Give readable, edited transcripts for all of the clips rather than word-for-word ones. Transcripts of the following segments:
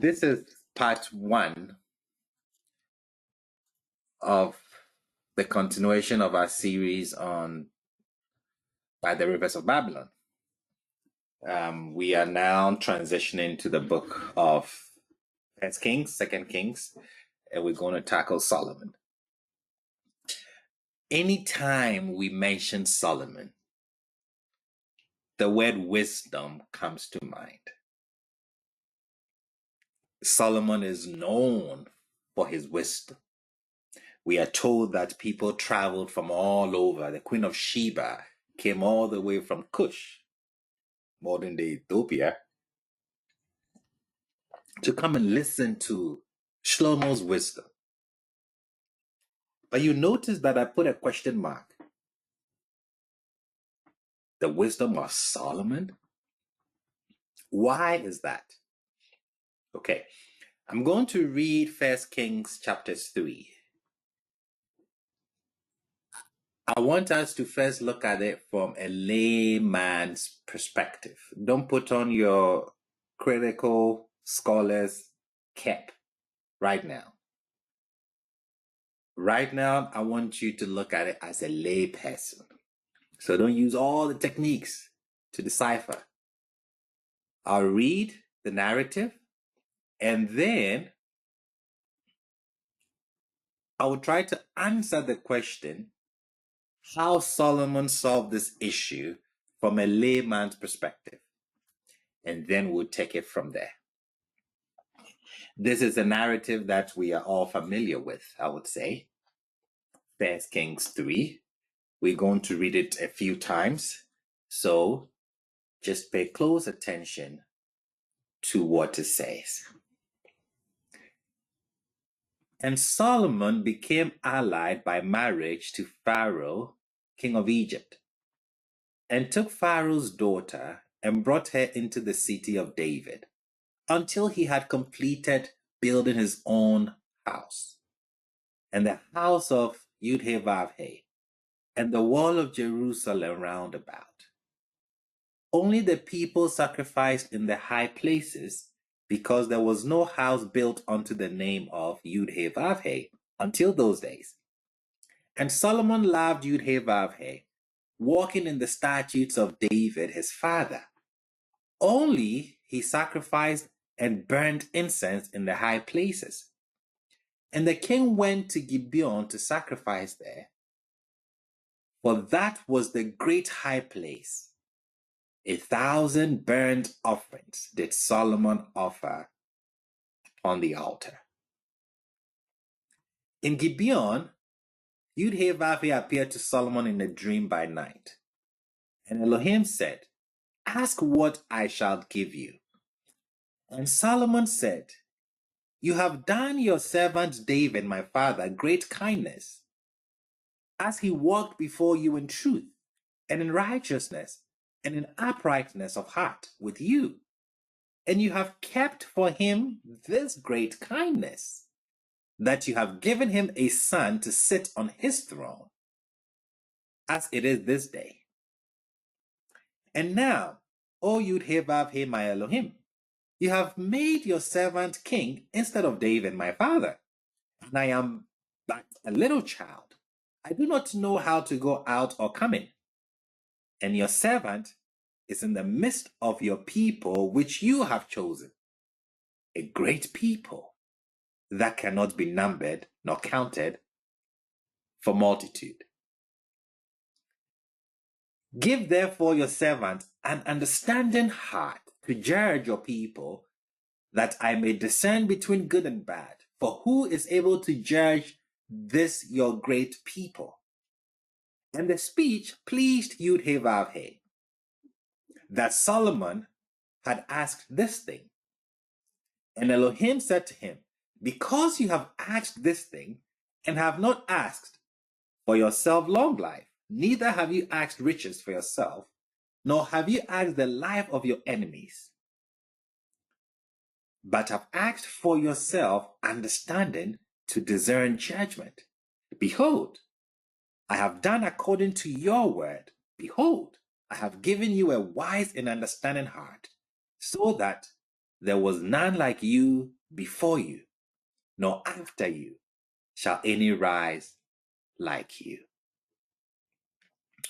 This is part 1 of the continuation of our series on By the Rivers of Babylon. We are now transitioning to the book of 1 Kings, 2 Kings, and we're going to tackle Solomon. Anytime we mention Solomon, the word wisdom comes to mind. Solomon is known for his wisdom. We are told that people traveled from all over. The Queen of Sheba came all the way from Cush, modern day Ethiopia, to come and listen to Shlomo's wisdom. But you notice that I put a question mark. The wisdom of Solomon? Why is that? Okay, I'm going to read 1 Kings chapter 3. I want us to first look at it from a layman's perspective. Don't put on your critical scholar's cap right now. Right now, I want you to look at it as a lay person. So don't use all the techniques to decipher. I'll read the narrative and then I will try to answer the question how Solomon solved this issue from a layman's perspective. And then we'll take it from there. This is a narrative that we are all familiar with, I would say. 1 Kings 3. We're going to read it a few times. So just pay close attention to what it says. And Solomon became allied by marriage to Pharaoh, king of Egypt, and took Pharaoh's daughter and brought her into the city of David until he had completed building his own house and the house of Yudhevavhe and the wall of Jerusalem round about. Only the people sacrificed in the high places, because there was no house built unto the name of Yudhevavhe until those days. And Solomon loved Yudhevavhe, walking in the statutes of David his father. Only he sacrificed and burned incense in the high places. And the king went to Gibeon to sacrifice there, for that was the great high place. 1,000 burnt offerings did Solomon offer on the altar. In Gibeon, Yudhevavhe appeared to Solomon in a dream by night. And Elohim said, "Ask what I shall give you." And Solomon said, "You have done your servant David, my father, great kindness, as he walked before you in truth and in righteousness and in uprightness of heart with you. And you have kept for him this great kindness, that you have given him a son to sit on his throne, as it is this day. And now, O Yudhevavhe, my Elohim, you have made your servant king instead of David, my father. And I am but a little child. I do not know how to go out or come in. And your servant is in the midst of your people, which you have chosen, a great people that cannot be numbered nor counted for multitude. Give therefore your servant an understanding heart to judge your people, that I may discern between good and bad. For who is able to judge this your great people? And the speech pleased Yudhevavhe, that Solomon had asked this thing. And Elohim said to him, "Because you have asked this thing, and have not asked for yourself long life, neither have you asked riches for yourself, nor have you asked the life of your enemies, but have asked for yourself understanding to discern judgment. Behold, I have done according to your word. Behold, I have given you a wise and understanding heart, so that there was none like you before you, nor after you shall any rise like you.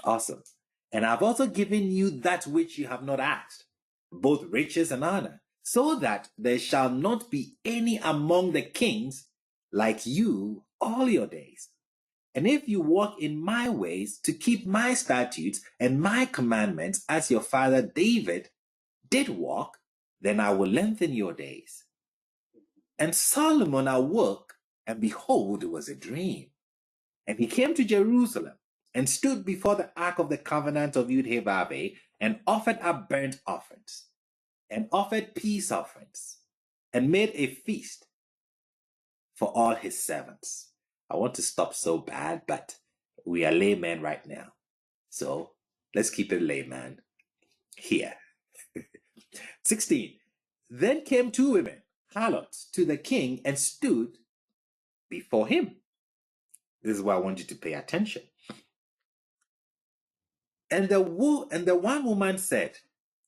Awesome. And I've also given you that which you have not asked, both riches and honor, so that there shall not be any among the kings like you all your days. And if you walk in my ways to keep my statutes and my commandments as your father David did walk, then I will lengthen your days. And Solomon awoke, and behold, it was a dream. And he came to Jerusalem and stood before the ark of the covenant of Yud-Heh-Vav-Heh and offered up burnt offerings and offered peace offerings and made a feast for all his servants. I want to stop so bad, but we are laymen right now. So let's keep it layman here. 16. Then came two women, harlots, to the king and stood before him. This is why I want you to pay attention. And the one woman said,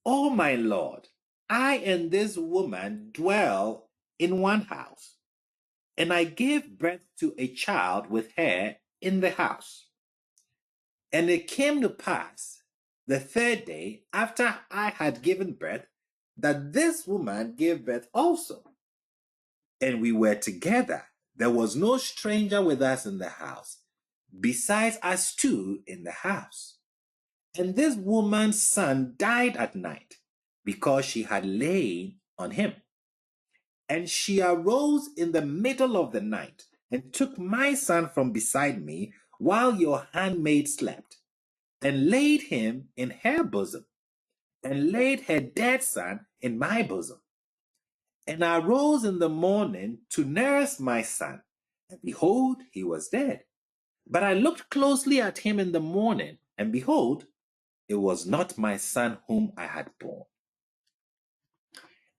"Oh my Lord, I and this woman dwell in one house, and I gave birth to a child with her in the house. And it came to pass the third day after I had given birth that this woman gave birth also. And we were together. There was no stranger with us in the house, besides us two in the house. And this woman's son died at night because she had lain on him. And she arose in the middle of the night and took my son from beside me while your handmaid slept, and laid him in her bosom, and laid her dead son in my bosom. And I rose in the morning to nurse my son, and behold, he was dead. But I looked closely at him in the morning, and behold, it was not my son whom I had born."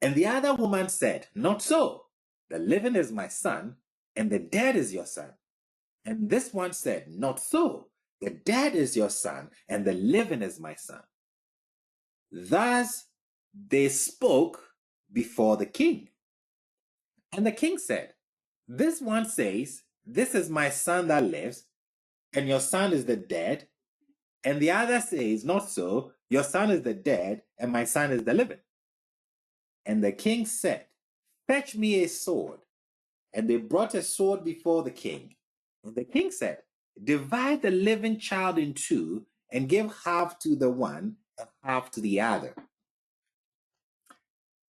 And the other woman said, "Not so. The living is my son, and the dead is your son." And this one said, "Not so. The dead is your son, and the living is my son." Thus they spoke before the king. And the king said, "This one says, 'This is my son that lives, and your son is the dead.' And the other says, 'Not so. Your son is the dead, and my son is the living.' And the king said, 'Fetch me a sword.' And they brought a sword before the king. And the king said, 'Divide the living child in two, and give half to the one and half to the other.'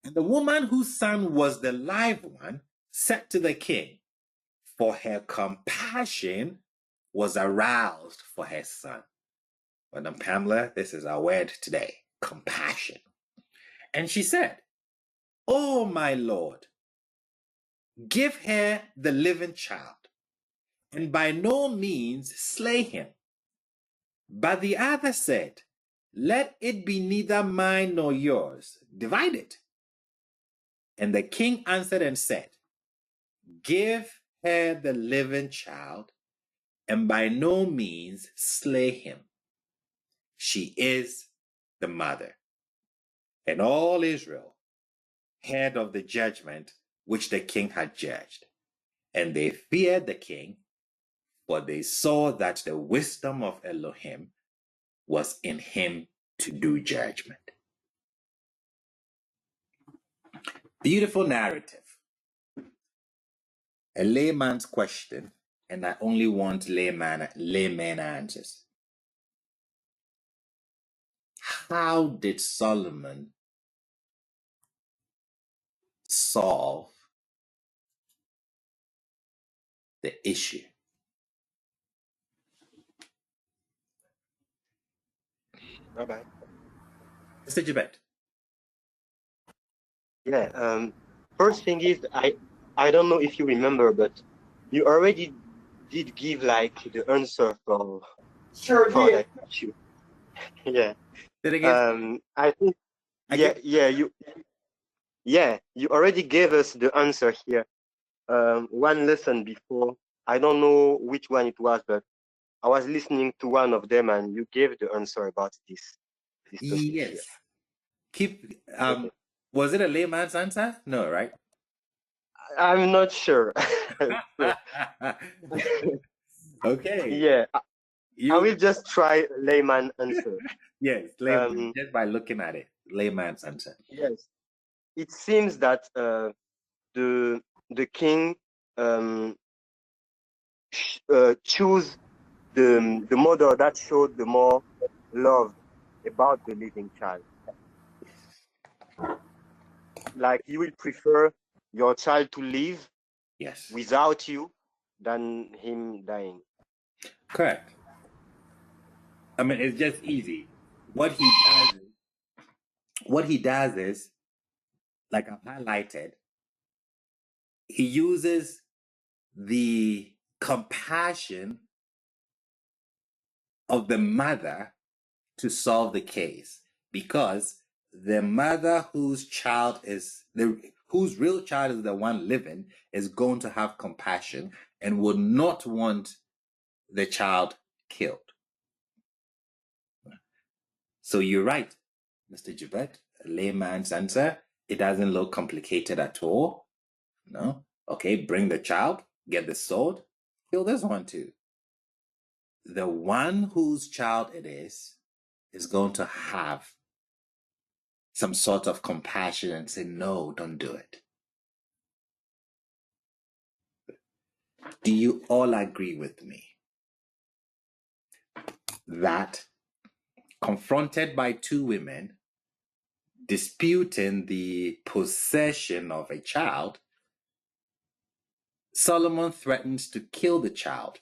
And the woman whose son was the live one said to the king, for her compassion was aroused for her son." Madam Pamela, this is our word today, compassion. And she said, "Oh, my Lord, give her the living child, and by no means slay him." But the other said, "Let it be neither mine nor yours. Divide it." And the king answered and said, "Give her the living child, and by no means slay him. She is the mother." And all Israel heard of the judgment which the king had judged. And they feared the king, for they saw that the wisdom of Elohim was in him to do judgment. Beautiful narrative. A layman's question, and I only want layman answers. How did Solomon solve the issue? Bye-bye. Mr. Jibet. Yeah, first thing is I don't know if you remember, but you already did give like the answer for that issue. Yeah. Did again? I think you already gave us the answer here. One lesson before. I don't know which one it was, but I was listening to one of them and you gave the answer about this topic Yes. here. Keep Okay. Was it a layman's answer? No, right? I'm not sure. So, Okay. yeah, I You will just try layman answer. yes, layman, Um, just by looking at it. Layman's answer. yes, it seems that the the king um, choose the mother that showed the more love about the living child. Like you will prefer your child to live Yes. without you than him dying. Correct. I mean, it's just easy. What he does is, what he does is, like I've highlighted, he uses the compassion of the mother to solve the case, because the mother whose real child is the one living is going to have compassion and would not want the child killed. So you're right, Mr. Jubert, a layman's answer. It doesn't look complicated at all. No? Okay, bring the child, get the sword, kill this one too. The one whose child it is going to have some sort of compassion and say, no, don't do it. Do you all agree with me that confronted by two women disputing the possession of a child, Solomon threatens to kill the child,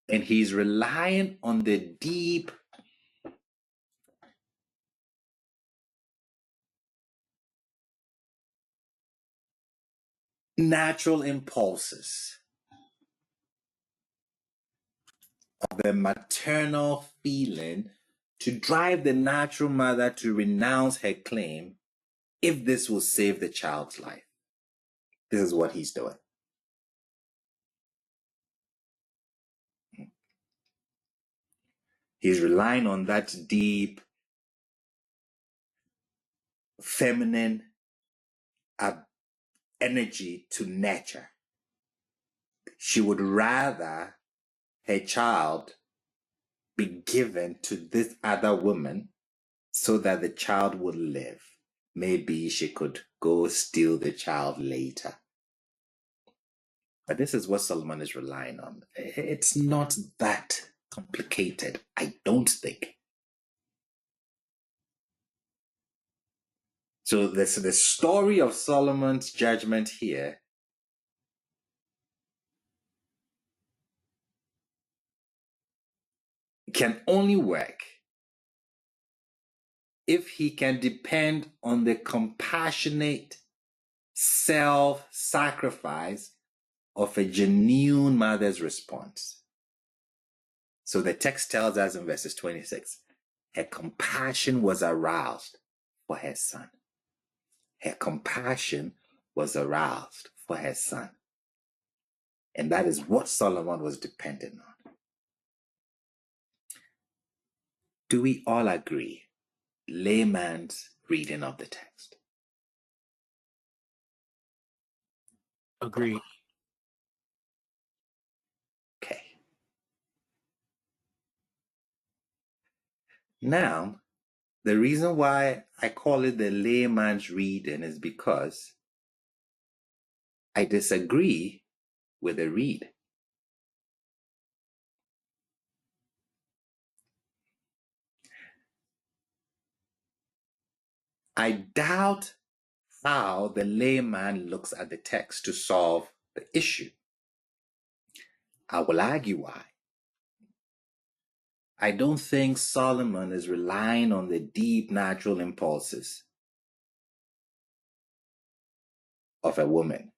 and he's relying on the deep natural impulses of the maternal feeling to drive the natural mother to renounce her claim if this will save the child's life. This is what he's doing. He's relying on that deep feminine energy to nurture. She would rather her child be given to this other woman so that the child would live. Maybe she could go steal the child later. But this is what Solomon is relying on. It's not that complicated, I don't think. So the story of Solomon's judgment here can only work if he can depend on the compassionate self-sacrifice of a genuine mother's response. So the text tells us in verses 26, her compassion was aroused for her son. Her compassion was aroused for her son. And that is what Solomon was dependent on. Do we all agree? Layman's reading of the text. Agree. Okay. Now, the reason why I call it the layman's reading is because I disagree with the read. I doubt how the layman looks at the text to solve the issue. I will argue why. I don't think Solomon is relying on the deep natural impulses of a woman.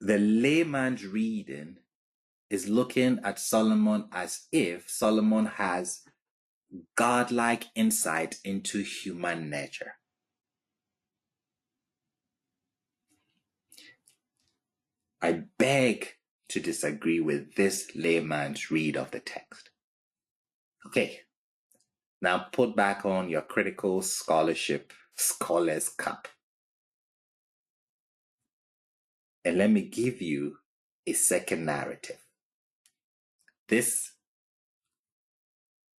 The layman's reading is looking at Solomon as if Solomon has godlike insight into human nature. I beg to disagree with this layman's read of the text. Okay. Now put back on your critical scholarship scholar's cap. And let me give you a second narrative. This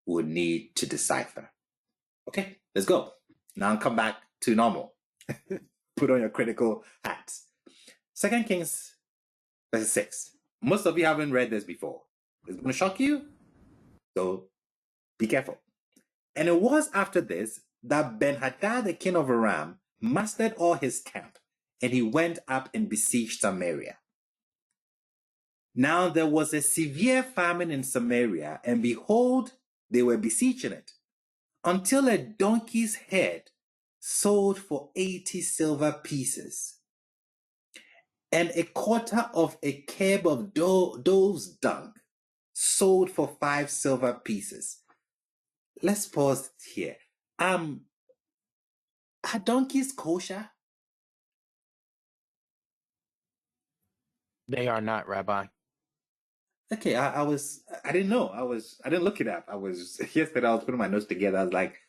would need to decipher. Okay, let's go. Now come back to normal. Put on your critical hats. 2 Kings verse 6. Most of you haven't read this before. It's going to shock you, so be careful. And it was after this that Ben-Hadad, the king of Aram, mustered all his camp, and he went up and besieged Samaria. Now there was a severe famine in Samaria, and behold, they were besieging it, until a donkey's head sold for 80 silver pieces, and a quarter of a cab of dove's dung sold for 5 silver pieces. Let's pause here. Are donkeys kosher? They are not, Rabbi. Okay, I didn't know. I didn't look it up. Yesterday I was putting my notes together. I was like,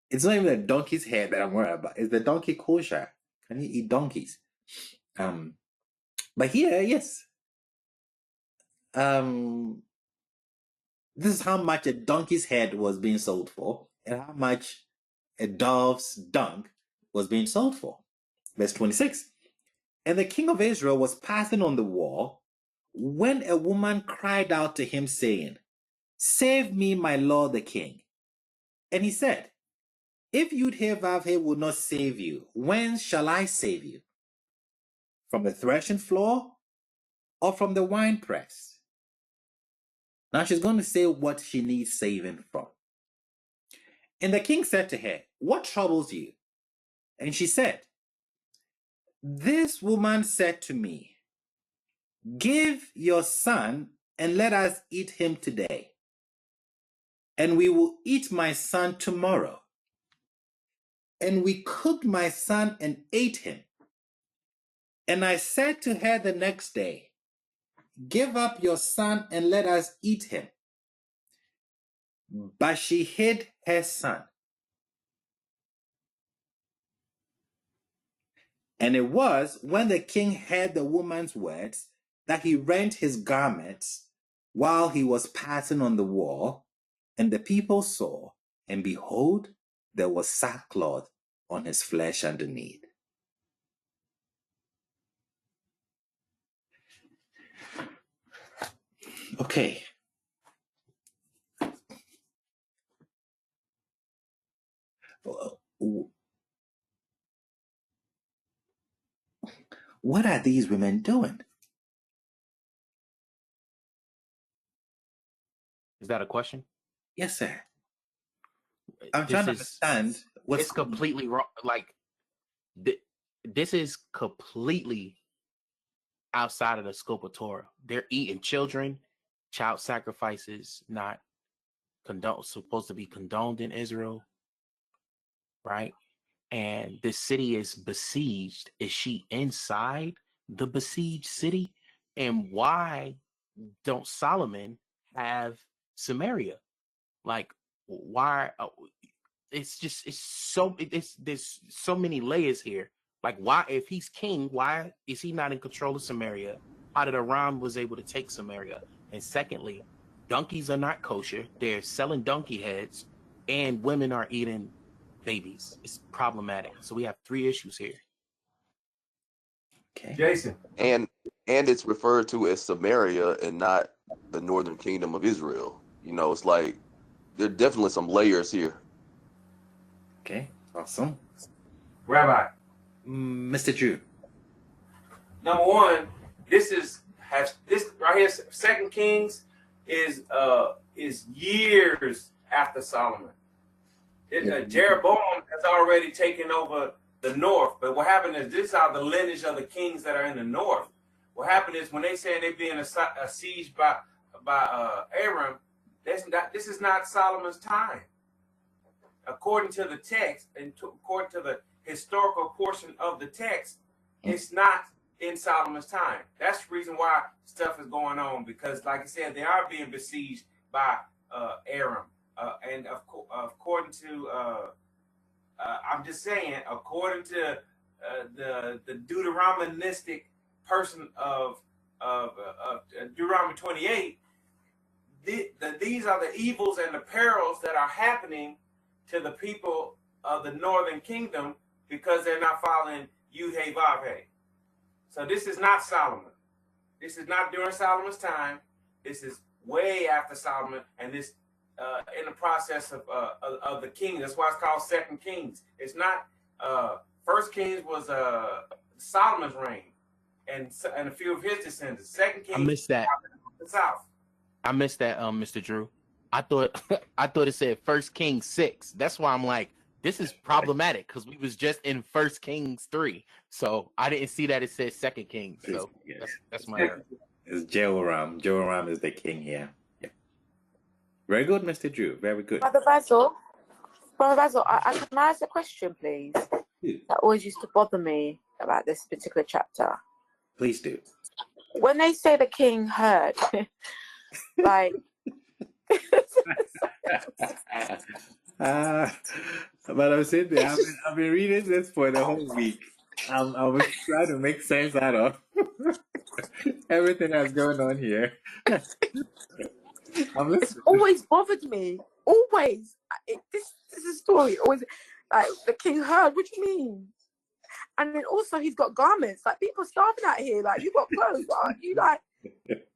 it's not even a donkey's head that I'm worried about. Is the donkey kosher? Can you eat donkeys? But here, yes. This is how much a donkey's head was being sold for, and how much a dove's dung was being sold for. Verse 26. And the king of Israel was passing on the wall when a woman cried out to him, saying, Save me, my lord the king. And he said, If Yud-Heh-Vav-Heh will not save you, whence shall I save you? From the threshing floor or from the winepress? Now she's going to say what she needs saving from. And the king said to her, What troubles you? And she said, This woman said to me, Give your son and let us eat him today, and we will eat my son tomorrow. And we cooked my son and ate him. And I said to her the next day, Give up your son and let us eat him. But she hid her son. And it was when the king heard the woman's words that he rent his garments while he was passing on the wall, and the people saw, and behold, there was sackcloth on his flesh underneath. Okay. What are these women doing? Is that a question? Yes, sir. I'm trying to understand what's it's completely wrong. Like, this is completely outside of the scope of Torah. They're eating children. Child sacrifices not supposed to be condoned in Israel, right? And this city is besieged. Is she inside the besieged city? And why don't Solomon have Samaria? Like, why? There's so many layers here. Like, why, if he's king, why is he not in control of Samaria? How did Aram was able to take Samaria? And secondly, donkeys are not kosher. They're selling donkey heads, and women are eating babies. It's problematic. So we have 3 issues here. okay. Jason. And it's referred to as Samaria and not the northern kingdom of Israel. You know, it's like there are definitely some layers here. Okay, awesome. Rabbi. Mr. Drew. Number one, this right here, 2 Kings is years after Solomon. Jeroboam has already taken over the north, but what happened is this are the lineage of the kings that are in the north. What happened is when they say they're being besieged by Aram, this is not Solomon's time. According to the text and according to the historical portion of the text, it's not in Solomon's time. That's the reason why stuff is going on, because like I said, they are being besieged by Aram. And according to, I'm just saying, according to the Deuteronomistic person of Deuteronomy 28, these are the evils and the perils that are happening to the people of the northern kingdom because they're not following Yud-Heh-Vav-Heh. So this is not Solomon. This is not during Solomon's time. This is way after Solomon, and this in the process of the king. That's why it's called Second Kings. It's not First Kings was Solomon's reign, and a few of his descendants. Second Kings. I missed that. The south. I missed that, Mr. Drew. I thought it said First Kings 6. That's why I'm like, this is problematic because we was just in First Kings 3, so I didn't see that it said Second Kings. So that's my error. It's Jehoram. Jehoram is the king here. Yeah. Very good, Mr. Drew. Very good. Brother Basil, I can ask a question, please? That always used to bother me about this particular chapter. Please do. When they say the king heard, like. But I'm sitting there. I've been reading this for the whole week. I was trying to make sense out of everything that's going on here. It's always bothered me. Always. This is a story. Always, like, the king heard. What do you mean? And then also he's got garments. Like, people starving out here. Like, you got clothes. Aren't you, like?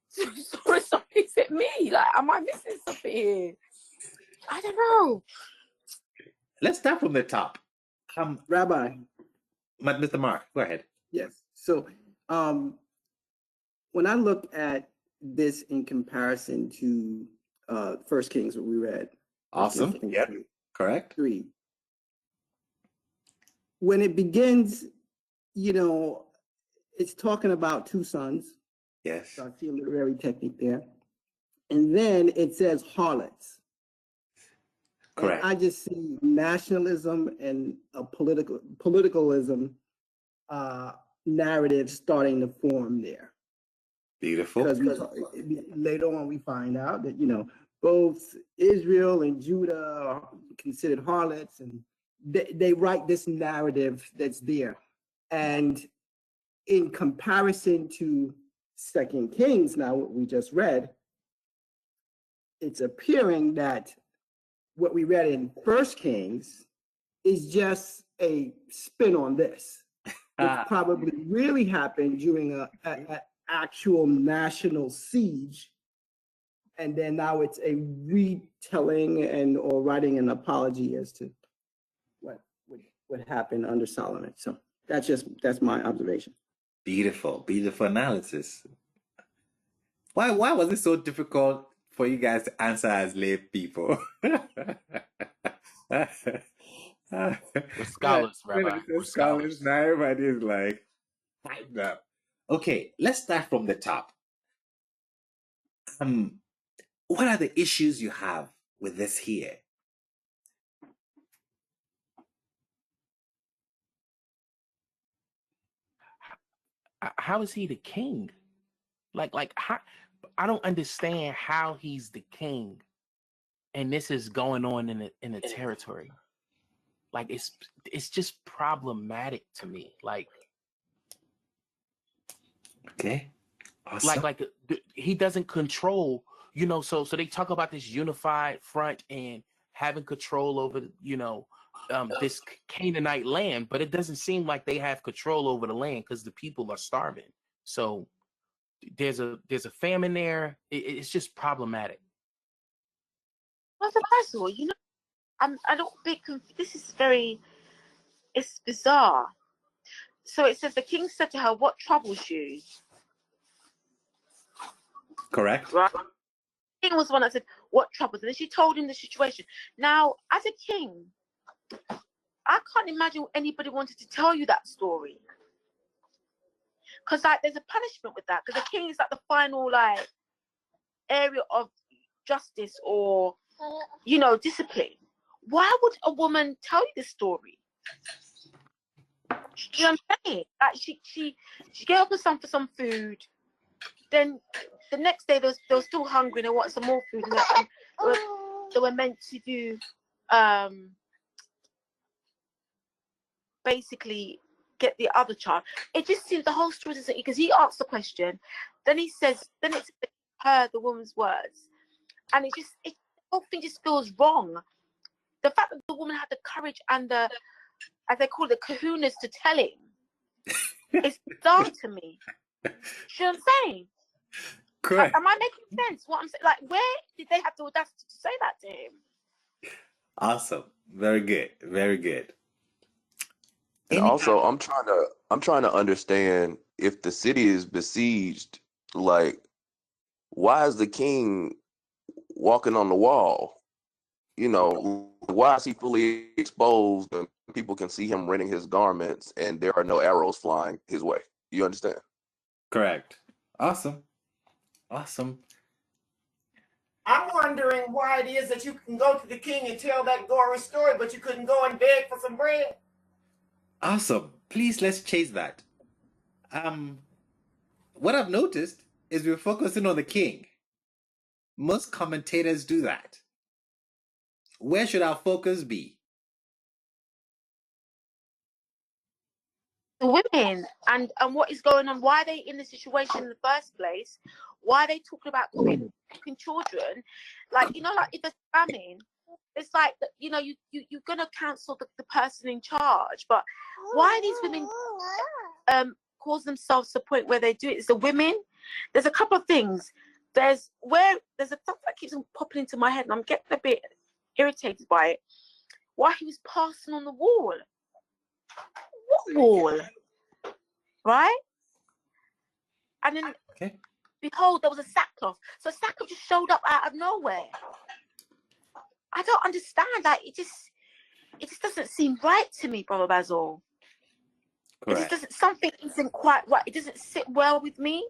Sorry, is it me? Like, am I missing something here? I don't know. Let's start from the top. Rabbi. Mr. Mark, go ahead. Yes. So when I look at this in comparison to First Kings, what we read. Awesome. Yep. Correct. 3. When it begins, it's talking about 2 sons. Yes. So I see a literary technique there. And then it says harlots. Correct. And I just see nationalism and a politicalism narrative starting to form there. Beautiful. Because later on we find out that, both Israel and Judah are considered harlots, and they write this narrative that's there. And in comparison to Second Kings, now what we just read, it's appearing that what we read in First Kings is just a spin on this. It probably really happened during an actual national siege, and then now it's a retelling or writing an apology as to what happened under Solomon. So that's my observation. Beautiful analysis. Why was it so difficult for you guys to answer as lay people? We're scholars, Rabbi. We're scholars. Now everybody is like, hyped up. Okay, let's start from the top. What are the issues you have with this here? How is he the king? Like how, I don't understand how he's the king, and this is going on in the territory. Like it's just problematic to me. Like, okay, awesome. like he doesn't control. So they talk about this unified front and having control over this Canaanite land, but it doesn't seem like they have control over the land because the people are starving. So there's a famine there. It's just problematic. What's the Basil? I don't think this is it's bizarre. So it says the king said to her, "What troubles you?" Correct. Right. The king was the one that said, "What troubles?" And then she told him the situation. Now, as a king, I can't imagine anybody wanted to tell you that story. Because there's a punishment with that. Because the king is the final area of justice or discipline. Why would a woman tell you this story? You know what I'm saying? She gave up for some food. Then the next day they were still hungry and they wanted some more food. And they were meant to do basically get the other child. It just seems the whole story doesn't, because he asks the question, then he says, then it's her, the woman's words, and the whole thing just feels wrong. The fact that the woman had the courage and the, as they call it, the kahunas to tell him, it's bizarre to me. You know what I'm saying? Correct. Am I making sense? What I'm saying, like, where did they have the audacity to say that to him? Awesome. Very good. Very good. And also, I'm trying to understand, if the city is besieged, like, why is the king walking on the wall? You know, why is he fully exposed and people can see him rending his garments and there are no arrows flying his way? You understand? Correct. Awesome. Awesome. I'm wondering why it is that you can go to the king and tell that gory story, but you couldn't go and beg for some bread. Awesome. Please, let's chase that. What I've noticed is we're focusing on the king. Most commentators do that. Where should our focus be? The women and what is going on, why are they in the situation in the first place, why are they talking about cooking children, like, you know, like if there's famine, it's like, you know, you're gonna cancel the person in charge, but why are these women cause themselves to the point where they do it? It's the women. There's a couple of things. There's a stuff that keeps popping into my head and I'm getting a bit irritated by it. Why he was passing on the wall. What wall? Right? And then, Okay. behold, there was a sackcloth. So sackcloth just showed up out of nowhere. I don't understand. Like, it just doesn't seem right to me, Brother Basil. Correct. It just doesn't, something isn't quite right. It doesn't sit well with me.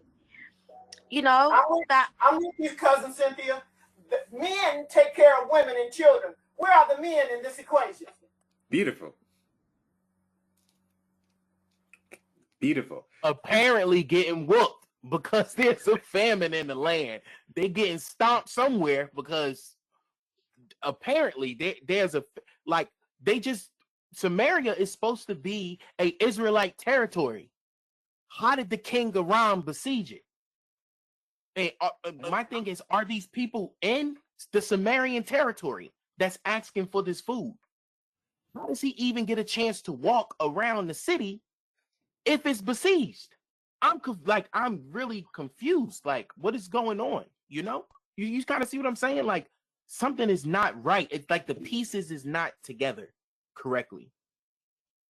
You know, I'm with you, cousin Cynthia. The men take care of women and children. Where are the men in this equation? Beautiful. Beautiful. Apparently getting whooped because there's a famine in the land. They're getting stomped somewhere because apparently there's a, like, Samaria is supposed to be a Israelite territory. How did the king Aram besiege it? And my thing is, are these people in the Sumerian territory that's asking for this food? How does he even get a chance to walk around the city if it's besieged? I'm really confused. Like, what is going on? You know, you kind of see what I'm saying? Like, something is not right. It's like the pieces is not together correctly.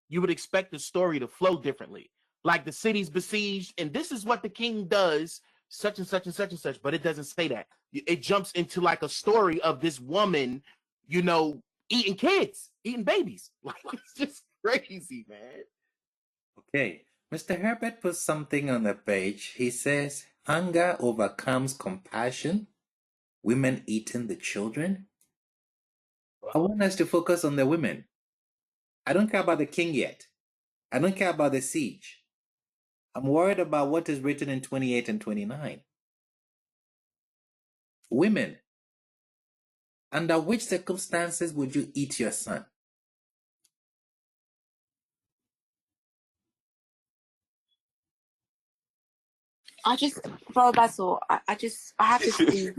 You would expect the story to flow differently. Like, the city's besieged, and this is what the king does, such and such and such and such, but it doesn't say that. It jumps into like a story of this woman, you know, eating kids, eating babies. Like, it's just crazy, man. Okay. Mr. Herbert put something on the page. He says, hunger overcomes compassion. Women eating the children. I want us to focus on the women. I don't care about the king yet. I don't care about the siege. I'm worried about what is written in 28 and 29. Women, under which circumstances would you eat your son? Brother Basil, I have to see.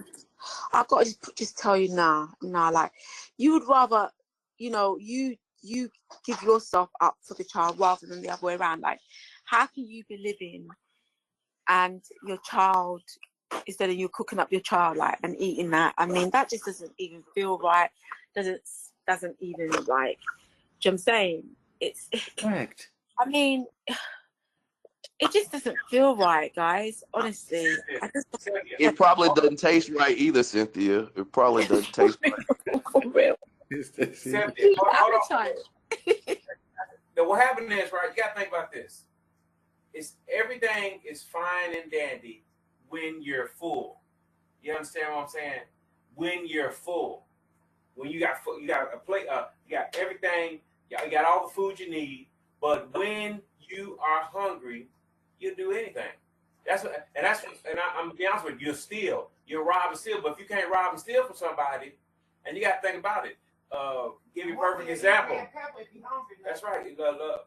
I've got to just tell you now, like, you would rather, you know, you give yourself up for the child rather than the other way around. Like, how can you be living and your child, instead of you cooking up your child, like, and eating that? I mean, that just doesn't even feel right. Doesn't even, like, do you know what I'm saying? It's Correct. I mean, it just doesn't feel right, guys. Honestly, It probably doesn't taste right either, Cynthia. It probably doesn't taste right. For real. Cynthia, Keep hold on. appetite. What happened is, right, you got to think about this. Everything is fine and dandy when you're full. You understand what I'm saying? When you're full. When you got a plate, you got everything, you got all the food you need, but when you are hungry, you'll do anything. I'm gonna be honest with you, you'll rob and steal, but if you can't rob and steal from somebody, and you got to think about it. Give you a perfect example. That's right.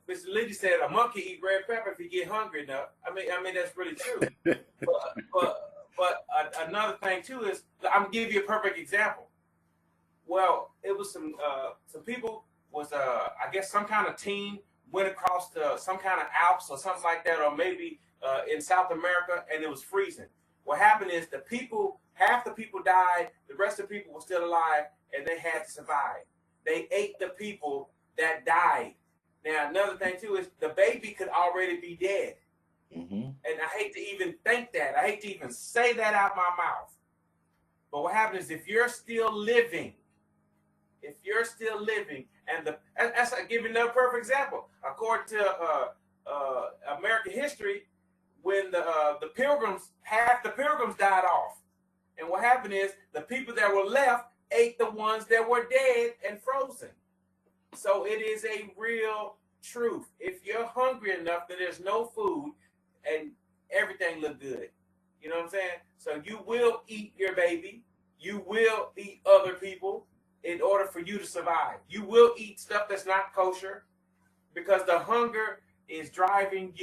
Mr. Liddy said a monkey eat red pepper if he get hungry enough. I mean that's really true. but another thing too is I'm gonna give you a perfect example. Well, it was some people was I guess some kind of team went across some kind of Alps or something like that, or maybe in South America, and it was freezing. What happened is half the people died, the rest of the people were still alive, and they had to survive. They ate the people that died. Now, another thing too is the baby could already be dead. Mm-hmm. And I hate to even think that. I hate to even say that out my mouth. But what happens is if you're still living, and I'll give you another perfect example. According to American history, when the pilgrims, half the pilgrims died off. And what happened is the people that were left ate the ones that were dead and frozen. So it is a real truth. If you're hungry enough, then there's no food and everything look good. You know what I'm saying? So you will eat your baby. You will eat other people in order for you to survive. You will eat stuff that's not kosher because the hunger is driving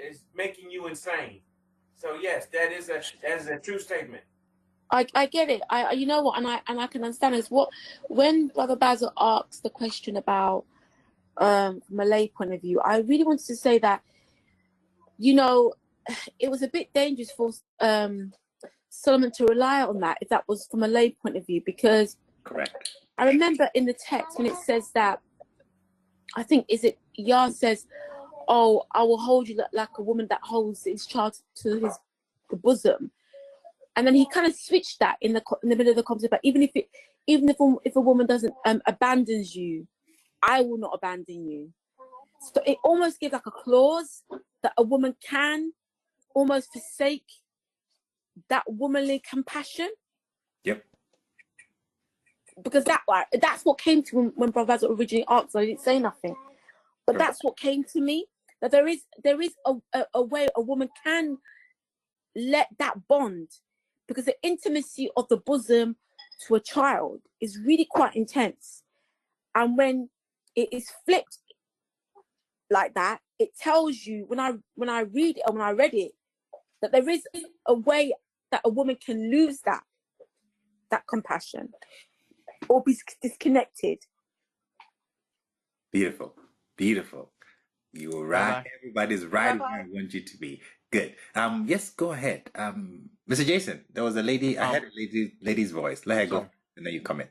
is making you insane. So yes, that is a true statement. I get it. You know what, and I can understand is when Brother Basil asked the question about from a lay point of view, I really wanted to say that, you know, it was a bit dangerous for Solomon to rely on that if that was from a lay point of view, because correct. I remember in the text when it says that, I think Yah says, "Oh, I will hold you like a woman that holds his child to the bosom," and then he kind of switched that in the middle of the conversation. But even if a woman doesn't abandons you, I will not abandon you. So it almost gives like a clause that a woman can almost forsake that womanly compassion. Yep. Because that's what came to me when Brother Basil originally asked. I didn't say nothing, but that's what came to me. That there is a way a woman can let that bond, because the intimacy of the bosom to a child is really quite intense, and when it is flipped like that, it tells you when I read it, or when I read it, that there is a way that a woman can lose that compassion or be disconnected. Beautiful. You were right. Everybody's right where I want you to be. Good. Yes, go ahead. Mr. Jason, there was a lady. I heard a lady's voice. Let her go, and then you comment.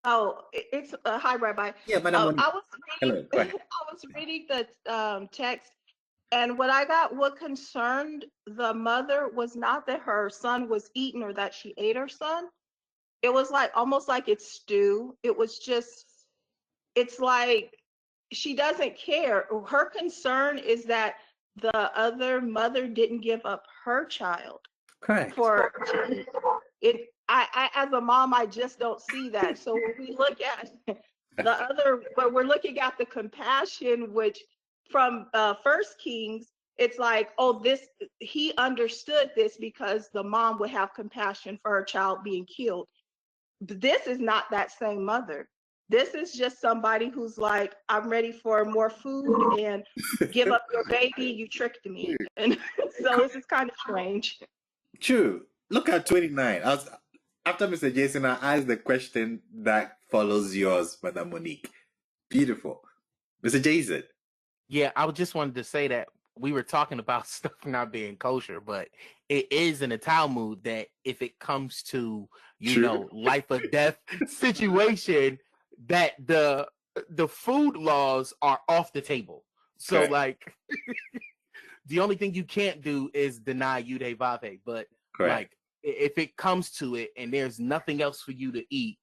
Oh, it's hi, Rabbi. Yeah, Madam. I was reading the text, and what concerned the mother was not that her son was eaten or that she ate her son. It was like almost like it's stew. It's like she doesn't care. Her concern is that the other mother didn't give up her child. Correct. For it. I as a mom, I just don't see that. So when we look at but we're looking at the compassion, which from First Kings, it's like, oh, he understood this because the mom would have compassion for her child being killed. But this is not that same mother. This is just somebody who's like, I'm ready for more food and give up your baby. You tricked me. And so this is kind of strange. True. Look at 29. After Mr. Jason, I asked the question that follows yours, Madam Monique. Beautiful. Mr. Jason. Yeah, I just wanted to say that we were talking about stuff not being kosher, but it is in the Talmud that if it comes to, life or death situation, that the food laws are off the table. So like the only thing you can't do is deny Yudhe Vave, but like if it comes to it and there's nothing else for you to eat,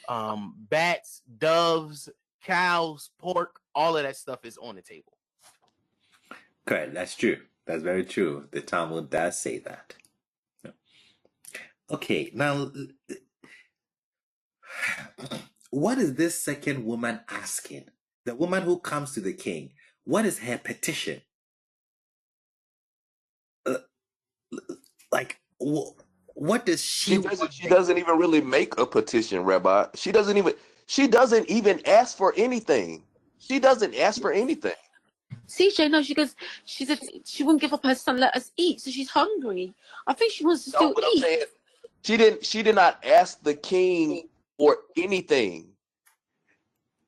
bats, doves, cows, pork, all of that stuff is on the table. Correct. That's true. That's very true. The Talmud does say that. Okay, now, what is this second woman asking? The woman who comes to the king. what is her petition? Like, what does she want? She doesn't even really make a petition, Rabbi. She doesn't even ask for anything. She doesn't ask for anything. CJ, no, she said she wouldn't give up her son, let us eat, so she's hungry. I think she wants to still But I'm eat. saying she did not ask the king for anything.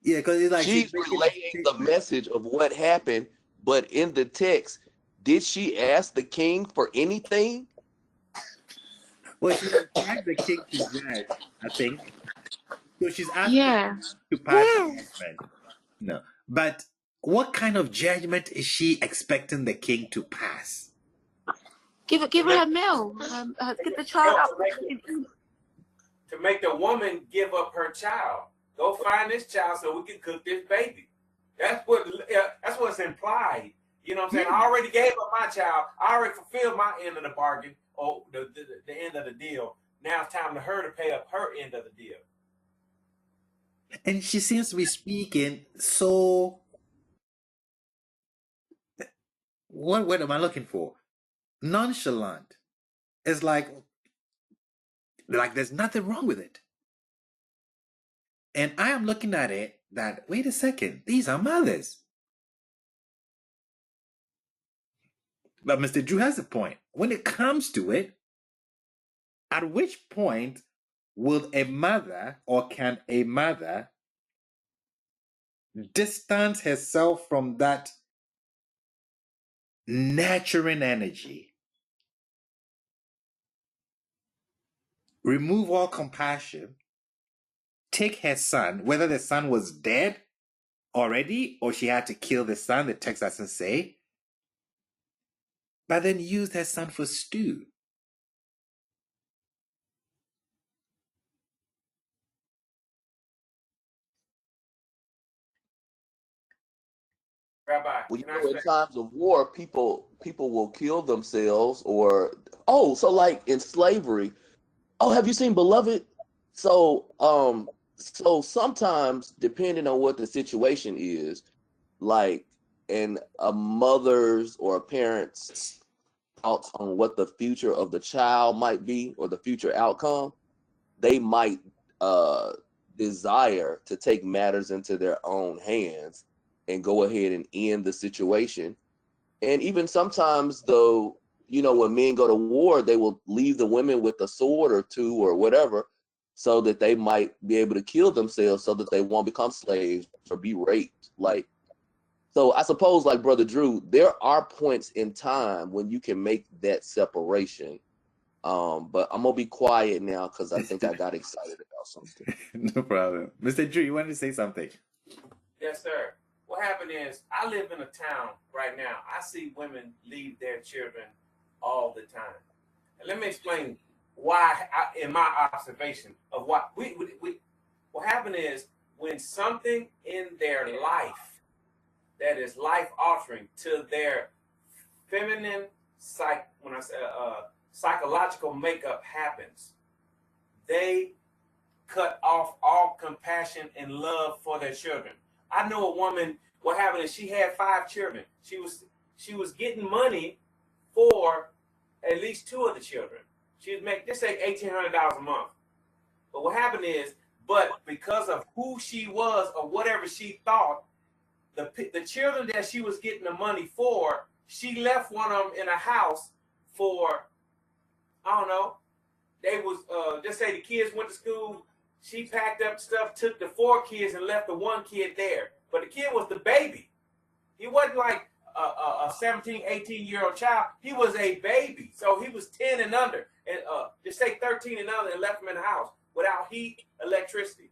Yeah, because it's like she's relaying the message of what happened, but in the text, did she ask the king for anything? Well, she asked the king to judge, I think. So she's asking to pass judgment. No. But what kind of judgment is she expecting the king to pass? Give her her meal. Get the child up. To make the woman give up her child. Go find this child so we can cook this baby. That's what's implied. You know what I'm saying? I already gave up my child. I already fulfilled my end of the bargain, or the end of the deal. Now it's time for her to pay up her end of the deal. And she seems to be speaking so... What word am I looking for? Nonchalant. It's like there's nothing wrong with it. And I am looking at it that, wait a second, these are mothers. But Mr. Drew has a point. When it comes to it, at which point will a mother, or can a mother, distance herself from that nurturing energy, remove all compassion, take her son, whether the son was dead already or she had to kill the son, the text doesn't say, but then use her son for stew? Rabbi, well, in times of war, people will kill themselves, or so like in slavery. Oh, have you seen Beloved? So sometimes, depending on what the situation is, like in a mother's or a parent's thoughts on what the future of the child might be or the future outcome, they might desire to take matters into their own hands and go ahead and end the situation. And even sometimes, though, when men go to war, they will leave the women with a sword or two or whatever, so that they might be able to kill themselves, so that they won't become slaves or be raped. So I suppose, like Brother Drew, there are points in time when you can make that separation. But I'm gonna be quiet now because I think I got excited about something. No problem. Mr. Drew, you wanted to say something? Yes, sir. What happened is, I live in a town right now. I see women leave their children all the time. And let me explain why, in my observation of what what happened is, when something in their life that is life-altering to their feminine psychological makeup happens, they cut off all compassion and love for their children. I know a woman, what happened is she had 5 children. She was getting money for at least 2 of the children. She would make, just say $1,800 a month. But what happened is, because of who she was or whatever she thought, the children that she was getting the money for, she left one of them in a house for, I don't know, they was, just say the kids went to school, she packed up stuff, took the 4 kids and left the 1 kid there. But the kid was the baby. He wasn't like a 17, 18-year-old child. He was a baby. So he was 10 and under. And just say 13 and under, and left him in the house without heat, electricity.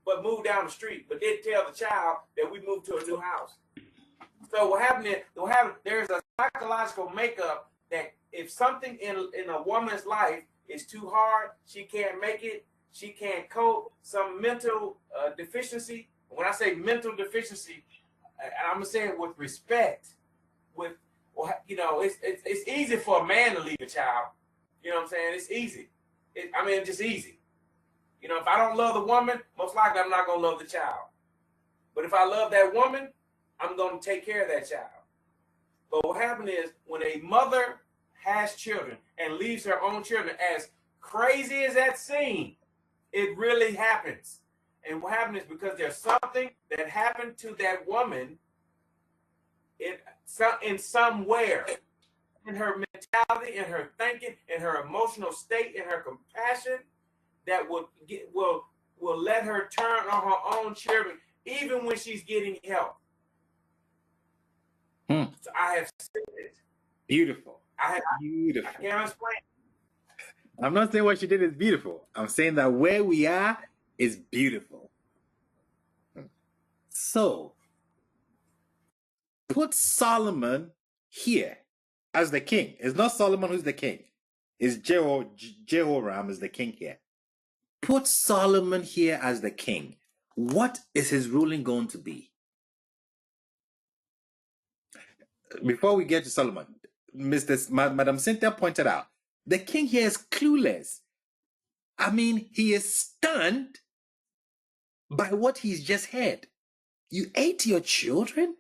But moved down the street. But didn't tell the child that we moved to a new house. So what happened is, there's a psychological makeup that if something in a woman's life is too hard, she can't make it, she can't cope, some mental deficiency. When I say mental deficiency, I'm gonna say it with respect. It's easy for a man to leave a child. You know what I'm saying? It's easy. It's just easy. If I don't love the woman, most likely I'm not gonna love the child. But if I love that woman, I'm going to take care of that child. But what happened is when a mother has children and leaves her own children, as crazy as that seems, it really happens. And what happened is because there's something that happened to that woman in somewhere, in her mentality, in her thinking, in her emotional state, in her compassion, that will let her turn on her own children, even when she's getting help. So I have said it. Beautiful. Beautiful. I can't explain. I'm not saying what she did is beautiful. I'm saying that where we are is beautiful. So, put Solomon here as the king. It's not Solomon who's the king. It's Jehoram is the king here. Put Solomon here as the king. What is his ruling going to be? Before we get to Solomon, Madam Cynthia pointed out, the king here is clueless. I mean, he is stunned by what he's just heard. You ate your children?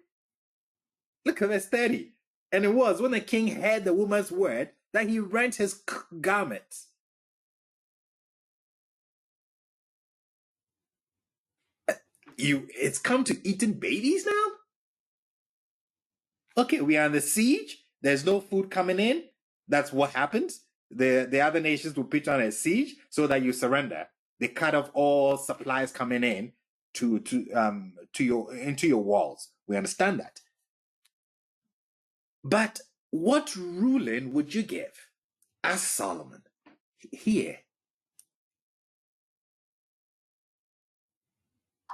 Look at verse 30. And it was when the king heard the woman's word that he rent his garments. It's come to eating babies now? Okay, we are in the siege. There's no food coming in. That's what happens. The other nations will put on a siege so that you surrender. They cut off all supplies coming in into your walls. We understand that. But what ruling would you give as Solomon here?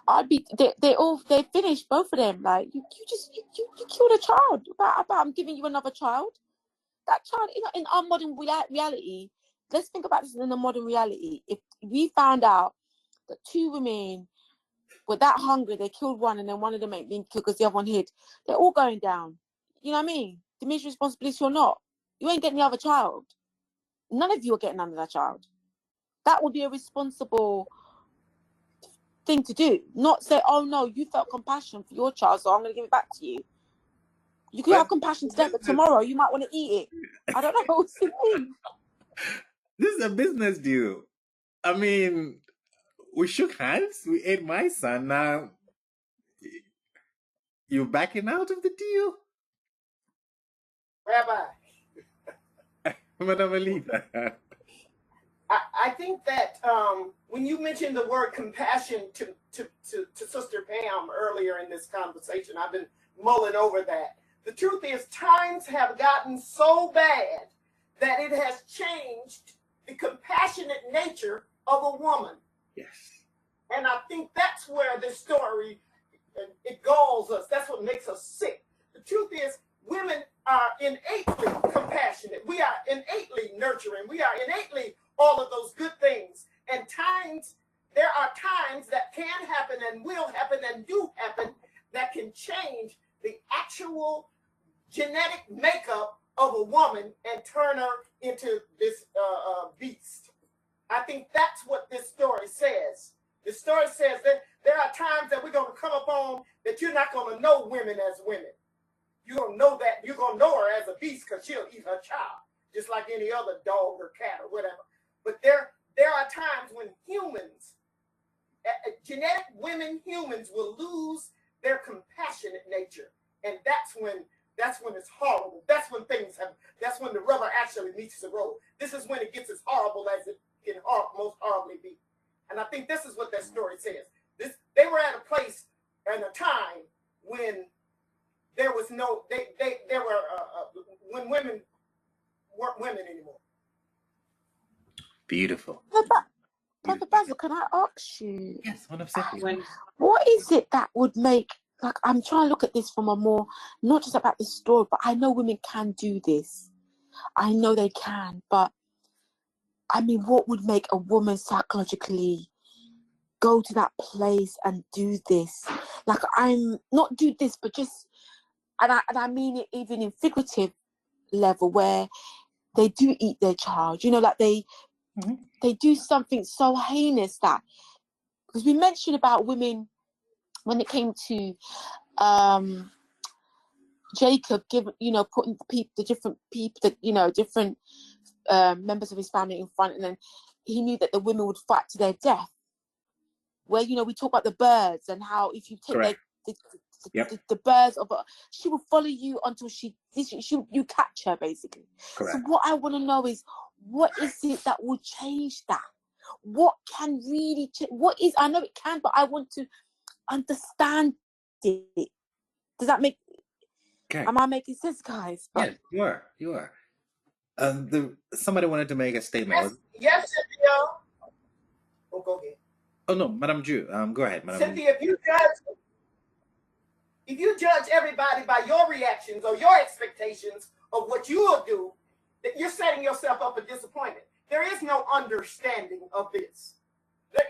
I'd be they finished, both of them. Like you killed a child. About I'm giving you another child. That child, in our modern reality, let's think about this in a modern reality. If we found out that two women were that hungry, they killed one and then one of them ain't been killed because the other one hid, they're all going down. You know what I mean? Diminished responsibility or not, you ain't getting the other child. None of you are getting another child. That would be a responsible thing to do. Not say, oh no, you felt compassion for your child, so I'm going to give it back to you. You could have compassion today, but tomorrow you might want to eat it. I don't know what to mean. This is a business deal. I mean, we shook hands. We ate my son. Now, you're backing out of the deal? Rabbi. Madam Alita. I think that when you mentioned the word compassion to Sister Pam earlier in this conversation, I've been mulling over that. The truth is, times have gotten so bad that it has changed the compassionate nature of a woman. Yes. And I think that's where this story, it galls us. That's what makes us sick. The truth is, women are innately compassionate. We are innately nurturing. We are innately all of those good things. And there are times that can happen and will happen and do happen that can change the actual genetic makeup of a woman and turn her into this beast. I think that's what this story says. The story says that there are times that we're going to come upon that you're not going to know women as women. You're going to know that. You're going to know her as a beast because she'll eat her child, just like any other dog or cat or whatever. But there are times when humans, genetic women humans, will lose their compassionate nature. And that's when it's horrible. That's when that's when the rubber actually meets the road. This is when it gets as horrible as it can most horribly be. And I think this is what that story says. They were at a place and a time when there was no, when women weren't women anymore. Beautiful. Brother Basil, can I ask you? Yes, one of second. What is it that would make, like, I'm trying to look at this from a more, not just about the story, but I know women can do this. I know they can, but I mean, what would make a woman psychologically go to that place and do this? Like, I'm not do this, but just, and I mean it even in figurative level where they do eat their child, you know, like they do something so heinous that, because we mentioned about women when it came to Jacob putting the different people, different members of his family in front, and then he knew that the women would fight to their death. Where we talk about the birds and how if you take the birds of she will follow you until you catch her, basically. Correct. So what I want to know is, what is it that will change that? What can really what is, I know it can, but I want to understand it. Does that make am I making sense, guys? Yes, you are. Somebody wanted to make a statement. Yes, Cynthia. Oh, go ahead. Oh no, Madam Jew. Go ahead, Madam. Cynthia, if you judge everybody by your reactions or your expectations of what you will do, that you're setting yourself up for disappointment. There is no understanding of this.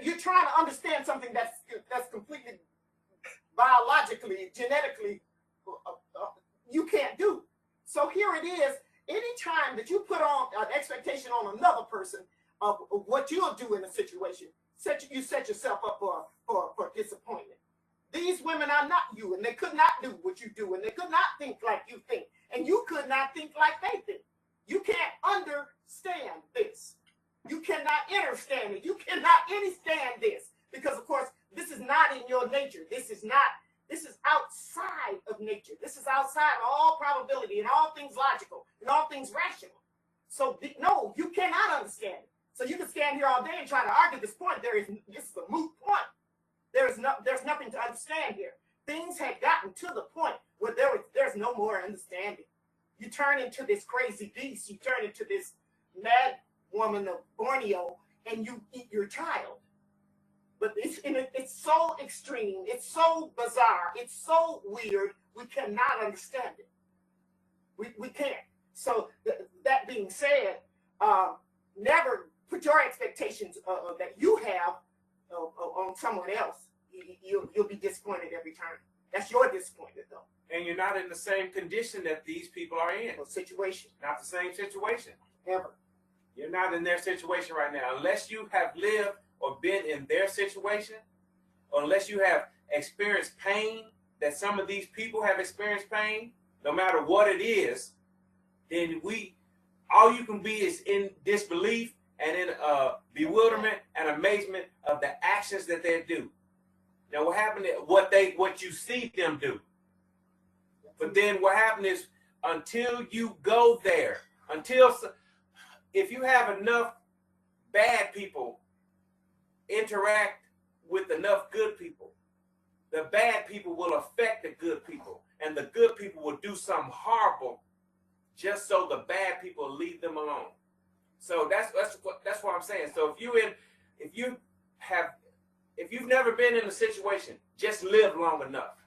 You're trying to understand something that's completely biologically, genetically, you can't do. So here it is. Anytime that you put on an expectation on another person of what you'll do in a situation, you set yourself up for disappointment. These women are not you, and they could not do what you do, and they could not think like you think, and you could not think like they think. You can't understand this. You cannot understand it. You cannot understand this, because of course this is not in your nature. This is outside of nature. This is outside of all probability and all things logical and all things rational. So no, you cannot understand it. So you can stand here all day and try to argue this point. This is a moot point. There's nothing to understand here. Things had gotten to the point where there's no more understanding. You turn into this crazy beast. You turn into this mad woman of Borneo, and you eat your child. But it's so extreme. It's so bizarre. It's so weird. We cannot understand it. We can't. So that being said, never put your expectations that you have on someone else. You'll be disappointed every time. That's your disappointment, though. And you're not in the same condition that these people are in. Situation. Not the same situation. Ever. You're not in their situation right now. Unless you have lived or been in their situation, or unless you have experienced pain, that some of these people have experienced pain, no matter what it is, then all you can be is in disbelief and in bewilderment and amazement of the actions that they do. Now, what happened is what you see them do. But then what happened is, until you go there, if you have enough bad people interact with enough good people, the bad people will affect the good people, and the good people will do something horrible just so the bad people leave them alone. So that's what I'm saying. So if you've never been in a situation, just live long enough,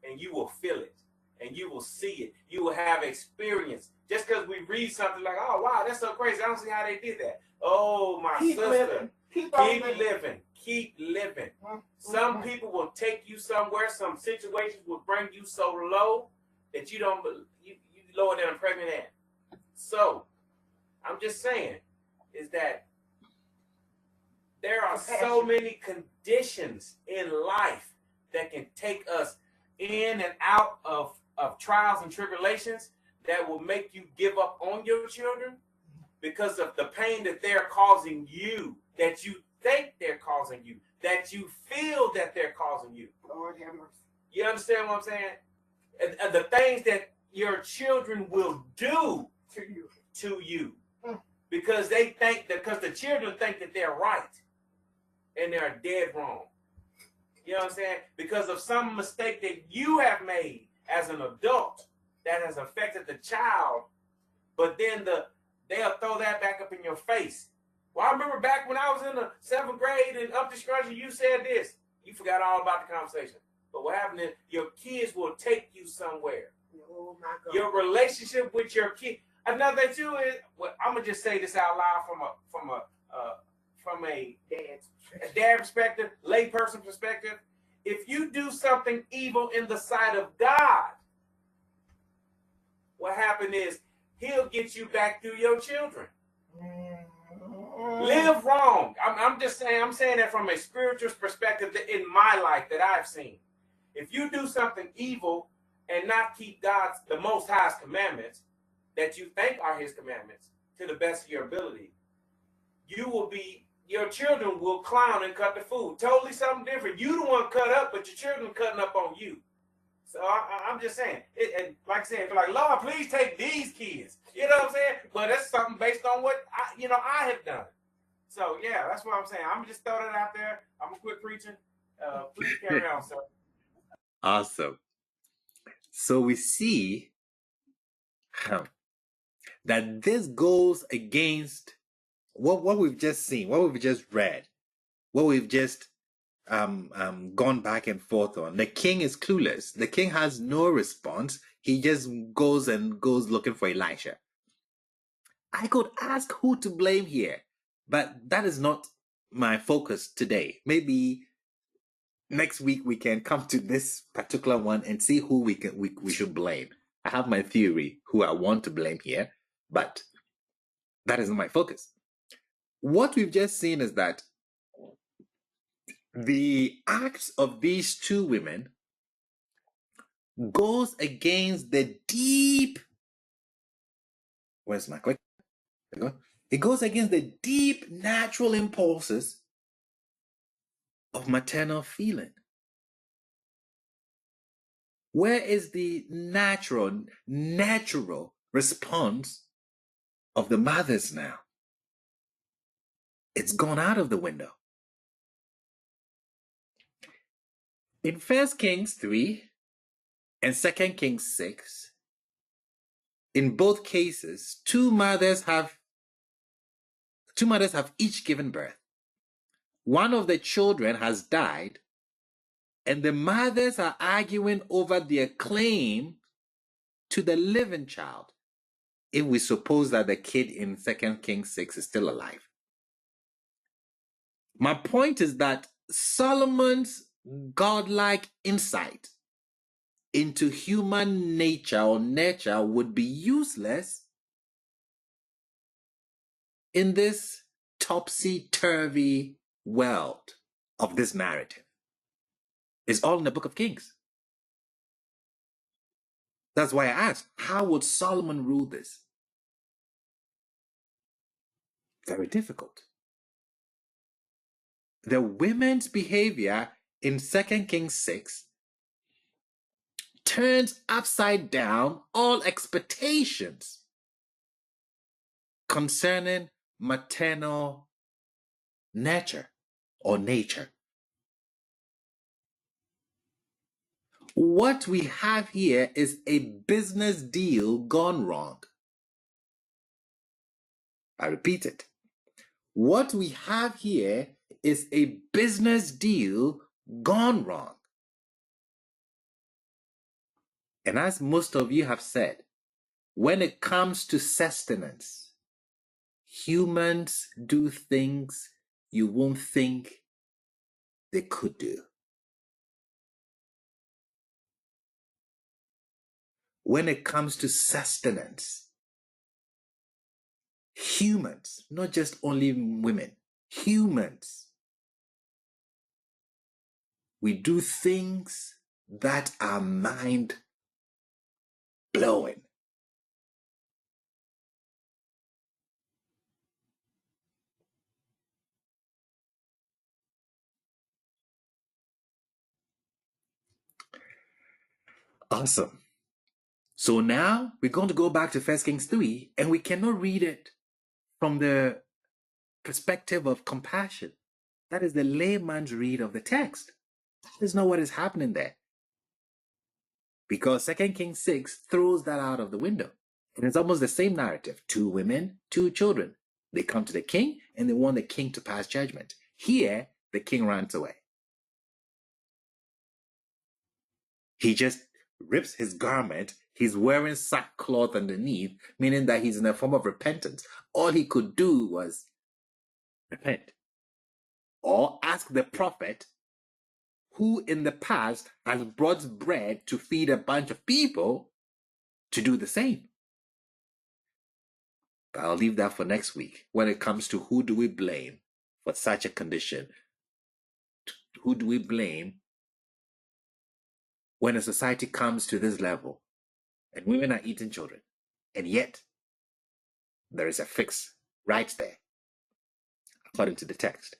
and you will feel it, and you will see it. You will have experience. Just because we read something like, "Oh wow, that's so crazy," I don't see how they did that. Oh my sister, living. Keep living. Keep living. Mm-hmm. Some people will take you somewhere. Some situations will bring you so low that you lower than a pregnant ant. So I'm just saying is that there are so many conditions in life that can take us in and out of trials and tribulations that will make you give up on your children because of the pain that they're causing you, that you think they're causing you, that you feel that they're causing you. Lord have mercy. You understand what I'm saying? And the things that your children will do to you. Because the children think that they're right and they're dead wrong. You know what I'm saying? Because of some mistake that you have made as an adult that has affected the child, but then they'll throw that back up in your face. Well, I remember back when I was in the 7th grade and up to scrunchie, you said this. You forgot all about the conversation. But what happened is your kids will take you somewhere. Oh my God. Your relationship with your kid. Another thing too is, I'm gonna just say this out loud from a dad perspective, layperson perspective. If you do something evil in the sight of God, what happened is He'll get you back through your children. Live wrong. I'm just saying. I'm saying that from a spiritual perspective in my life that I've seen. If you do something evil and not keep God's, the Most High's commandments that you think are his commandments to the best of your ability, your children will clown and cut the food. Totally something different. You the one cut up, but your children cutting up on you. So I'm just saying, and like I said, like, Lord, please take these kids. You know what I'm saying? But that's something based on what I have done. So yeah, that's what I'm saying. I'm just throwing it out there. I'm gonna quit preaching. Please carry on, sir. Awesome. So we see that this goes against what we've just seen, what we've just read, what we've just gone back and forth on. The king is clueless. The king has no response. He just goes looking for Elisha. I could ask who to blame here, but that is not my focus today. Maybe next week we can come to this particular one and see who we should blame. I have my theory who I want to blame here, but that isn't my focus. What we've just seen is that the acts of these two women goes against the deep. Where's my click? There you go. It goes against the deep natural impulses of maternal feeling. Where is the natural response of the mothers now? It's gone out of the window. In 1 Kings 3 and 2 Kings 6, in both cases, two mothers have each given birth. One of the children has died, and the mothers are arguing over their claim to the living child, if we suppose that the kid in 2 Kings 6 is still alive. My point is that Solomon's godlike insight into human nature or nurture would be useless in this topsy-turvy world of this narrative. It's all in the book of Kings. That's why I asked, how would Solomon rule this? Very difficult. The women's behavior in 2 Kings 6 turns upside down all expectations concerning maternal nurture or nature. What we have here is a business deal gone wrong. I repeat it. What we have here is a business deal gone wrong. And as most of you have said, when it comes to sustenance, humans do things you won't think they could do. When it comes to sustenance, humans, not just only women, humans, we do things that are mind-blowing. Awesome. So now we're going to go back to 1 Kings 3, and we cannot read it from the perspective of compassion. That is the layman's read of the text. That is not what is happening there. Because 2 Kings 6 throws that out of the window. And it's almost the same narrative. Two women, two children. They come to the king, and they want the king to pass judgment. Here, the king runs away. He just rips his garment. He's wearing sackcloth underneath, meaning that he's in a form of repentance. All he could do was repent. Or ask the prophet, who in the past has brought bread to feed a bunch of people, to do the same. But I'll leave that for next week when it comes to who do we blame for such a condition. Who do we blame when a society comes to this level and women are eating children, and yet there is a fix right there, according to the text.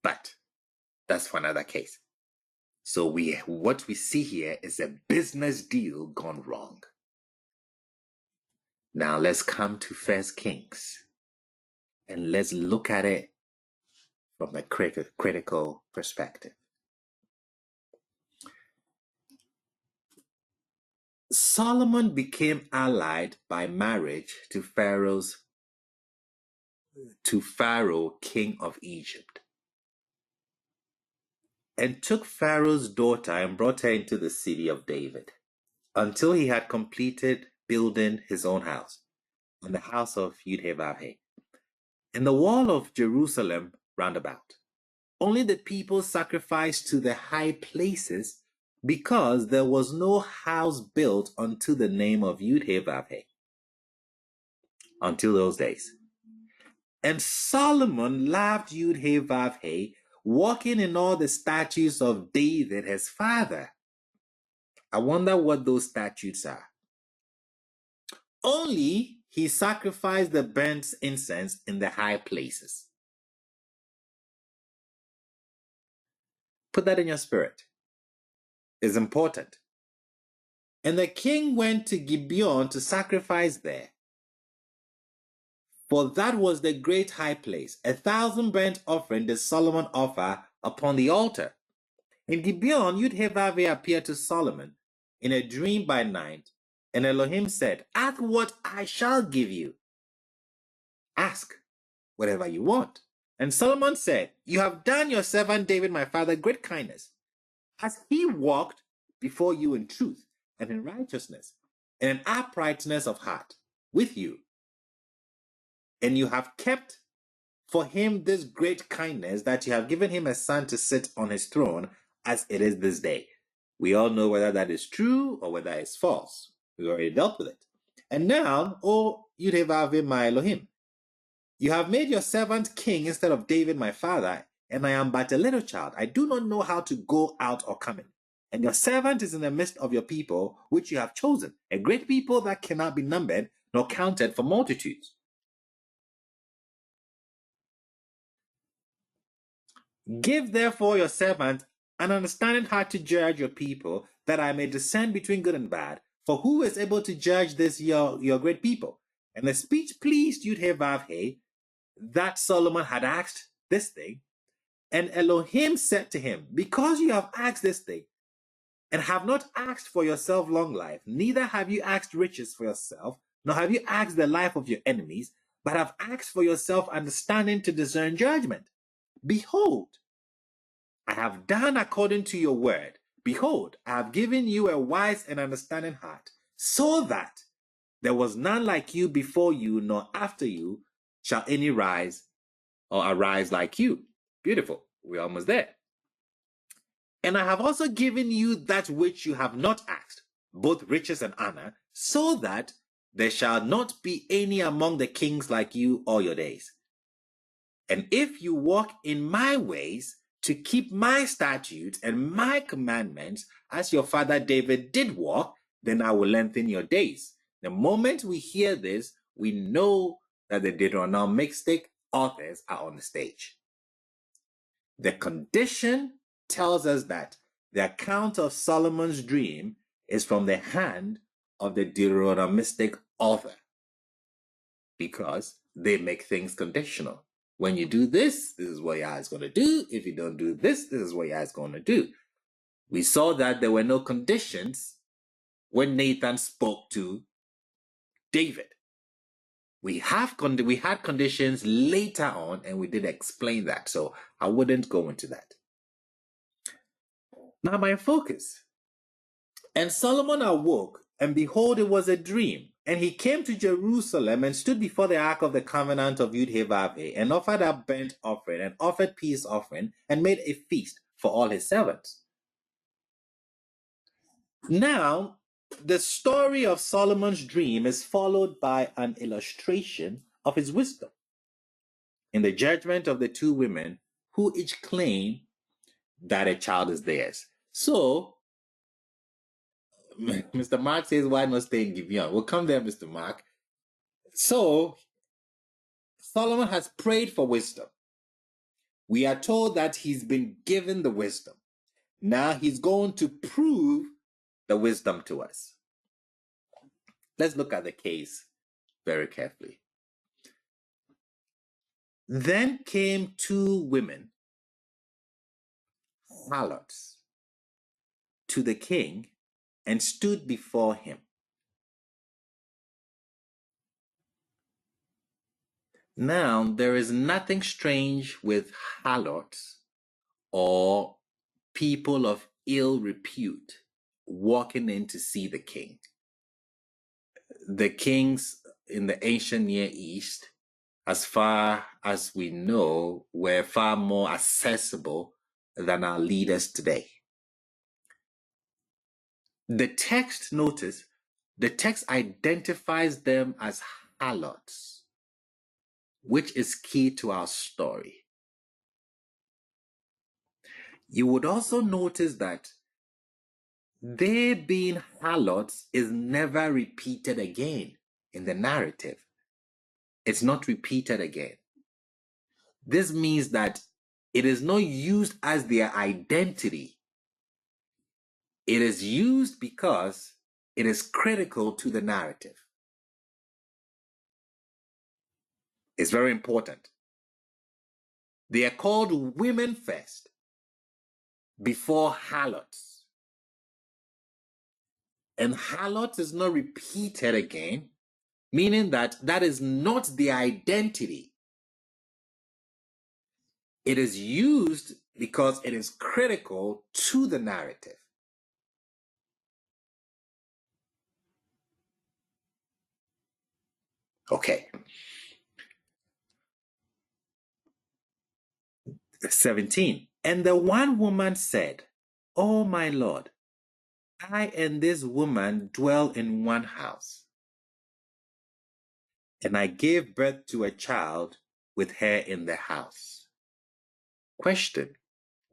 But that's for another case. So what we see here is a business deal gone wrong. Now let's come to 1 Kings and let's look at it from a critical perspective. Solomon became allied by marriage to Pharaoh, king of Egypt, and took Pharaoh's daughter and brought her into the city of David, until he had completed building his own house, and the house of Yudhevavhe, and the wall of Jerusalem round about. Only the people sacrificed to the high places, because there was no house built unto the name of Yudhevavhe until those days. And Solomon loved Yudhevavhe, walking in all the statutes of David his father. I wonder what those statutes are. Only he sacrificed the burnt incense in the high places. Put that in your spirit. It's important. And the king went to Gibeon to sacrifice there, for that was the great high place. 1,000 burnt offering did Solomon offer upon the altar. In Gibeon, Yudhevavhe appeared to Solomon in a dream by night, and Elohim said, "Ask what I shall give you. Ask whatever you want." And Solomon said, "You have done your servant David my father great kindness, as he walked before you in truth and in righteousness and in uprightness of heart with you. And you have kept for him this great kindness, that you have given him a son to sit on his throne, as it is this day." We all know whether that is true or whether it's false. We've already dealt with it. "And now, O Yudhevavhe my Elohim, you have made your servant king instead of David my father, and I am but a little child. I do not know how to go out or come in. And your servant is in the midst of your people, which you have chosen, a great people that cannot be numbered nor counted for multitudes. Give therefore your servant an understanding how to judge your people, that I may discern between good and bad. For who is able to judge this your great people?" And the speech pleased Yudhevavhe, that Solomon had asked this thing. And Elohim said to him, "Because you have asked this thing, and have not asked for yourself long life, neither have you asked riches for yourself, nor have you asked the life of your enemies, but have asked for yourself understanding to discern judgment. Behold, I have done according to your word. Behold, I have given you a wise and understanding heart, so that there was none like you before you, nor after you shall any rise or arise like you." Beautiful. We're almost there. "And I have also given you that which you have not asked, both riches and honor, so that there shall not be any among the kings like you all your days. And if you walk in my ways, to keep my statutes and my commandments, as your father David did walk, then I will lengthen your days." The moment we hear this, we know that the Deuteronomistic authors are on the stage. The condition tells us that the account of Solomon's dream is from the hand of the Deuteronomistic author, because they make things conditional. When you do this, this is what your eye is going to do. If you don't do this, this is what your eye is going to do. We saw that there were no conditions when Nathan spoke to David. We had conditions later on, and we did explain that, so I wouldn't go into that. Now my focus. "And Solomon awoke, and behold, it was a dream. And he came to Jerusalem and stood before the ark of the covenant of Yudhevavhe, and offered up burnt offering, and offered peace offering, and made a feast for all his servants." Now, the story of Solomon's dream is followed by an illustration of his wisdom in the judgment of the two women who each claim that a child is theirs. So, Mr. Mark says, why not stay in Gibeon? We'll come there, Mr. Mark. So, Solomon has prayed for wisdom. We are told that he's been given the wisdom. Now he's going to prove the wisdom to us. Let's look at the case very carefully. Then came two women, harlots, to the king and stood before him. Now, there is nothing strange with harlots or people of ill repute walking in to see the king. The kings in the ancient Near East, as far as we know, were far more accessible than our leaders today. The text, notice, the text identifies them as harlots, which is key to our story. You would also notice that they being harlots is never repeated again in the narrative. It's not repeated again. This means that it is not used as their identity. It is used because it is critical to the narrative. It's very important. They are called women first, before harlots. And harlot is not repeated again, meaning that that is not the identity. It is used because it is critical to the narrative. Okay. 17. And the one woman said, "Oh, my Lord, I and this woman dwell in one house, and I gave birth to a child with her in the house." Question: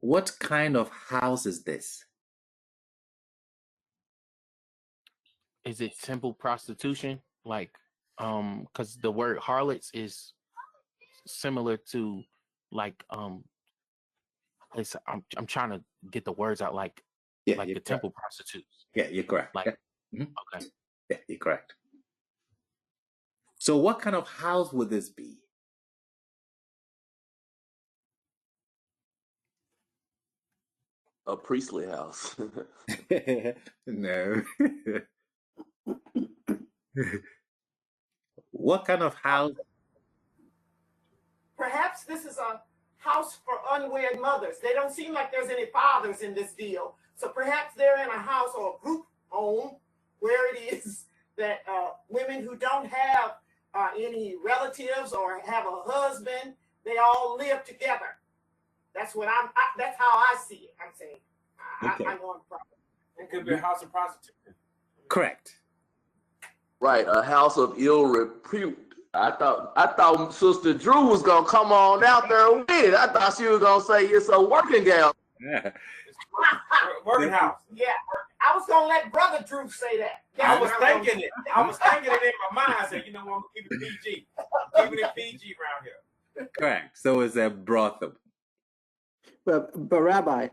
what kind of house is this? Is it simple prostitution? Like, because the word harlots is similar to, like, it's I'm trying to get the words out, like the correct. temple prostitutes. Yeah, you're correct. Like, yeah. Mm-hmm. Okay. Yeah, you're correct. So what kind of house would this be? A priestly house. No. What kind of house? Perhaps this is a house for unwed mothers. They don't seem like there's any fathers in this deal. So perhaps they're in a house or a group home where it is that women who don't have any relatives or have a husband, they all live together. That's what that's how I see it. I'm saying. Okay. I know I'm wrong. It could be a house of prostitution. Correct. Right, a house of ill repute. I thought Sister Drew was gonna come on out there with it. I thought she was gonna say it's a working gal. Yeah. Working house. Yeah, I was gonna let Brother Drew say that. I was thinking it. I was thinking it in my mind. I said, you know what, I'm gonna keep it PG. Keeping it PG around here. Correct. So it's a brothel. But Rabbi,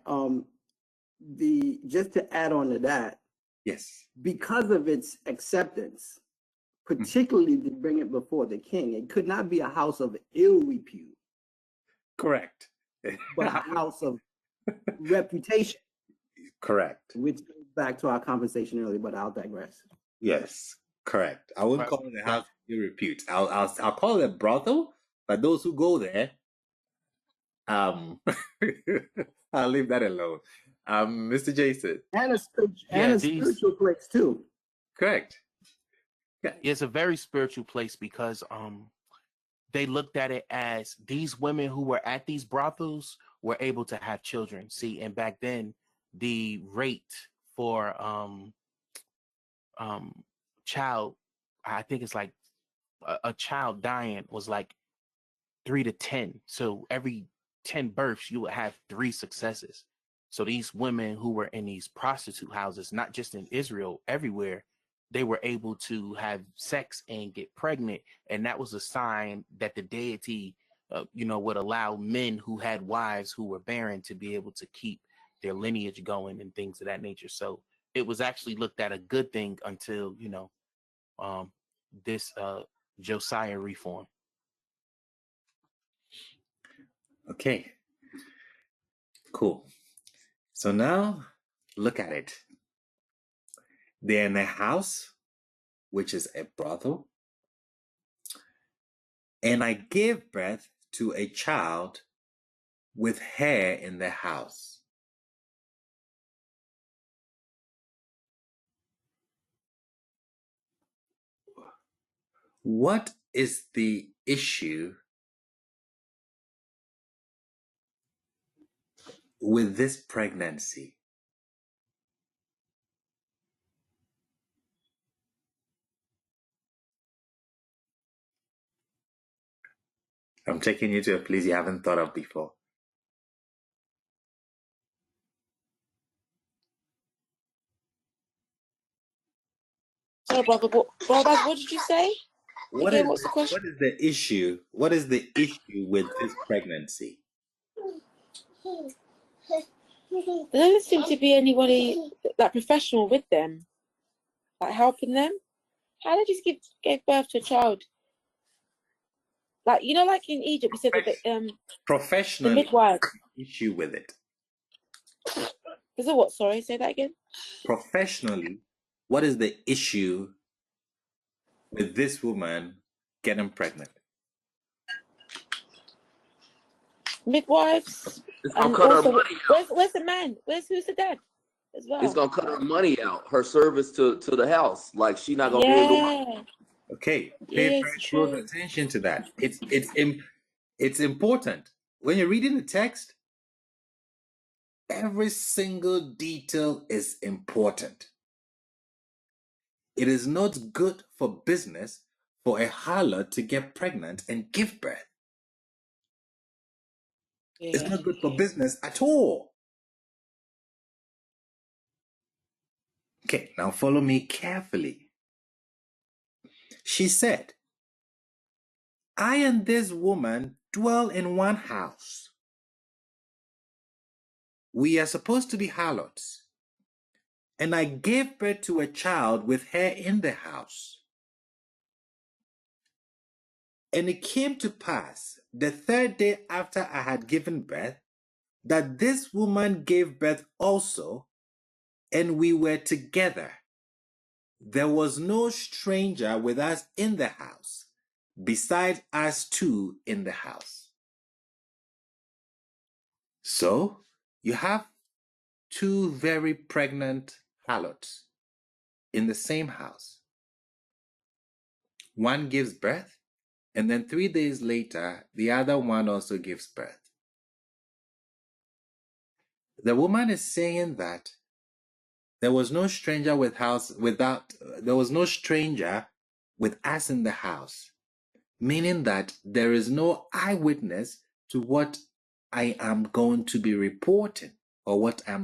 just to add on to that, Yes. because of its acceptance, particularly to bring it before the king, it could not be a house of ill repute, Correct. but a house of reputation. Correct. Which goes back to our conversation earlier, but I'll digress. Yes. Correct. I wouldn't call it a house of ill repute. I'll call it a brothel, but those who go there, I'll leave that alone. Mr. Jason. And a spiritual place too. Correct. Yeah, it's a very spiritual place because they looked at it as these women who were at these brothels were able to have children. See, and back then the rate for child, I think it's like a child dying was like 3 to 10. So every 10 births, you would have 3 successes. So these women who were in these prostitute houses, not just in Israel, everywhere, they were able to have sex and get pregnant. And that was a sign that the deity, would allow men who had wives who were barren to be able to keep their lineage going and things of that nature. So it was actually looked at a good thing until, this Josiah reform. Okay, cool. So now look at it. They're in a house, which is a brothel, and I gave birth to a child with hair in the house. What is the issue with this pregnancy? I'm taking you to a place you haven't thought of before. So, brother, what did you say? Again, what's the question? What is the issue? What is the issue with this pregnancy? There doesn't seem to be anybody like professional with them, like helping them. How did you give birth to a child? Like like in Egypt, we said that the Professionally, midwife. issue with it. Is it what? Sorry, say that again. Professionally, what is the issue with this woman getting pregnant? Midwives. It's gonna And cut her also, money out. where's the man? Who's the dad as well? It's gonna cut her money out, her service to the house. Like she's not gonna be able to go. Yeah. Okay, pay Yeah, very it's close true. attention to that. It's important. When you're reading the text, every single detail is important. It is not good for business for a harlot to get pregnant and give birth. Yeah. It's not good for business at all. Okay, now follow me carefully. She said, I and this woman dwell in one house. We are supposed to be harlots. And I gave birth to a child with her in the house. And it came to pass the third day after I had given birth that this woman gave birth also, and we were together. There was no stranger with us in the house, besides us two in the house. So you have two very pregnant harlots in the same house. One gives birth, and then 3 days later, the other one also gives birth. The woman is saying that there was no stranger with us in the house, meaning that there is no eyewitness to what I am going to be reporting or what I'm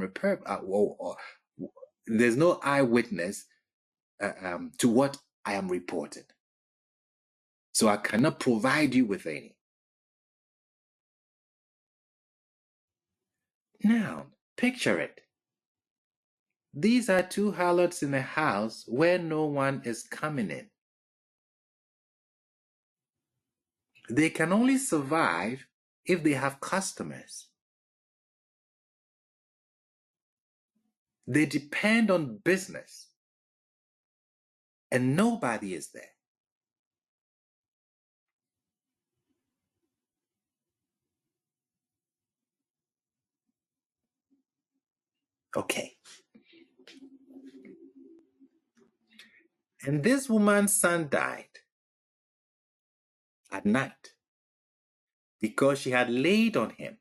there's no eyewitness to what I am reporting. So I cannot provide you with any. Now, picture it. These are two harlots in a house where no one is coming in. They can only survive if they have customers. They depend on business, and nobody is there. Okay. And this woman's son died at night because she had laid on him.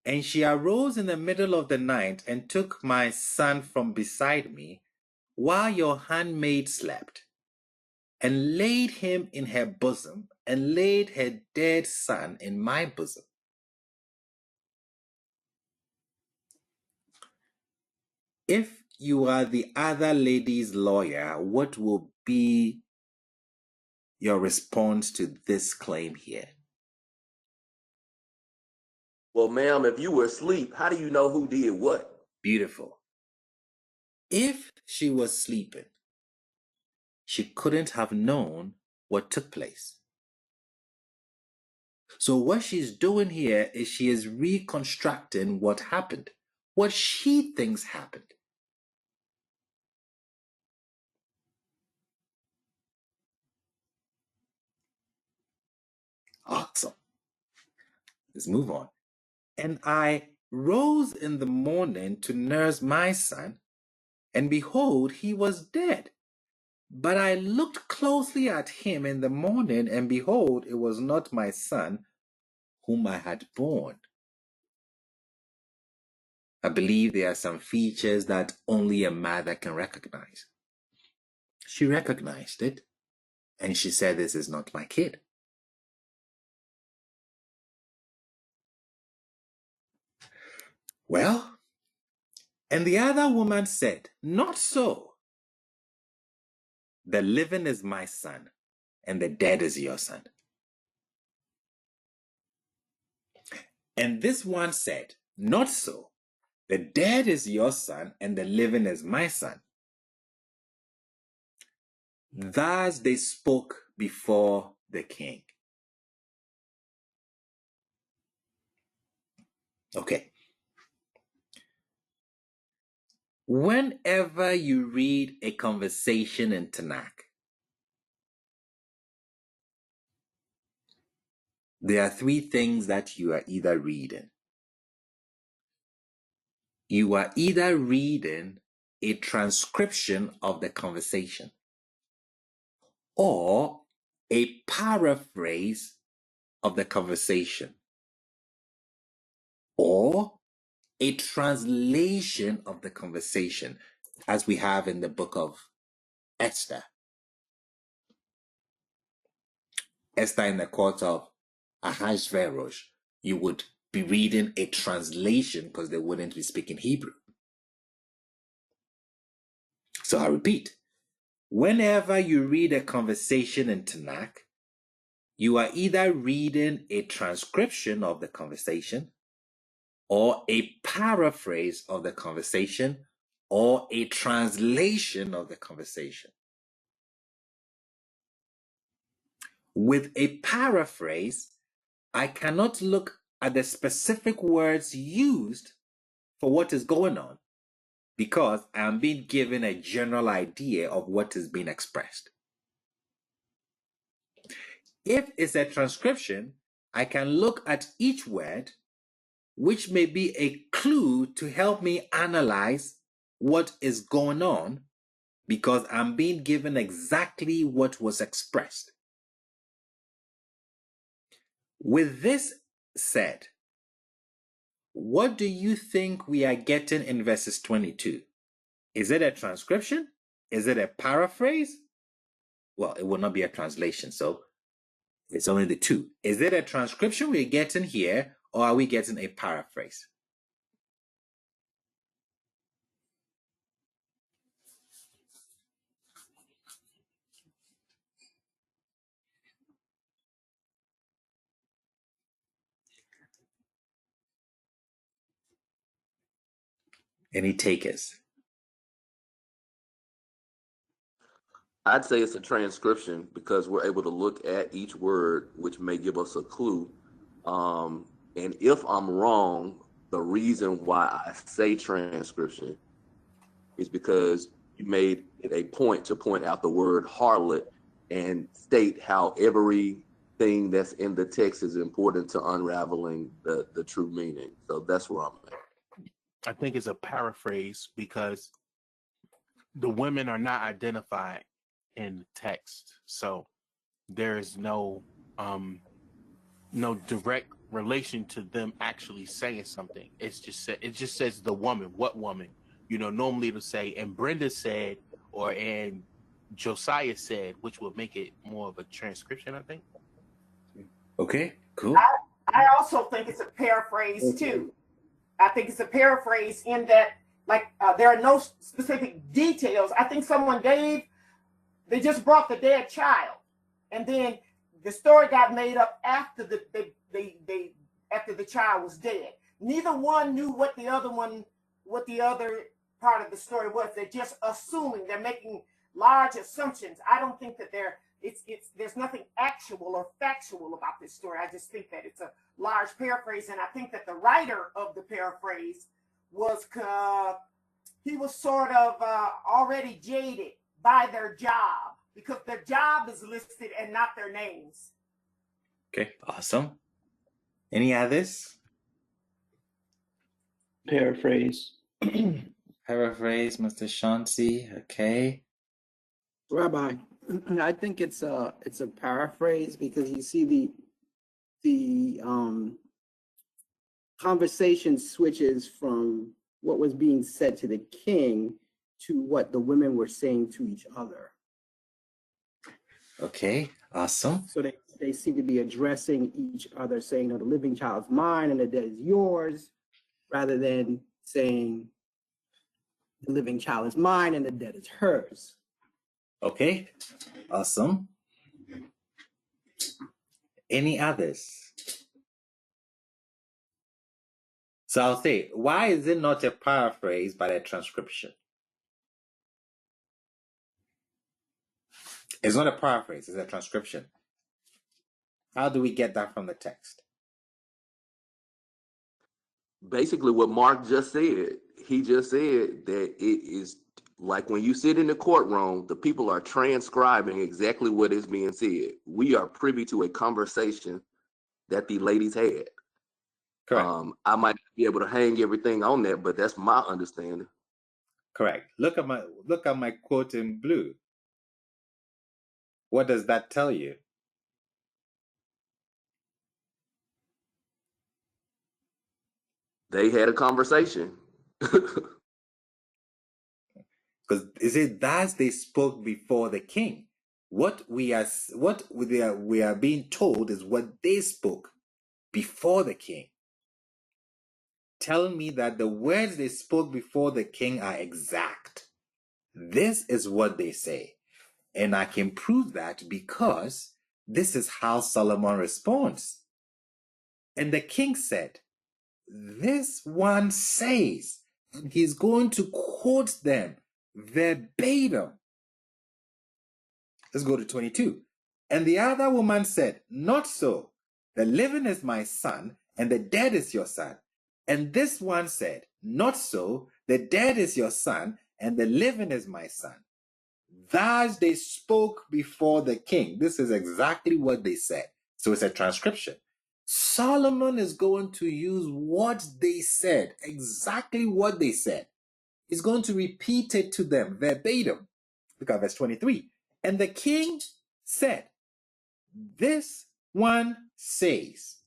And she arose in the middle of the night and took my son from beside me while your handmaid slept, and laid him in her bosom, and laid her dead son in my bosom. If you are the other lady's lawyer, what will be your response to this claim here? Well, ma'am, if you were asleep, how do you know who did what? Beautiful. If she was sleeping, she couldn't have known what took place. So what she's doing here is she is reconstructing what happened, what she thinks happened. Awesome. Let's move on. And I rose in the morning to nurse my son, and behold, he was dead. But I looked closely at him in the morning, and behold, it was not my son whom I had born. I believe there are some features that only a mother can recognize. She recognized it, and she said, "This is not my kid." Well, and the other woman said, "Not so. The living is my son, and the dead is your son." And this one said, "Not so. The dead is your son, and the living is my son." Thus they spoke before the king. Okay. Whenever you read a conversation in Tanakh, there are three things that you are either reading. You are either reading a transcription of the conversation or a paraphrase of the conversation or a translation of the conversation, as we have in the book of Esther. Esther in the court of Ahasuerus, you would be reading a translation because they wouldn't be speaking Hebrew. So I repeat, whenever you read a conversation in Tanakh, you are either reading a transcription of the conversation or a paraphrase of the conversation or a translation of the conversation. With a paraphrase, I cannot look at the specific words used for what is going on because I am being given a general idea of what is being expressed. If it's a transcription, I can look at each word, which may be a clue to help me analyze what is going on because I'm being given exactly what was expressed. With this said, what do you think we are getting in verses 22? Is it a transcription? Is it a paraphrase? Well, it will not be a translation, so it's only the two. Is it a transcription we're getting here, or are we getting a paraphrase? Any takers? I'd say it's a transcription because we're able to look at each word, which may give us a clue. And if I'm wrong, the reason why I say transcription is because you made it a point to point out the word harlot and state how everything that's in the text is important to unraveling the true meaning. So that's where I'm at. I think it's a paraphrase because the women are not identified in the text, so there is no direct relation to them actually saying something. It just says the woman. What woman? Normally it'll say, and Brenda said, or and Josiah said, which would make it more of a transcription, I think. Okay, cool. I also think it's a paraphrase too. I think it's a paraphrase in that there are no specific details. I think they just brought the dead child, and then the story got made up after after the child was dead. Neither one knew what the other part of the story was. They're just assuming. They're making large assumptions. I don't think that there's nothing actual or factual about this story. I just think that it's a large paraphrase, and I think that the writer of the paraphrase he was sort of already jaded by their job, because their job is listed and not their names. Okay, awesome. Any others? Paraphrase. Paraphrase, Mr. Chauncey. Okay. Rabbi, I think it's a paraphrase, because you see the conversation switches from what was being said to the king to what the women were saying to each other. Okay, awesome. So they seem to be addressing each other, saying, "No, the living child is mine and the dead is yours," rather than saying, "The living child is mine and the dead is hers." Okay, awesome. Any others? So I'll say, why is it not a paraphrase but a transcription? It's not a paraphrase, it's a transcription. How do we get that from the text? Basically, what Mark just said, he just said that it is like when you sit in the courtroom, the people are transcribing exactly what is being said. We are privy to a conversation that the ladies had. Correct. I might be able to hang everything on that, but that's my understanding. Correct. Look at my quote in blue. What does that tell you? They had a conversation. Because it thus they spoke before the king. What we are being told is what they spoke before the king. Telling me that the words they spoke before the king are exact. This is what they say. And I can prove that because this is how Solomon responds. And the king said, "This one says," and he's going to quote them verbatim. Let's go to 22. "And the other woman said, 'Not so. The living is my son, and the dead is your son.' And this one said, 'Not so. The dead is your son, and the living is my son.' Thus they spoke before the king." This is exactly what they said. So it's a transcription. Solomon is going to use what they said, exactly what they said. He's going to repeat it to them verbatim. Look at verse 23. "And the king said, 'This one says,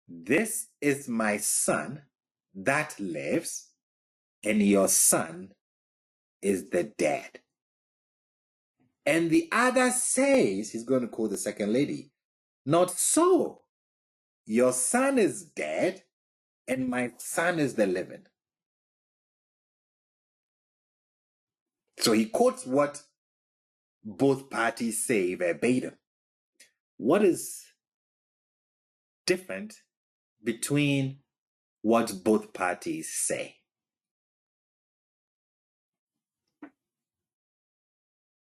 this is my son that lives, and your son is the dead.' And the other says," he's going to call the second lady, "Not so. Your son is dead, and my son is the living." So he quotes what both parties say verbatim. What is different between what both parties say?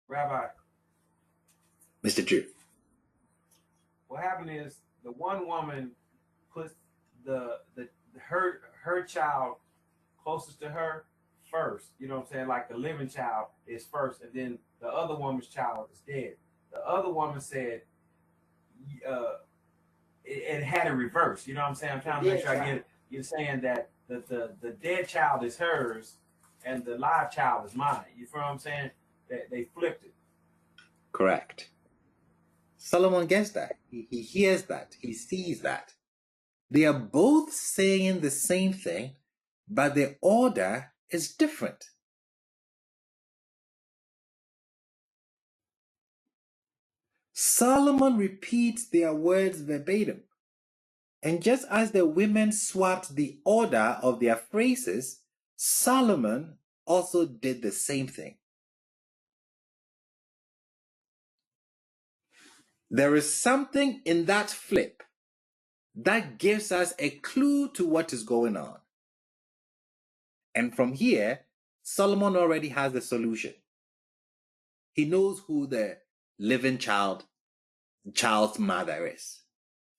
Rabbi, Mr. Drew. what happened is the one woman puts her child closest to her first. You know what I'm saying? Like the living child is first, and then the other woman's child is dead. The other woman said it had a reverse. You know what I'm saying? I'm trying to make sure I get it. You're saying that the dead child is hers and the live child is mine. You feel what I'm saying? That they flipped it. Correct. Solomon gets that. He hears that. He sees that. They are both saying the same thing, but the order is different. Solomon repeats their words verbatim. And just as the women swapped the order of their phrases, Solomon also did the same thing. There is something in that flip that gives us a clue to what is going on. And from here, Solomon already has the solution. He knows who the living child's mother is,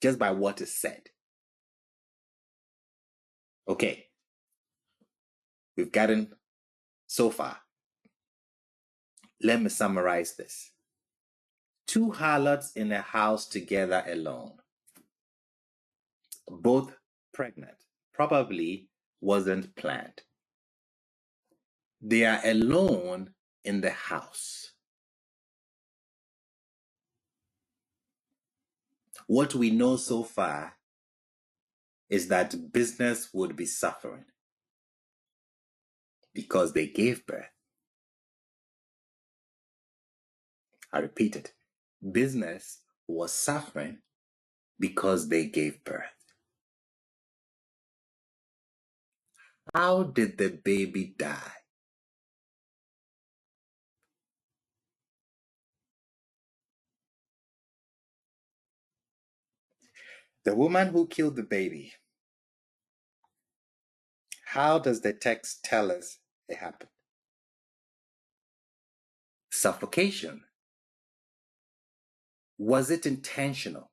just by what is said. Okay, we've gotten so far. Let me summarize this. 2 harlots in a house together alone, both pregnant, probably wasn't planned. They are alone in the house. What we know so far is that business would be suffering because they gave birth. I repeat it. Business was suffering because they gave birth. How did the baby die? The woman who killed the baby, how does the text tell us it happened? Suffocation. Was it intentional?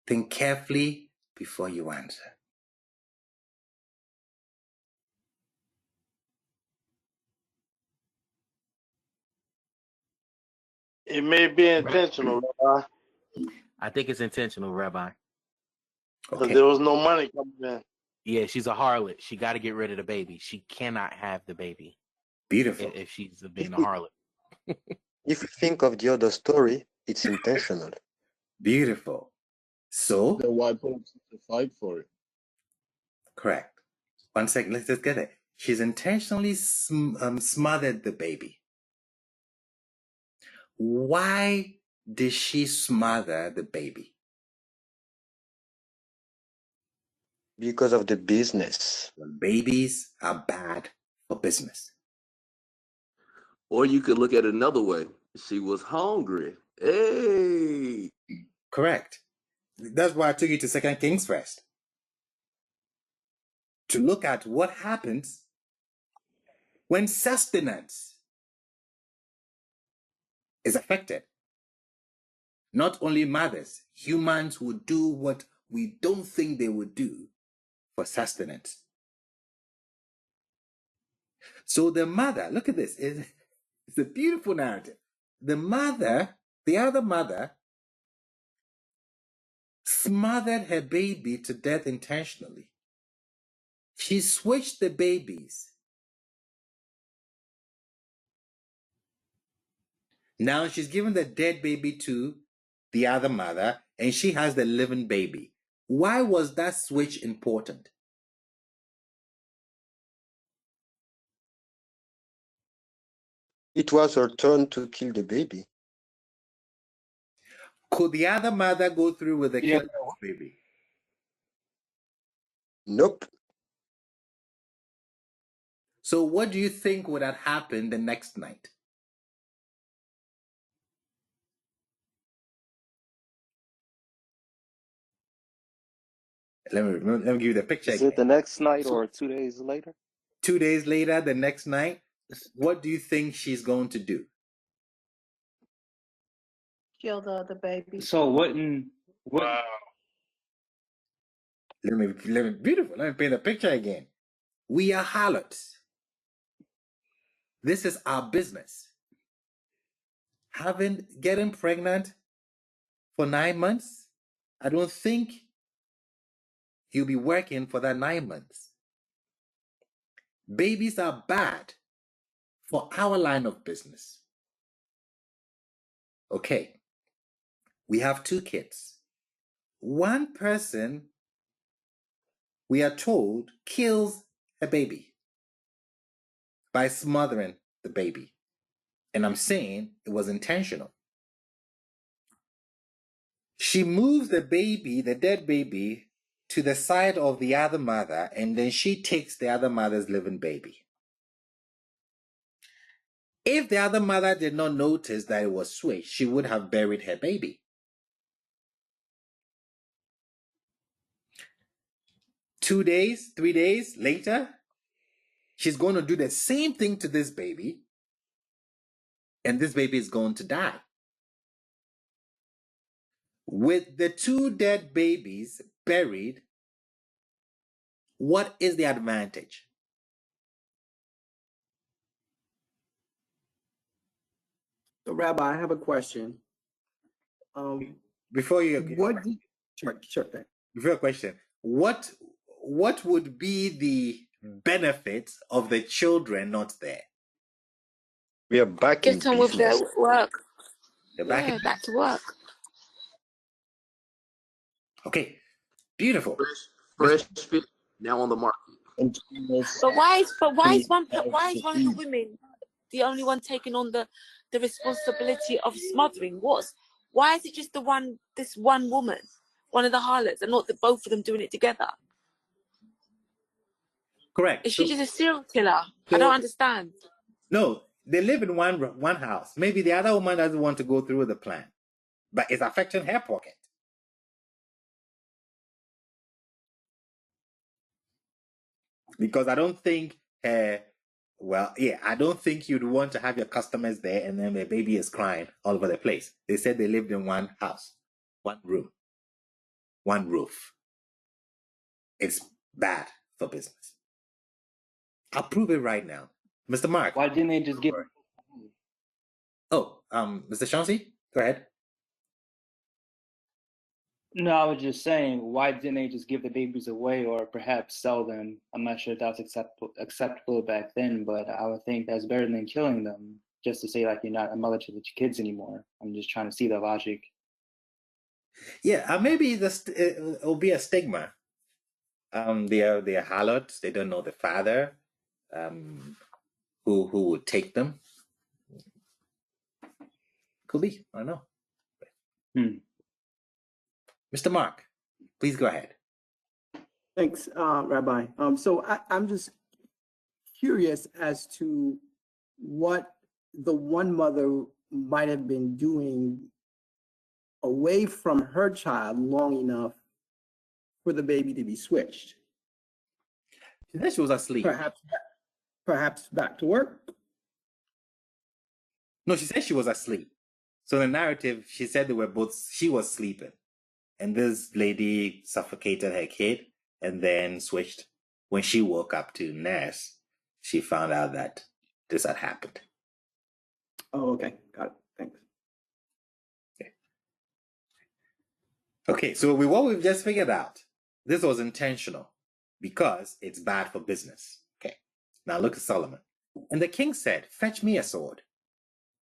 Think carefully before you answer. It may be intentional, Rabbi, I think it's intentional, Rabbi. because Okay. there was no money coming in. Yeah, she's a harlot. She got to get rid of the baby. She cannot have the baby Beautiful. if she's being a harlot. If you think of the other story, it's intentional. Beautiful. So, Then why put him to fight for it? correct. 1 second, let's just get it. She's intentionally smothered the baby. Why did she smother the baby? Because of the business. Well, babies are bad for business. Or you could look at it another way. She was hungry. Hey. Correct. That's why I took you to 2 Kings first. To look at what happens when sustenance is affected. Not only mothers, humans will do what we don't think they would do for sustenance. So the mother, look at this, it's a beautiful narrative. The other mother, smothered her baby to death intentionally. She switched the babies. Now she's given the dead baby to the other mother, and she has the living baby. Why was that switch important? It was her turn to kill the baby. Could the other mother go through with the killing of the baby? Nope. So what do you think would have happened the next night? Let me give you the picture Is again. it the next night or 2 days later? 2 days later, the next night, what do you think she's going to do? Kill the baby. So wouldn't Wow. Beautiful. Let me paint a picture again. We are harlots. This is our business. Getting pregnant for 9 months, I don't think you'll be working for that 9 months. Babies are bad for our line of business. Okay, we have 2 kids. One person, we are told, kills a baby by smothering the baby. And I'm saying it was intentional. She moves the baby, the dead baby, to the side of the other mother, and then she takes the other mother's living baby. If the other mother did not notice that it was switched, she would have buried her baby. 2 days, 3 days later, she's going to do the same thing to this baby, and this baby is going to die. With the 2 dead babies buried, what is the advantage? So, Rabbi, I have a question. Before you, Sure. Before your question, what would be the benefits of the children not there? We are back in Get on with their business. work. They're back. Yeah, back to work. Okay, beautiful. Fresh fish now on the market. But why is one of the women the only one taking on the responsibility of smothering? Why is it just this one woman, one of the harlots, and not both of them doing it together? Correct. Is she just a serial killer? I don't understand. No, they live in one house. Maybe the other woman doesn't want to go through with the plan, but it's affecting her pocket. Because I don't think I don't think you'd want to have your customers there and then the baby is crying all over the place. They said they lived in one house, one room, one roof. It's bad for business. I'll prove it right now. Mr. Mark. Why didn't they just give... Mr. Chauncey, go ahead. No, I was just saying, why didn't they just give the babies away or perhaps sell them? I'm not sure if that was acceptable back then, but I would think that's better than killing them, just to say, like, you're not a mother to the kids anymore. I'm just trying to see the logic. Yeah, maybe it'll be a stigma. They are harlots. They don't know the father who would take them. Could be. I don't know. Mr. Mark, please go ahead. Thanks, Rabbi. So I'm just curious as to what the one mother might have been doing away from her child long enough for the baby to be switched. She said she was asleep. Perhaps back to work. No, she said she was asleep. So the narrative, she said she was sleeping. And this lady suffocated her kid and then switched. When she woke up to nurse, she found out that this had happened. Oh, okay. Got it. Thanks. Okay, so what we've just figured out, this was intentional because it's bad for business. Okay, now look at Solomon. And the king said, "Fetch me a sword."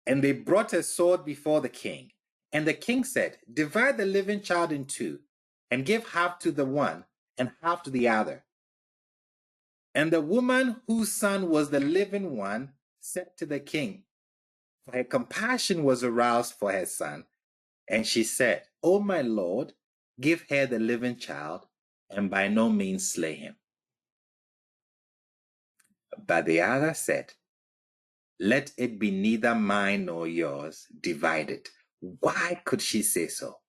And they brought a sword before the king. And the king said, "Divide the living child in two, and give half to the one and half to the other." And the woman whose son was the living one said to the king, for her compassion was aroused for her son, and she said, "O my lord, give her the living child, and by no means slay him." But the other said, "Let it be neither mine nor yours, divide it." Why could she say so?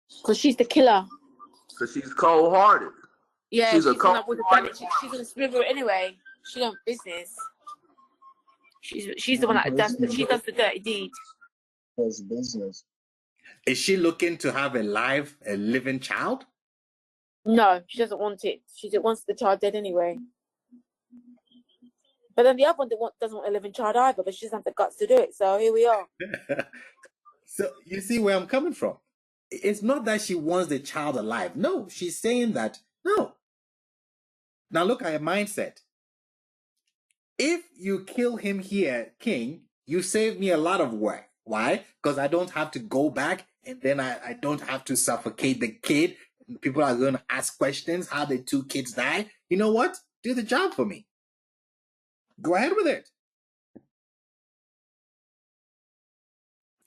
Because she's the killer. Because she's cold-hearted. Yeah, she's she's gonna smother it anyway. She don't business. She's the one that does the dirty deed. That's business. Is she looking to have a living child? No, she doesn't want it. She wants the child dead anyway. But then the other one doesn't want a living child either, but she doesn't have the guts to do it. So here we are. So you see where I'm coming from. It's not that she wants the child alive. No, she's saying that, no. Now look at her mindset. If you kill him here, king, you save me a lot of work. Why? Because I don't have to go back and then I don't have to suffocate the kid. People are going to ask questions. How did 2 kids die? You know what? Do the job for me. Go ahead with it.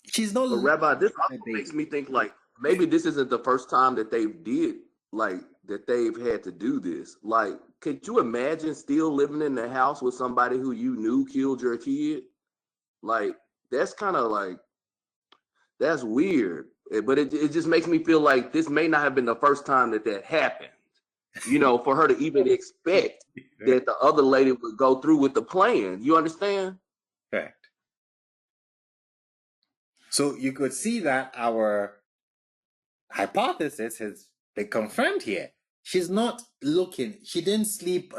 She's not. But Rabbi, this also makes me think, like, maybe this isn't the first time that they've had to do this. Like, could you imagine still living in the house with somebody who you knew killed your kid? Like, that's kind of like, that's weird. But it just makes me feel like this may not have been the first time that happened. You know, for her to even expect that the other lady would go through with the plan. You understand? Correct. So you could see that our hypothesis has been confirmed here. She's not looking. She didn't sleep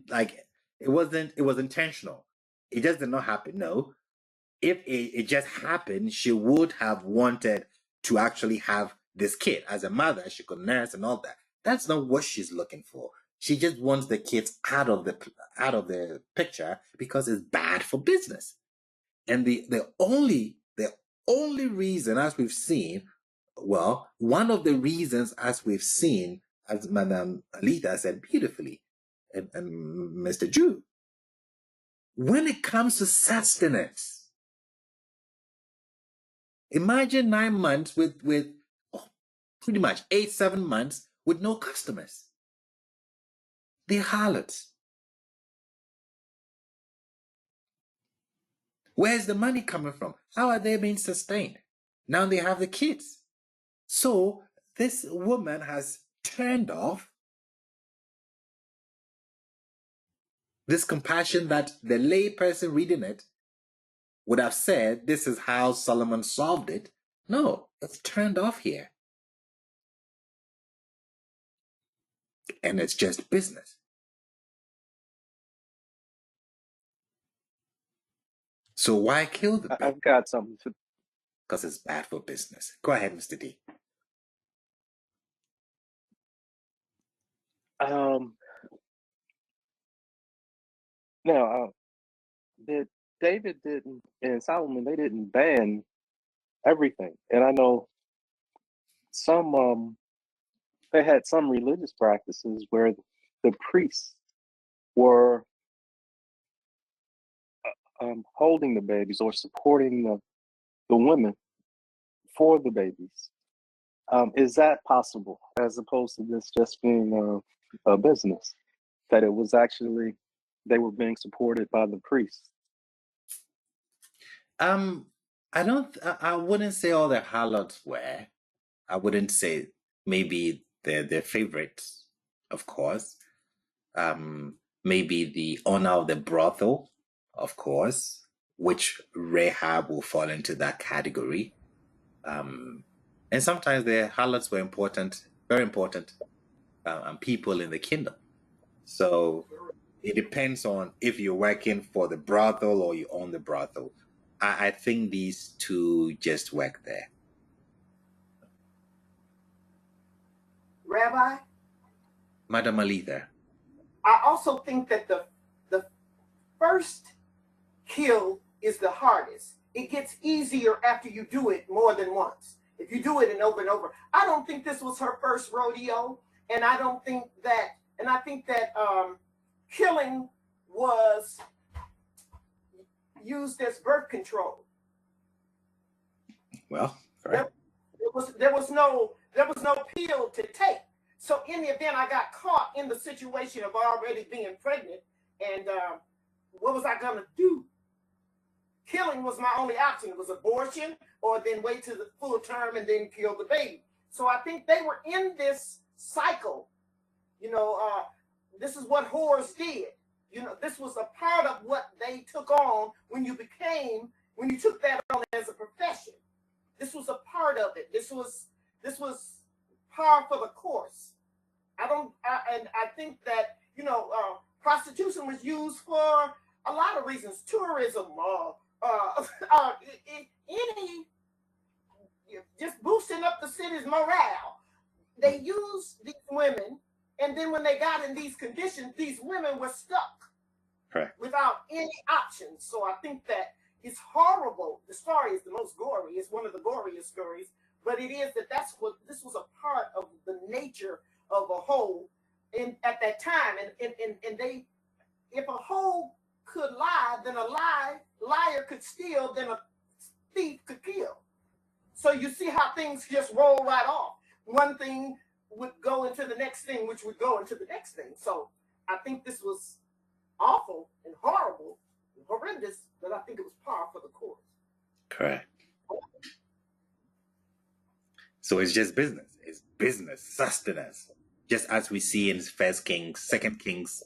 like it was intentional. It just did not happen. No, if it just happened, she would have wanted to actually have this kid as a mother. She could nurse and all that. That's not what she's looking for. She just wants the kids out of the picture because it's bad for business. And the only reason, as we've seen, well, one of the reasons, as we've seen, as Madame Alita said beautifully, and Mr. Drew, when it comes to sustenance, imagine 9 months with pretty much 7 months with no customers. They're harlots. Where's the money coming from? How are they being sustained? Now they have the kids. So this woman has turned off this compassion that the lay person reading it would have said, this is how Solomon solved it. No, it's turned off here. And it's just business. So why kill the baby? I've got something to. Because it's bad for business. Go ahead, Mr. D. Now, that David didn't and Solomon, they didn't ban everything, and I know some they had some religious practices where the priests were holding the babies or supporting the women for the babies. Is that possible, as opposed to this just being a business? That it was actually they were being supported by the priests. I wouldn't say all the harlots were. I wouldn't say maybe they're their favorites, of course. Maybe the owner of the brothel, of course, which Rahab will fall into that category. And sometimes the harlots were important, very important people in the kingdom. So it depends on if you're working for the brothel or you own the brothel. I think these two just work there. Rabbi? Madam Alita. I also think that the first kill is the hardest. It gets easier after you do it more than once. If you do it and over, I don't think this was her first rodeo, and I think that killing was used as birth control. Well, there was no pill to take. So in the event I got caught in the situation of already being pregnant, and what was I gonna do? Killing was my only option. It was abortion, or then wait to the full term and then kill the baby. So I think they were in this cycle. This is what whores did. This was a part of what they took on when you took that on as a profession. This was a part of it. This was par for the course. I think that prostitution was used for a lot of reasons. Tourism, just boosting up the city's morale. They used these women, and then when they got in these conditions, these women were stuck without any options. So I think that it's horrible. The story is the most gory. It's one of the goriest stories, but it is this was a part of the nature of a hoe at that time, and they, if a hoe could lie, then a liar could steal, then a thief could kill. So you see how things just roll right off. One thing would go into the next thing, which would go into the next thing. So I think this was awful and horrible and horrendous, but I think it was par for the course. Correct. So it's just business. It's business, sustenance. Just as we see in 1 Kings, 2 Kings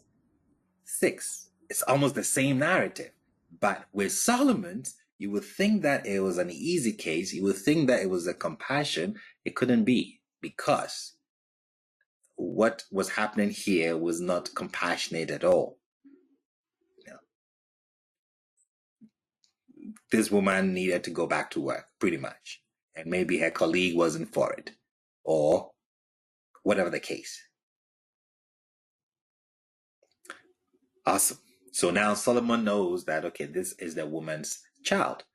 6. It's almost the same narrative. But with Solomon's, you would think that it was an easy case. You would think that it was a compassion. It couldn't be, because what was happening here was not compassionate at all. This woman needed to go back to work, pretty much. And maybe her colleague wasn't for it, or whatever the case. Awesome. So now Solomon knows that, okay, this is the woman's child.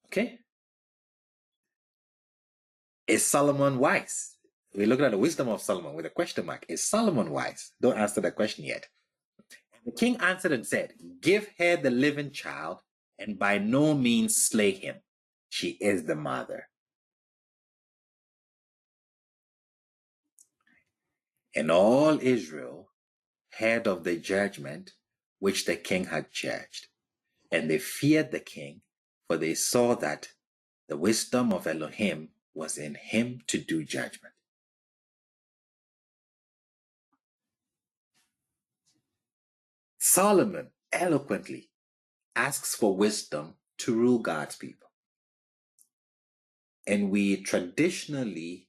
Okay? Is Solomon wise? We're looking at the wisdom of Solomon with a question mark. Is Solomon wise? Don't answer that question yet. And the king answered and said, give her the living child, and by no means slay him. She is the mother. And all Israel heard of the judgment which the king had judged, and they feared the king, for they saw that the wisdom of Elohim was in him to do judgment. Solomon eloquently asks for wisdom to rule God's people. And we traditionally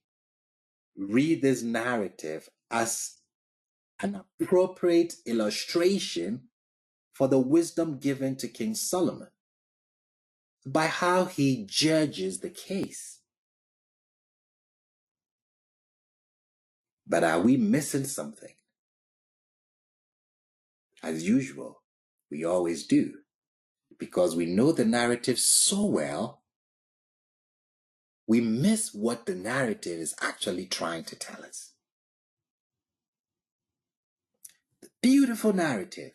read this narrative as an appropriate illustration for the wisdom given to King Solomon by how he judges the case. But are we missing something? As usual, we always do, because we know the narrative so well, we miss what the narrative is actually trying to tell us. The beautiful narrative.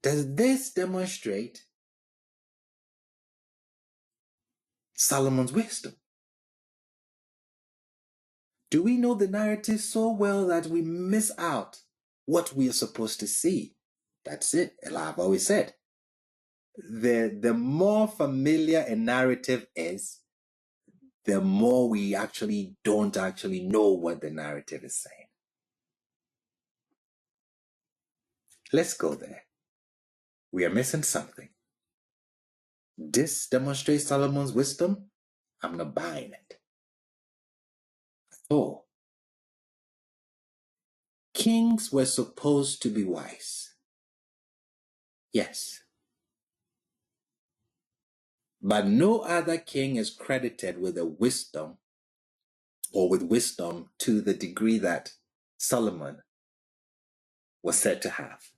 Does this demonstrate Solomon's wisdom? Do we know the narrative so well that we miss out what we are supposed to see? That's it. I've always said, the more familiar a narrative is, the more we actually don't actually know what the narrative is saying. Let's go there. We are missing something. This demonstrates Solomon's wisdom. I'm not buying it. Oh, kings were supposed to be wise. Yes. But no other king is credited with a wisdom or with wisdom to the degree that Solomon was said to have.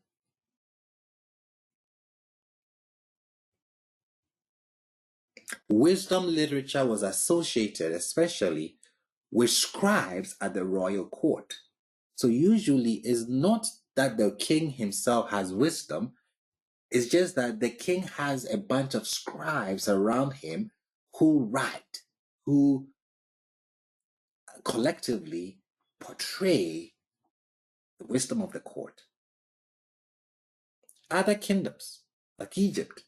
Wisdom literature was associated especially with scribes at the royal court. So usually it's not that the king himself has wisdom, it's just that the king has a bunch of scribes around him who write, who collectively portray the wisdom of the court. Other kingdoms, like Egypt,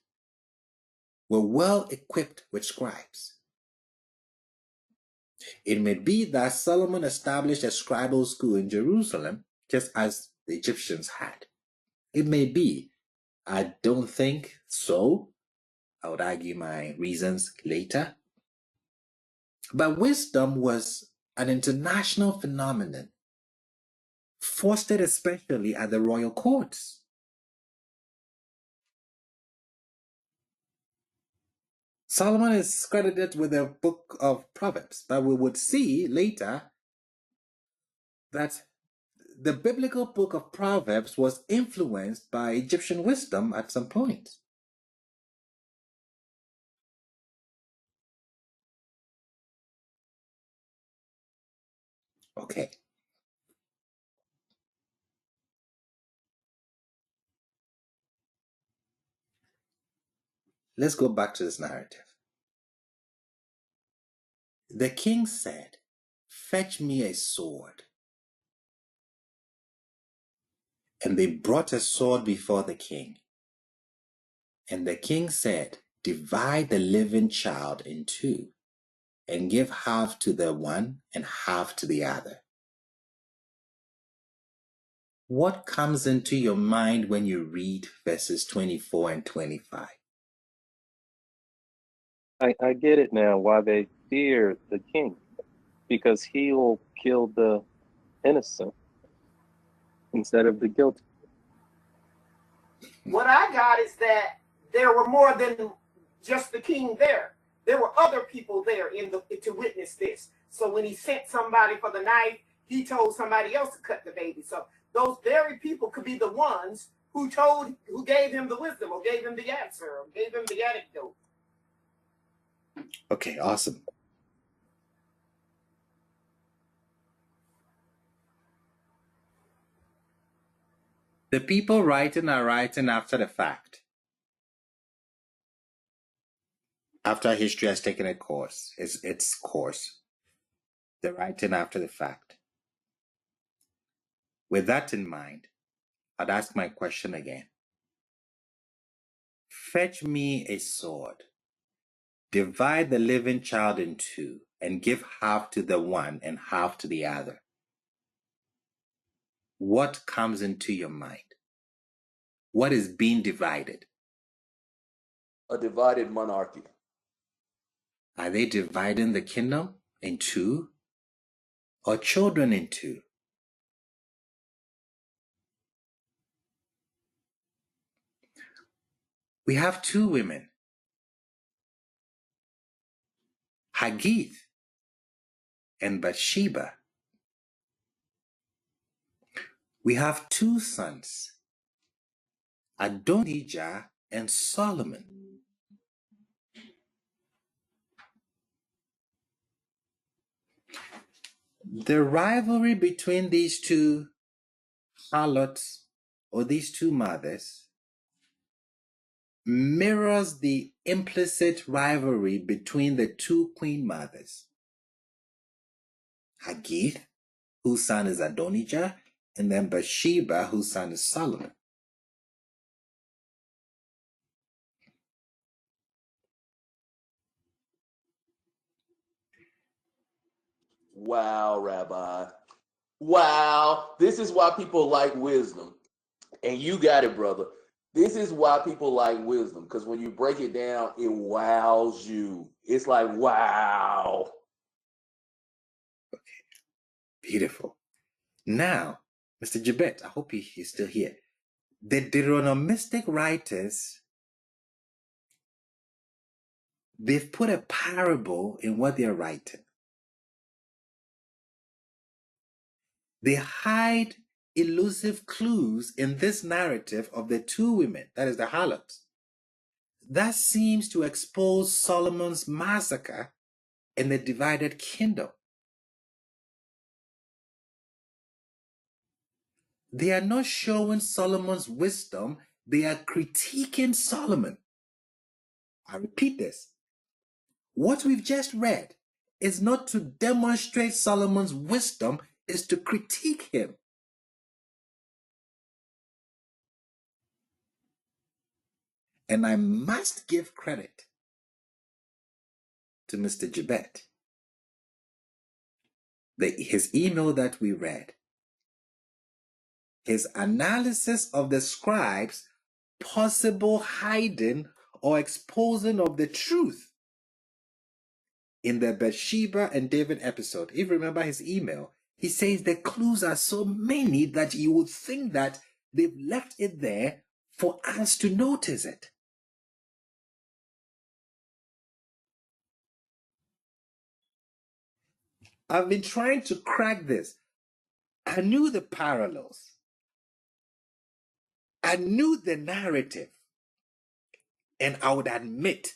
were well equipped with scribes. It may be that Solomon established a scribal school in Jerusalem, just as the Egyptians had. It may be. I don't think so. I would argue my reasons later. But wisdom was an international phenomenon, fostered especially at the royal courts. Solomon is credited with the book of Proverbs, but we would see later that the biblical book of Proverbs was influenced by Egyptian wisdom at some point. Okay. Let's go back to this narrative. The king said, "Fetch me a sword." And they brought a sword before the king. And the king said, "Divide the living child in two, and give half to the one and half to the other." What comes into your mind when you read verses 24 and 25? I get it now why they fear the king, because he'll kill the innocent instead of the guilty. What I got is that there were more than just the king there. There were other people there to witness this. So when he sent somebody for the knife, he told somebody else to cut the baby. So those very people could be the ones who gave him the wisdom, or gave him the answer, or gave him the anecdote. Okay, awesome. The people writing are writing after the fact. After history has taken its course. They're writing after the fact. With that in mind, I'd ask my question again. Fetch me a sword. Divide the living child in two, and give half to the one and half to the other. What comes into your mind? What is being divided? A divided monarchy. Are they dividing the kingdom in two, or children in two? We have two women, Haggith and Bathsheba. We have two sons, Adonijah and Solomon. The rivalry between these two harlots, or these two mothers, mirrors the implicit rivalry between the two queen mothers, Haggith, whose son is Adonijah, and then Bathsheba, whose son is Solomon. Wow, Rabbi. Wow. This is why people like wisdom. And you got it, brother. This is why people like wisdom, because when you break it down, it wows you. It's like, wow. Okay, beautiful. Now, Mr. Jabet, I hope he's still here. The Deuteronomistic writers, they've put a parable in what they're writing. They hide elusive clues in this narrative of the two women, that is the harlots. That seems to expose Solomon's massacre in the divided kingdom. They are not showing Solomon's wisdom, they are critiquing Solomon. I repeat this. What we've just read is not to demonstrate Solomon's wisdom, is to critique him. And I must give credit to Mr. Jabet. His email that we read, his analysis of the scribes' possible hiding or exposing of the truth in the Bathsheba and David episode. If you remember his email, he says the clues are so many that you would think that they've left it there for us to notice it. I've been trying to crack this. I knew the parallels. I knew the narrative. And I would admit,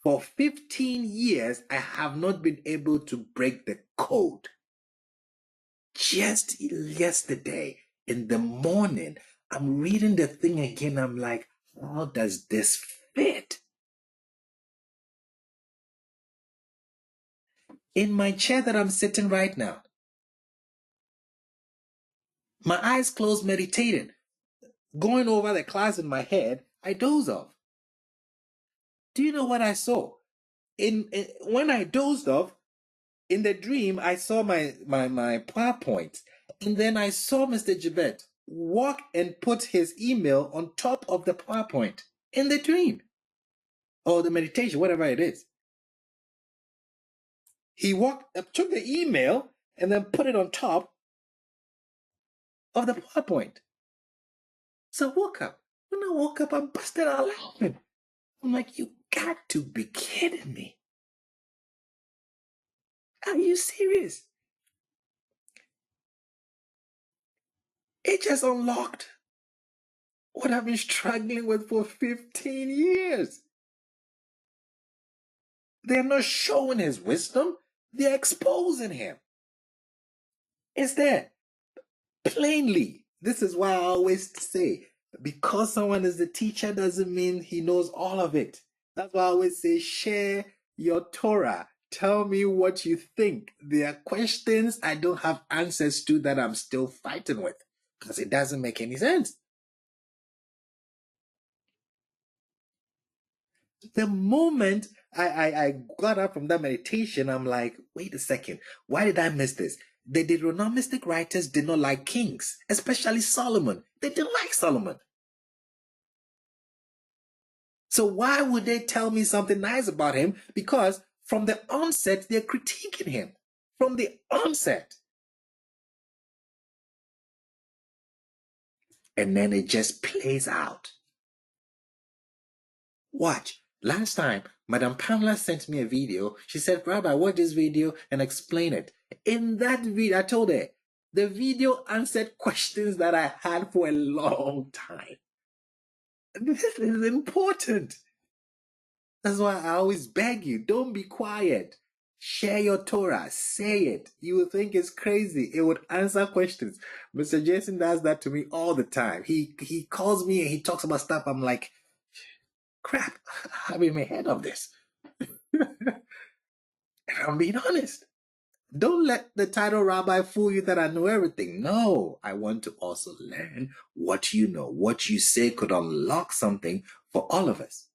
for 15 years, I have not been able to break the code. Just yesterday, in the morning, I'm reading the thing again. I'm like, how does this fit? in my chair that I'm sitting right now. My eyes closed, meditating, going over the class in my head. I doze off. Do you know what I saw? When I dozed off, in the dream, I saw my PowerPoint, and then I saw Mr. Gibet walk and put his email on top of the PowerPoint in the dream, or the meditation, whatever it is. He took the email and then put it on top of the PowerPoint. So I woke up. When I woke up, I busted out laughing. I'm like, you got to be kidding me. Are you serious? It just unlocked what I've been struggling with for 15 years. They're not showing his wisdom. They're exposing him. It's there. Plainly. This is why I always say, because someone is the teacher doesn't mean he knows all of it. That's why I always say, share your Torah. Tell me what you think. There are questions I don't have answers to that I'm still fighting with, because it doesn't make any sense. The moment I got up from that meditation, I'm like, wait a second, why did I miss this? The Deuteronomistic writers did not like kings, especially Solomon. They didn't like Solomon. So why would they tell me something nice about him? Because from the onset, they're critiquing him. From the onset. And then it just plays out. Watch. Last time, Madam Pamela sent me a video. She said, Rabbi, watch this video and explain it. In that video, I told her, the video answered questions that I had for a long time. This is important. That's why I always beg you, don't be quiet. Share your Torah. Say it. You will think it's crazy. It would answer questions. Mr. Jason does that to me all the time. He calls me and he talks about stuff. I'm like, crap, I've been ahead of this. And I'm being honest. Don't let the title rabbi fool you that I know everything. No, I want to also learn what you know. What you say could unlock something for all of us.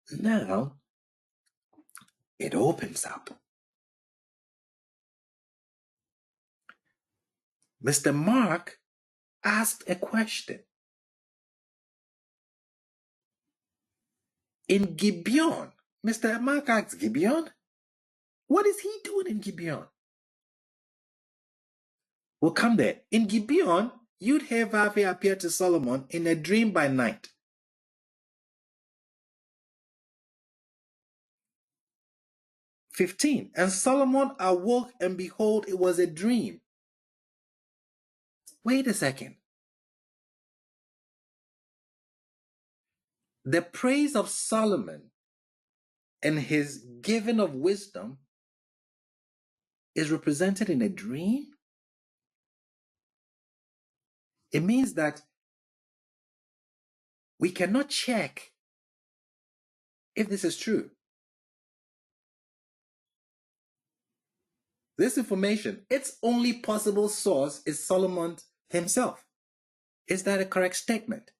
Now, it opens up. Mr. Mark asked a question. In Gibeon, Mr. Mark asked Gibeon, what is he doing in Gibeon? We'll come there. In Gibeon, Yud-Heh-Vav-Heh appeared to Solomon in a dream by night. 15. And Solomon awoke, and behold, it was a dream. Wait a second. The praise of Solomon and his giving of wisdom is represented in a dream? It means that we cannot check if this is true. This information, its only possible source is Solomon himself. Is that a correct statement?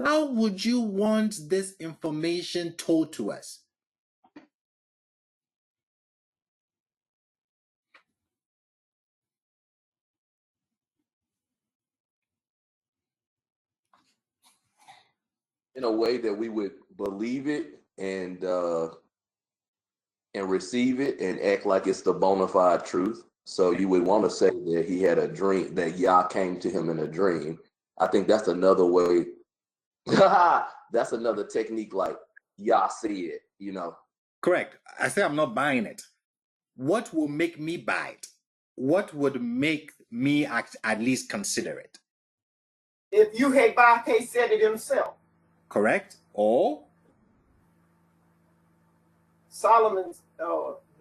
How would you want this information told to us? In a way that we would believe it and receive it and act like it's the bona fide truth. So you would want to say that he had a dream, that Yah came to him in a dream. I think that's another way. That's another technique, like Yah see it, you know. Correct. I say I'm not buying it. What will make me buy it? What would make me at least consider it? If Yud-Heh-Vav-Heh said it himself. Correct? Or Solomon's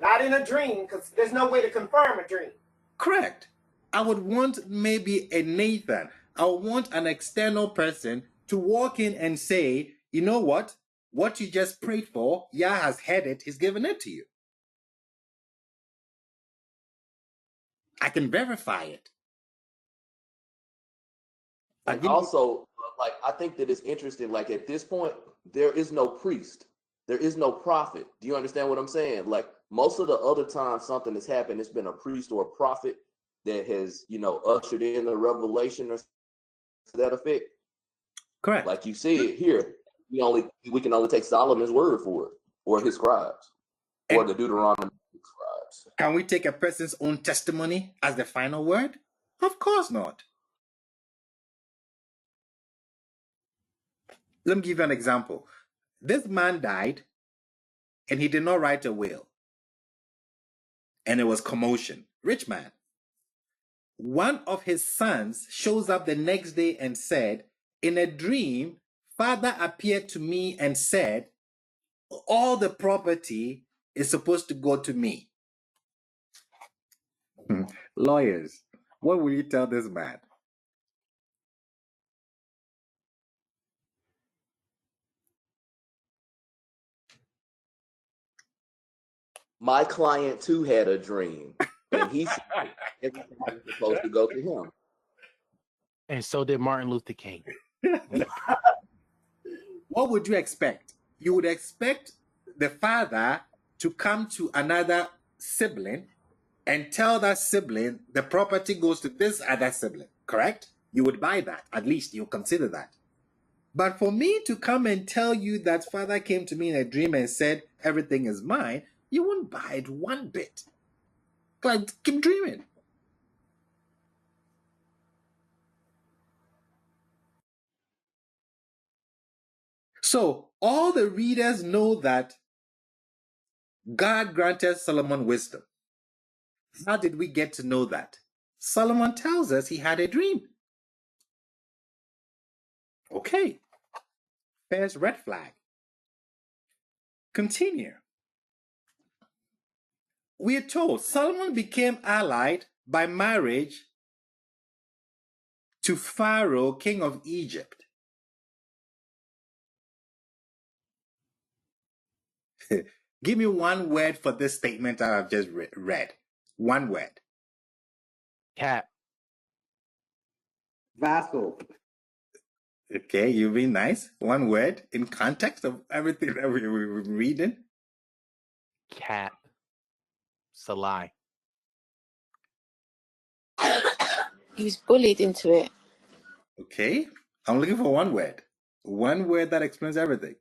not in a dream, because there's no way to confirm a dream. correct. I would want maybe a Nathan. I would want an external person to walk in and say, you know what? What you just prayed for, Yah has heard it, he's given it to you. I can verify it. And also, like, I think that it's interesting, like, at this point, there is no priest. There is no prophet. Do you understand what I'm saying? Like, most of the other times something has happened, it's been a priest or a prophet that has, you know, ushered in the revelation or to that effect. Correct. Like you said here, we can only take Solomon's word for it, or his scribes, or the Deuteronomistic scribes. Can we take a person's own testimony as the final word? Of course not. Let me give you an example. This man died, and he did not write a will. And it was commotion. Rich man. One of his sons shows up the next day and said, in a dream, Father appeared to me and said, all the property is supposed to go to me. Lawyers, what will you tell this man? My client too had a dream, and he said everything was supposed to go to him. And so did Martin Luther King. What would you expect? You would expect the father to come to another sibling and tell that sibling the property goes to this other sibling, correct? You would buy that. At least you consider that. But for me to come and tell you that father came to me in a dream and said everything is mine, you wouldn't buy it one bit. Like, keep dreaming. So all the readers know that God granted Solomon wisdom. How did we get to know that? Solomon tells us he had a dream. Okay. First red flag. Continue. We are told Solomon became allied by marriage to Pharaoh, king of Egypt. Give me one word for this statement that I've just read. One word. Cap. Vassal. Okay, you've been nice. One word in context of everything that we were reading. Cap. It's a lie. He was bullied into it. Okay, I'm looking for one word. One word that explains everything.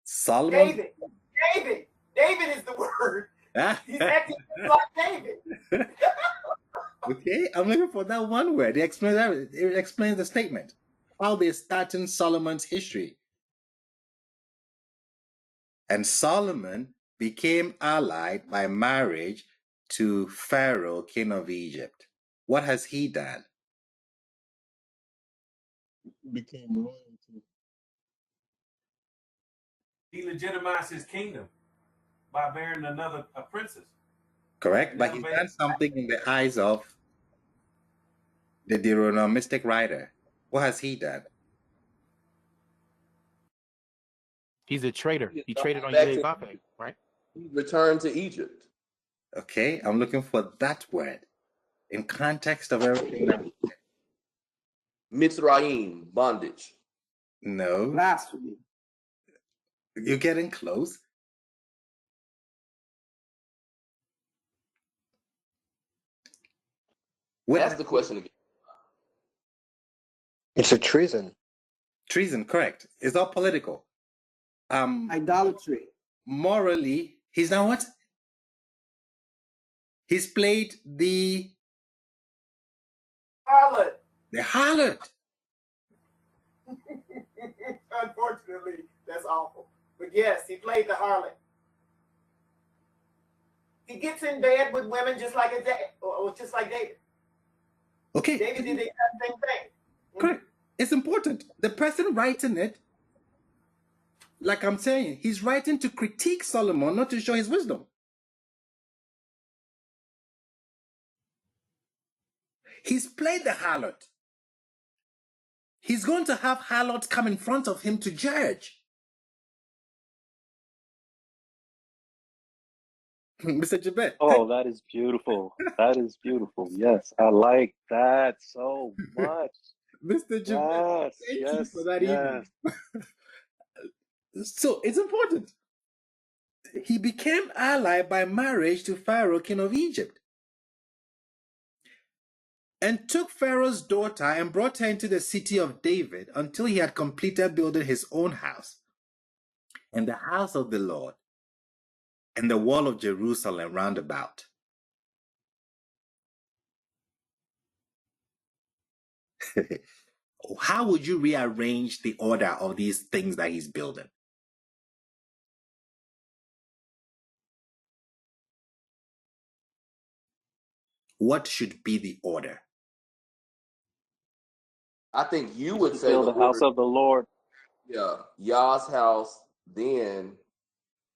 Solomon. David. David is the word. He's acting like David. Okay, I'm looking for that one word. It explains everything. It explains the statement. How they start in Solomon's history. And Solomon became allied by marriage to Pharaoh, king of Egypt. What has he done? Became royalty. He legitimized his kingdom by marrying a princess. Correct, but he's done something in the eyes of the Deuteronomistic writer. What has he done? He's a traitor. He traded on Yevafe, right? He returned to Egypt. Okay, I'm looking for that word in context of everything that we said. Mitzrayim, bondage. No. Blasphemy. You're getting close. Ask the question again. It's a treason. Treason, correct. It's all political. Idolatry. Morally, he's done what? He's played the Harlot. The harlot. Unfortunately, that's awful. But yes, he played the harlot. He gets in bed with women just like just like David. Okay. David did the exact same thing. Correct. It's important. The person writing it, like I'm saying, he's writing to critique Solomon, not to show his wisdom. He's played the harlot. He's going to have harlots come in front of him to judge. Mr. Jabet. Oh, that is beautiful. That is beautiful. Yes, I like that so much. Mr. Jabet, thank you for that evening. So it's important. He became ally by marriage to Pharaoh, king of Egypt, and took Pharaoh's daughter and brought her into the city of David until he had completed building his own house and the house of the Lord and the wall of Jerusalem round about. How would you rearrange the order of these things that he's building? What should be the order? I think you would say build the house of the Lord. Yeah, Yah's house, then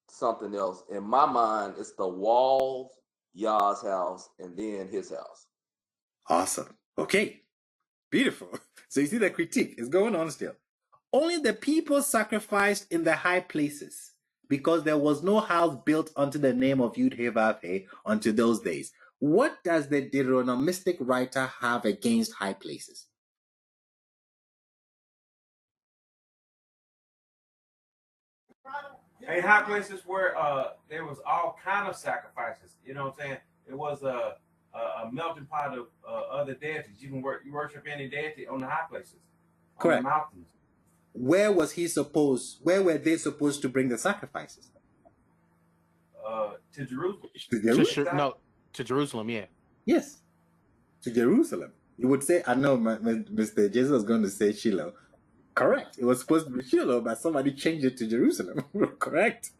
something else. In my mind, it's the walls, Yah's house, and then his house. Awesome. Okay. Beautiful. So you see the critique is going on still. Only the people sacrificed in the high places, because there was no house built unto the name of Yud-Heh-Vav-Heh unto those days. What does the Deuteronomistic writer have against high places? In high places where there was all kind of sacrifices. You know what I'm saying? It was a melting pot of other deities. You can you worship any deity on the high places. Correct. On the mountains. Where were they supposed to bring the sacrifices? To Jerusalem. To Jerusalem? To Jerusalem, yeah. Yes, to Jerusalem. You would say, I know Mr. Jesus was going to say Shiloh. Correct. It was supposed to be Shiloh, but somebody changed it to Jerusalem. Correct.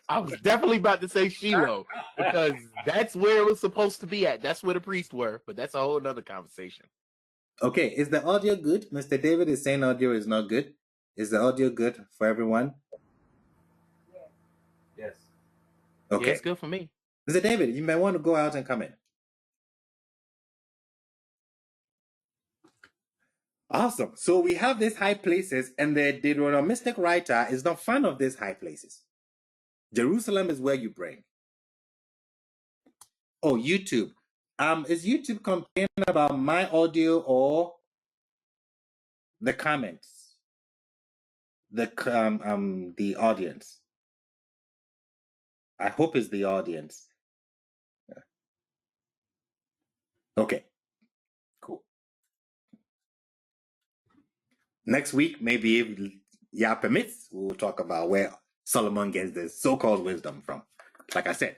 I was definitely about to say Shiloh because that's where it was supposed to be at. That's where the priests were, but that's a whole other conversation. Okay, is the audio good? Mr. David is saying audio is not good. Is the audio good for everyone? Yes. Okay. Yeah, it's good for me. Mr. David, you may want to go out and come in. Awesome. So we have these high places, and the Deuteronomistic writer is not fan of these high places. Jerusalem is where you bring. Oh, YouTube. Is YouTube complaining about my audio or the comments? The audience. I hope it's the audience. Okay. Cool. Next week, maybe if Yah permits, we'll talk about where Solomon gets the so-called wisdom from. Like I said,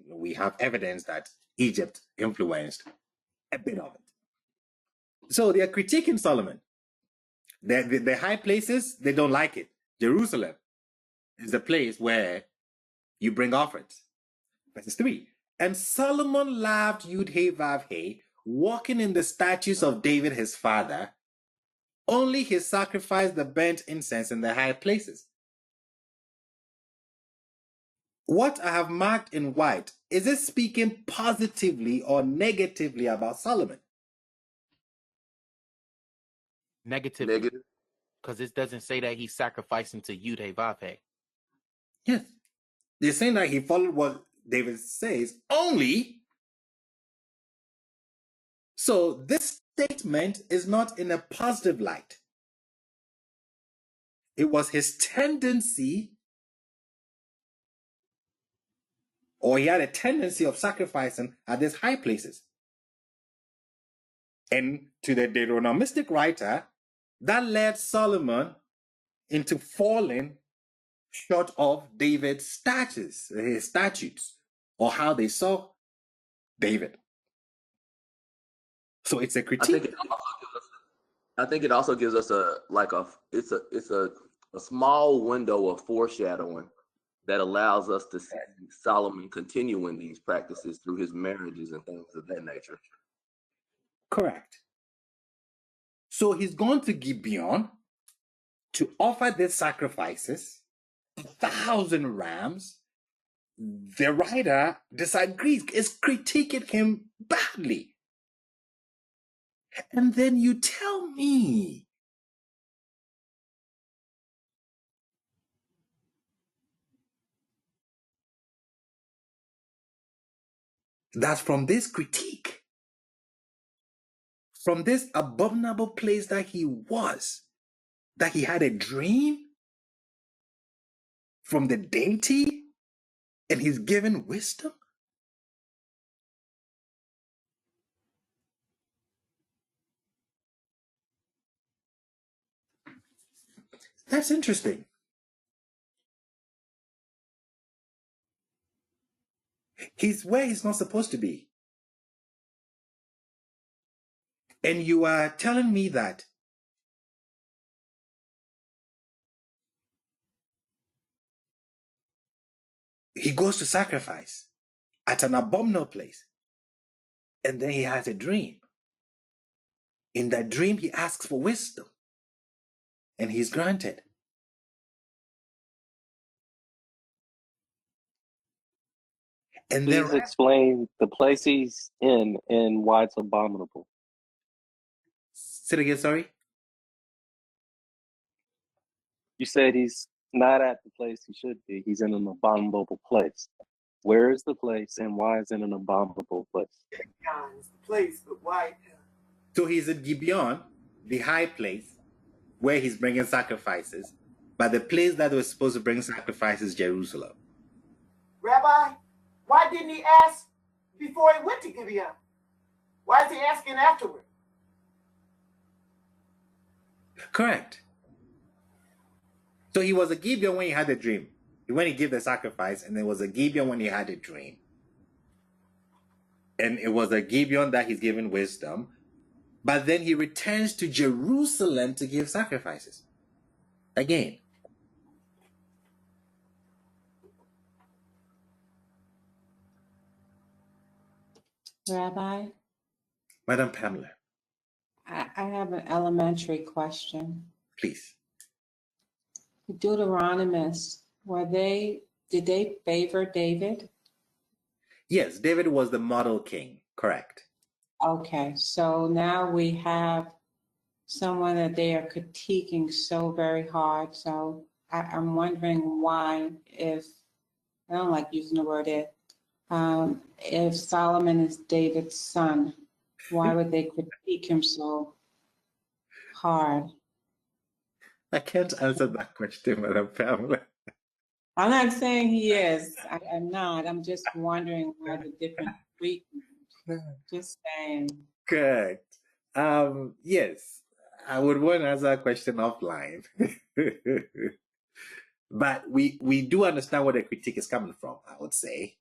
we have evidence that Egypt influenced a bit of it. So they are critiquing Solomon. The high places, they don't like it. Jerusalem is the place where you bring offerings. Verse 3. And Solomon loved Yud-Heh-Vav-Heh, walking in the statutes of David his father. Only he sacrificed the burnt incense in the high places. What I have marked in white, is it speaking positively or negatively about Solomon? Negatively. Because it doesn't say that he's sacrificing to Yud-Heh-Vav-Heh. Yes. They're saying that he followed what David says only. So this statement is not in a positive light. It was his tendency, or he had a tendency of sacrificing at these high places. And to the Deuteronomistic writer, that led Solomon into falling short of David's statutes, or how they saw David. So it's a critique. I think it also gives us a small window of foreshadowing that allows us to see Solomon continuing these practices through his marriages and things of that nature. Correct. So he's gone to Gibeon to offer these sacrifices, 1,000 rams. The writer disagrees, is critiquing him badly. And then you tell me that from this critique, from this abominable place that he was, that he had a dream from the deity and he's given wisdom? That's interesting. He's where he's not supposed to be. And you are telling me that he goes to sacrifice at an abominable place, and then he has a dream. In that dream, he asks for wisdom, and he's granted. And please explain the place he's in and why it's abominable. Say it again, sorry? You said he's not at the place he should be. He's in an abominable place. Where is the place and why is it an abominable place? It's the place, but why? So he's at Gibeon, the high place, where he's bringing sacrifices, but the place that was supposed to bring sacrifices is Jerusalem. Rabbi, why didn't he ask before he went to Gibeon? Why is he asking afterward? Correct. So he was a Gibeon when he had a dream. When he gave the sacrifice, and there was a Gibeon when he had a dream. And it was a Gibeon that he's given wisdom. But then he returns to Jerusalem to give sacrifices. Again. Rabbi? Madam Pamela. I have an elementary question. Please. The Deuteronomists, did they favor David? Yes, David was the model king, correct. Okay, so now we have someone that they are critiquing so very hard. So I'm wondering why, I don't like using the word if Solomon is David's son, why would they critique him so hard? I can't answer that question, Madam Pamela. I'm not saying he is. I'm not. I'm just wondering why the different treatment. Just saying. Correct. Yes, I would want to answer that question offline. But we do understand where the critique is coming from, I would say.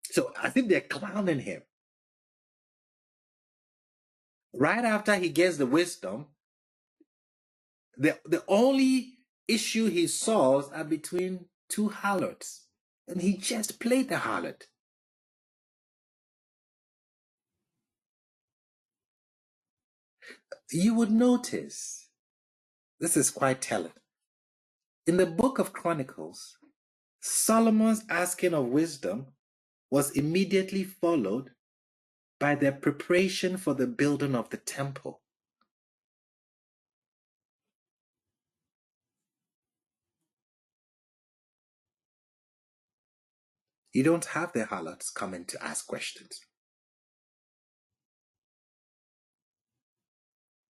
So I think they're clowning him. Right after he gets the wisdom, the only issue he solves are between two harlots. And he just played the harlot. You would notice, this is quite telling. In the book of Chronicles, Solomon's asking of wisdom was immediately followed by their preparation for the building of the temple. You don't have the harlots coming to ask questions.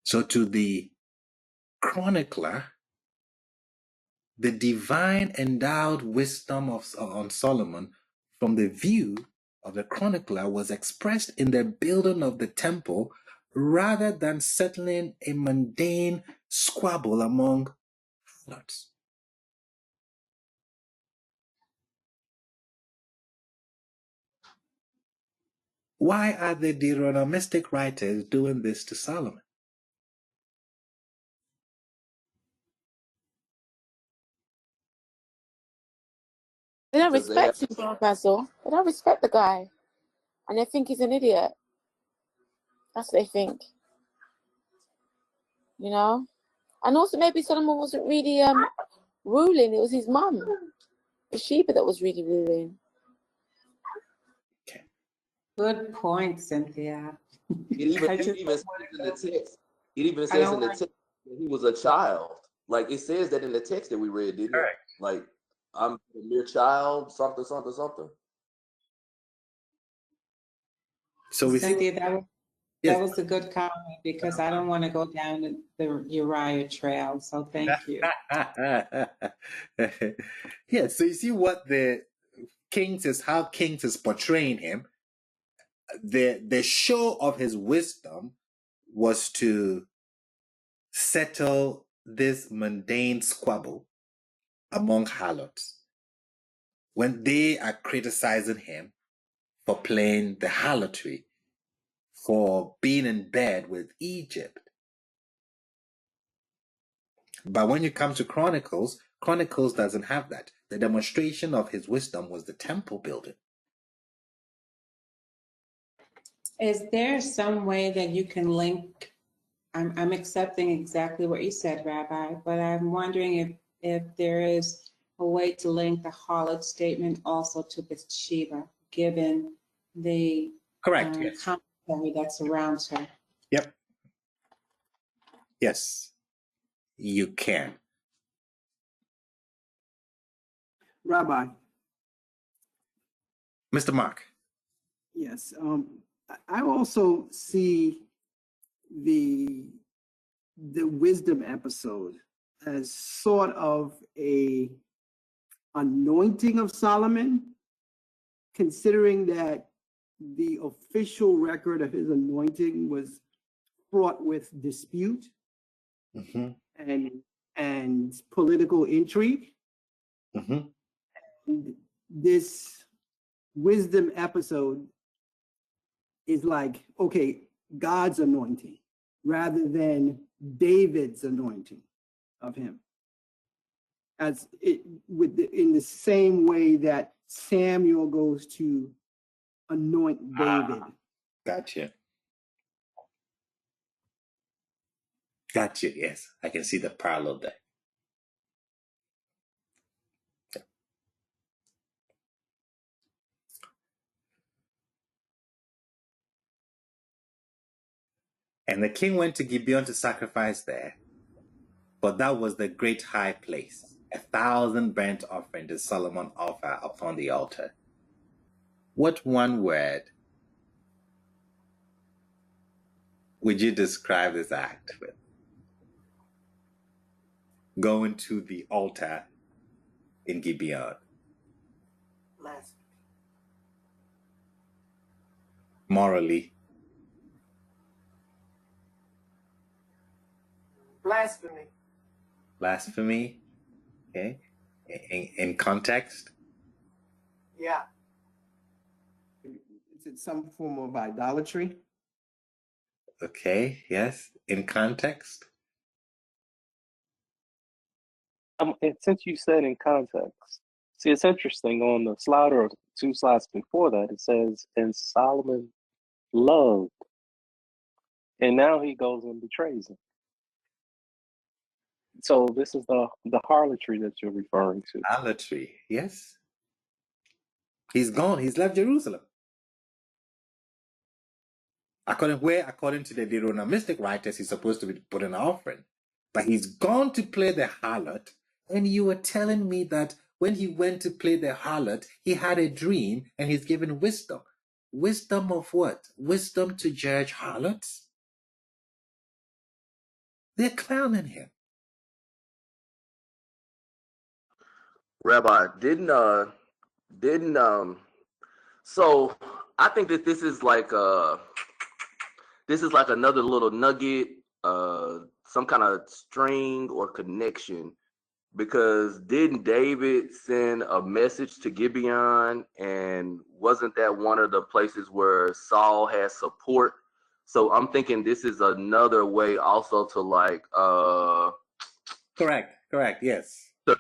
So to the chronicler, the divine endowed wisdom on Solomon from the view of the chronicler was expressed in the building of the temple rather than settling a mundane squabble among harlots. Why are the Deuteronomistic writers doing this to Solomon? They don't respect him, bro, Basil. They don't respect the guy. And they think he's an idiot. That's what they think. You know? And also maybe Solomon wasn't really ruling. It was his mum, Bathsheba, that was really ruling. Good point, Cynthia. It even says in the text. It even says in the text that he was a child. Like it says that in the text that we read, didn't it? Like I'm a mere child, something. So we see. Cynthia, that was a good comment because I don't want to go down the Uriah trail. So thank you. Yeah, so you see what the how Kings is portraying him. The show of his wisdom was to settle this mundane squabble among harlots when they are criticizing him for playing the harlotry, for being in bed with Egypt. But when you come to Chronicles doesn't have that. The demonstration of his wisdom was the temple building. Is there some way that you can link? I'm accepting exactly what you said, Rabbi, but I'm wondering if there is a way to link the harlot statement also to Bathsheba, given the Correct. Yes. commentary that surrounds her. Yep. Yes, you can. Rabbi. Mr. Mark. Yes. I also see the wisdom episode as sort of a anointing of Solomon, considering that the official record of his anointing was fraught with dispute and political intrigue. This wisdom episode is like, okay, God's anointing rather than David's anointing of him. As it in the same way that Samuel goes to anoint David. Gotcha. Yes, I can see the parallel there. And the king went to Gibeon to sacrifice there, but that was the great high place. 1,000 burnt offering did Solomon offer upon the altar. What one word would you describe this act with? Going to the altar in Gibeon. Morally. Blasphemy. Okay. In context. Yeah. Is it some form of idolatry? Okay. Yes. In context. Since you said in context, see, it's interesting. On the slide or 2 slides before that, it says, and Solomon loved. And now he goes and betrays him. So this is the harlotry that you're referring to. Harlotry, yes. He's gone. He's left Jerusalem. According to the Deuteronomistic writers, he's supposed to be putting an offering. But he's gone to play the harlot. And you were telling me that when he went to play the harlot, he had a dream and he's given wisdom. Wisdom of what? Wisdom to judge harlots? They're clowning him. Rabbi, so I think that this is like another little nugget, some kind of string or connection, because didn't David send a message to Gibeon, and wasn't that one of the places where Saul had support? So I'm thinking this is another way also to like Correct, yes. To,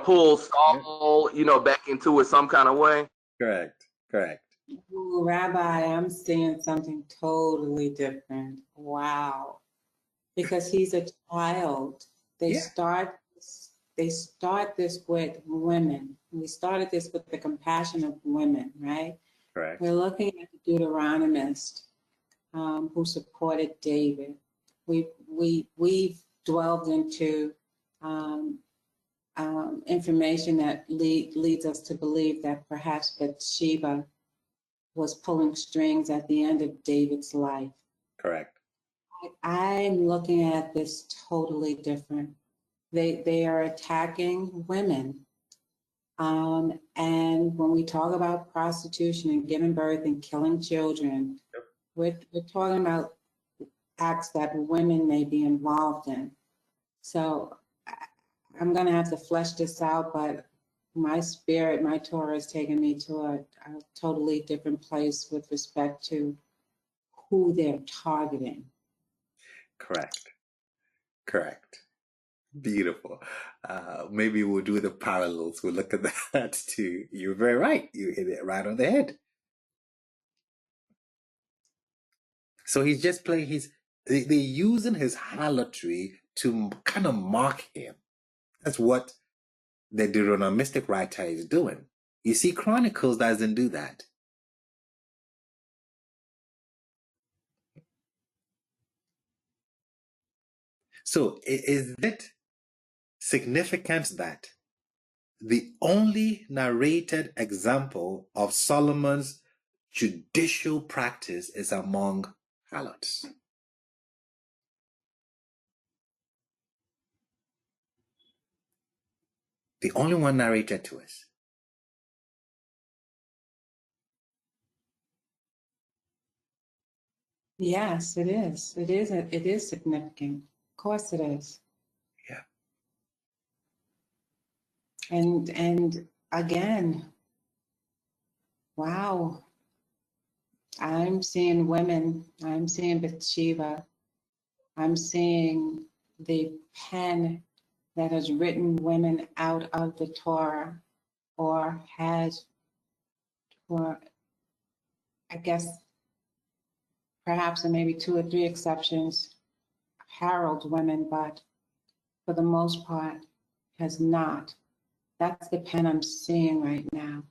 pull Saul, back into it some kind of way. Correct. Ooh, Rabbi, I'm seeing something totally different. Wow. Because he's a child. They start this with women. We started this with the compassion of women, right? Correct. We're looking at the Deuteronomist who supported David. We've delved into information that leads us to believe that perhaps Bathsheba was pulling strings at the end of David's life. Correct. I'm looking at this totally different. They are attacking women. And when we talk about prostitution and giving birth and killing children, we're talking about acts that women may be involved in. So I'm going to have to flesh this out, but my spirit, my Torah is taking me to a totally different place with respect to who they're targeting. Correct. Beautiful. Maybe we'll do the parallels. We'll look at that too. You're very right. You hit it right on the head. So he's just playing they're using his harlotry to kind of mock him. That's what the Deuteronomistic writer is doing. You see, Chronicles doesn't do that. So is it significant that the only narrated example of Solomon's judicial practice is among harlots? The only one narrated to us. Yes, it is. It is significant. Of course it is. Yeah. And again, wow. I'm seeing women. I'm seeing Bathsheba. I'm seeing the pen that has written women out of the Torah, or has, or I guess perhaps there may be 2 or 3 exceptions, herald women, but for the most part has not. That's the pen I'm seeing right now.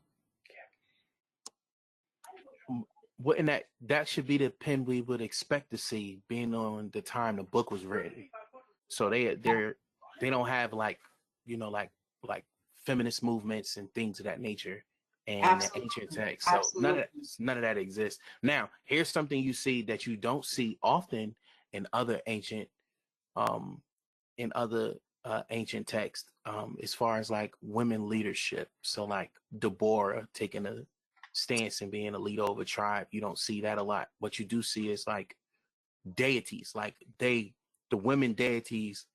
Wouldn't that should be the pen we would expect to see, being on the time the book was written? So they don't have like feminist movements and things of that nature and the ancient text. So none of that exists. Now, here's something you see that you don't see often in other ancient ancient texts, as far as like women leadership. So like Deborah taking a stance and being a leader of a tribe. You don't see that a lot. What you do see is like deities, like the women deities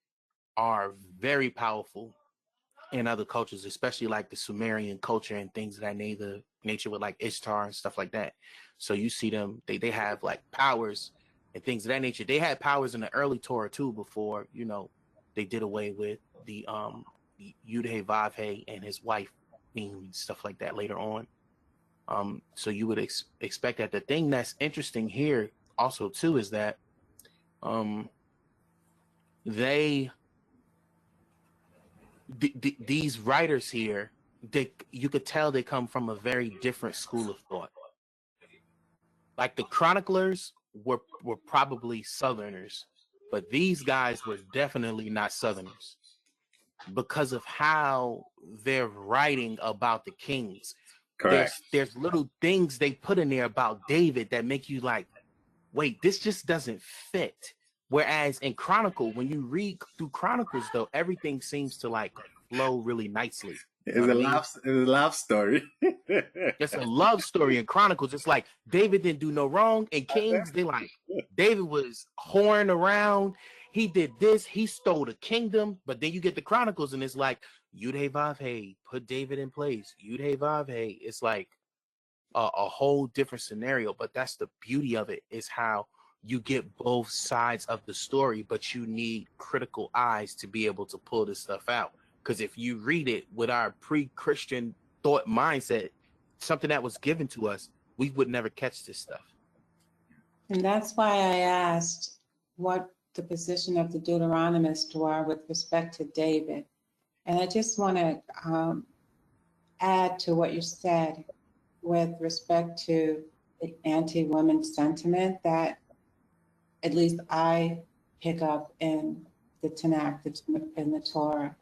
are very powerful in other cultures, especially like the Sumerian culture and things of that nature with like Ishtar and stuff like that. So you see them, they have like powers and things of that nature. They had powers in the early Torah too, before, they did away with the Yud-Heh-Vav-Heh and his wife being stuff like that later on. So you would expect that. The thing that's interesting here also too is that these writers here, you could tell they come from a very different school of thought. Like the chroniclers were probably Southerners, but these guys were definitely not Southerners because of how they're writing about the kings. Correct. There's little things they put in there about David that make you like, wait, this just doesn't fit. Whereas in Chronicle, when you read through Chronicles, though, everything seems to like flow really nicely. It's a love story. It's a love story in Chronicles. It's like David didn't do no wrong. In Kings, they like David was whoring around. He did this. He stole the kingdom. But then you get the Chronicles, and it's like Yud-Heh-Vav-Heh, put David in place. Yud-Heh-Vav-Heh. It's like a whole different scenario. But that's the beauty of it, is how you get both sides of the story, but you need critical eyes to be able to pull this stuff out. Because if you read it with our pre-Christian thought mindset, something that was given to us, we would never catch this stuff. And that's why I asked what the position of the Deuteronomists were with respect to David. And I just want to add to what you said with respect to the anti-women sentiment that at least I pick up in the Tanakh, in the Torah.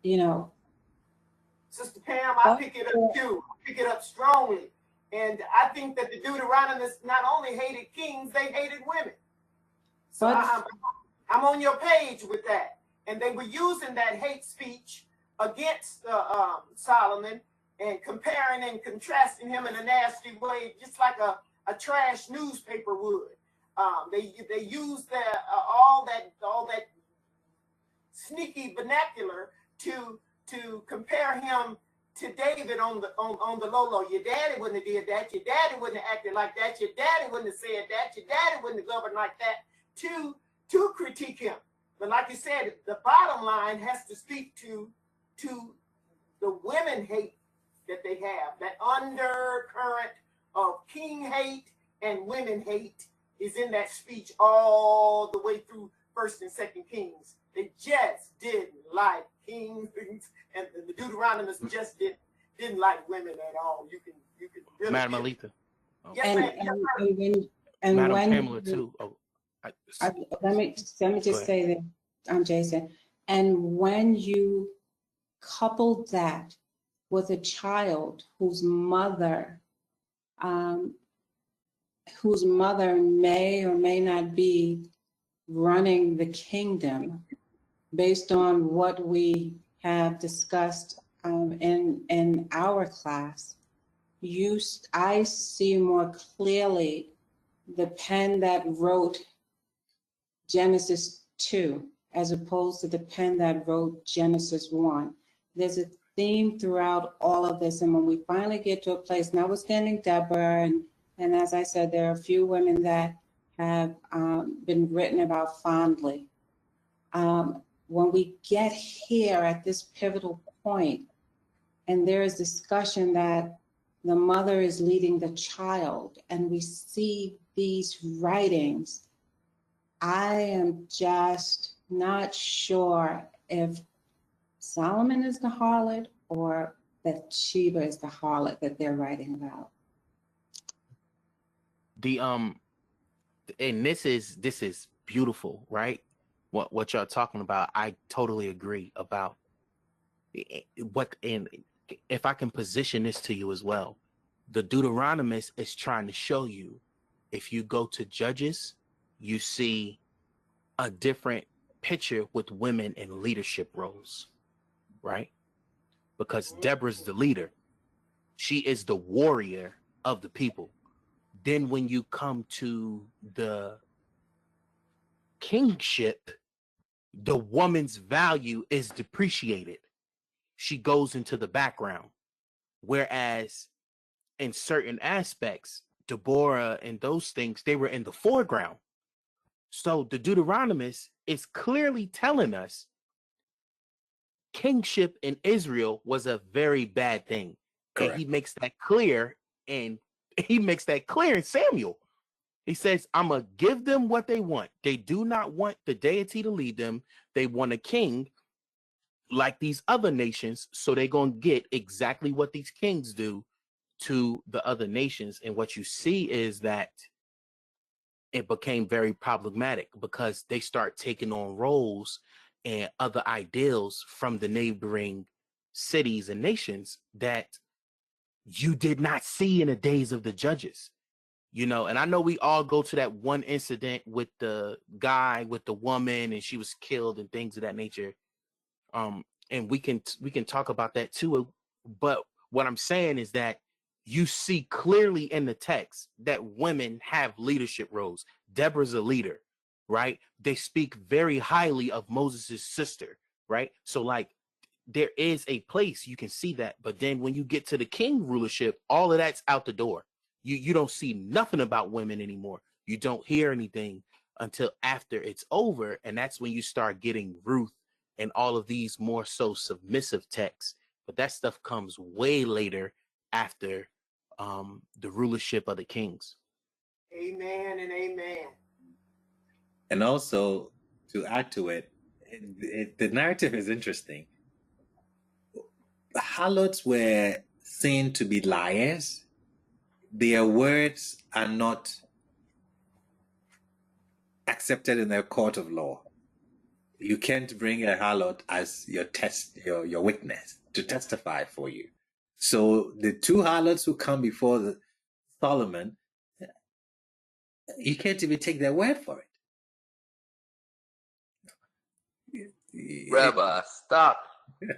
you know. Sister Pam, I pick it up too. I pick it up strongly. And I think that the Deuteronomists not only hated kings, they hated women. So I'm on your page with that. And they were using that hate speech against Solomon and comparing and contrasting him in a nasty way, just like a trash newspaper would. They used all that sneaky vernacular to compare him to David on the low. Your daddy wouldn't have did that. Your daddy wouldn't have acted like that. Your daddy wouldn't have said that. Your daddy wouldn't have governed like that. To critique him. But like you said, the bottom line has to speak to the women hate that they have. That undercurrent of king hate and women hate is in that speech all the way through 1st and 2nd Kings. They just didn't like kings, and the Deuteronomists just didn't like women at all. You can really Madam Alita. Oh. Yes, and Madam when Pamela too. Oh, let me just say that I'm Jason. And when you couple that with a child whose mother may or may not be running the kingdom, based on what we have discussed in our class, I see more clearly the pen that wrote Genesis 2 as opposed to the pen that wrote Genesis 1. There's a theme throughout all of this, and when we finally get to a place, notwithstanding Deborah, and as I said, there are a few women that have been written about fondly. When we get here at this pivotal point, and there is discussion that the mother is leading the child, and we see these writings, I am just not sure if Solomon is the harlot or that Sheba is the harlot that they're writing about. And this is beautiful, right? What y'all talking about, I totally agree about. And if I can position this to you as well, the Deuteronomist is trying to show you, if you go to Judges, you see a different picture with women in leadership roles, right? Because Deborah's the leader. She is the warrior of the people. Then when you come to the kingship, the woman's value is depreciated. She goes into the background. Whereas in certain aspects, Deborah and those things, they were in the foreground. So the Deuteronomist is clearly telling us kingship in Israel was a very bad thing. Correct. And he makes that clear, and he makes that clear in Samuel. He says, I'm going to give them what they want. They do not want the deity to lead them. They want a king like these other nations. So they're going to get exactly what these kings do to the other nations. And what you see is that it became very problematic because they start taking on roles and other ideals from the neighboring cities and nations that you did not see in the days of the judges. You know, and I know we all go to that one incident with the guy with the woman and she was killed and things of that nature. And we can talk about that too. But what I'm saying is that you see clearly in the text that women have leadership roles. Deborah's a leader, right? They speak very highly of Moses' sister, right? So like there is a place you can see that. But then when you get to the king rulership, all of that's out the door. You don't see nothing about women anymore. You don't hear anything until after it's over. And that's when you start getting Ruth and all of these more so submissive texts. But that stuff comes way later after the rulership of the kings. Amen and amen. And also, to add to it, the narrative is interesting. Harlots were seen to be liars. Their words are not accepted in their court of law. You can't bring a harlot as your witness to testify for you. So the two harlots who come before Solomon, you can't even take their word for it. Rabbi, stop.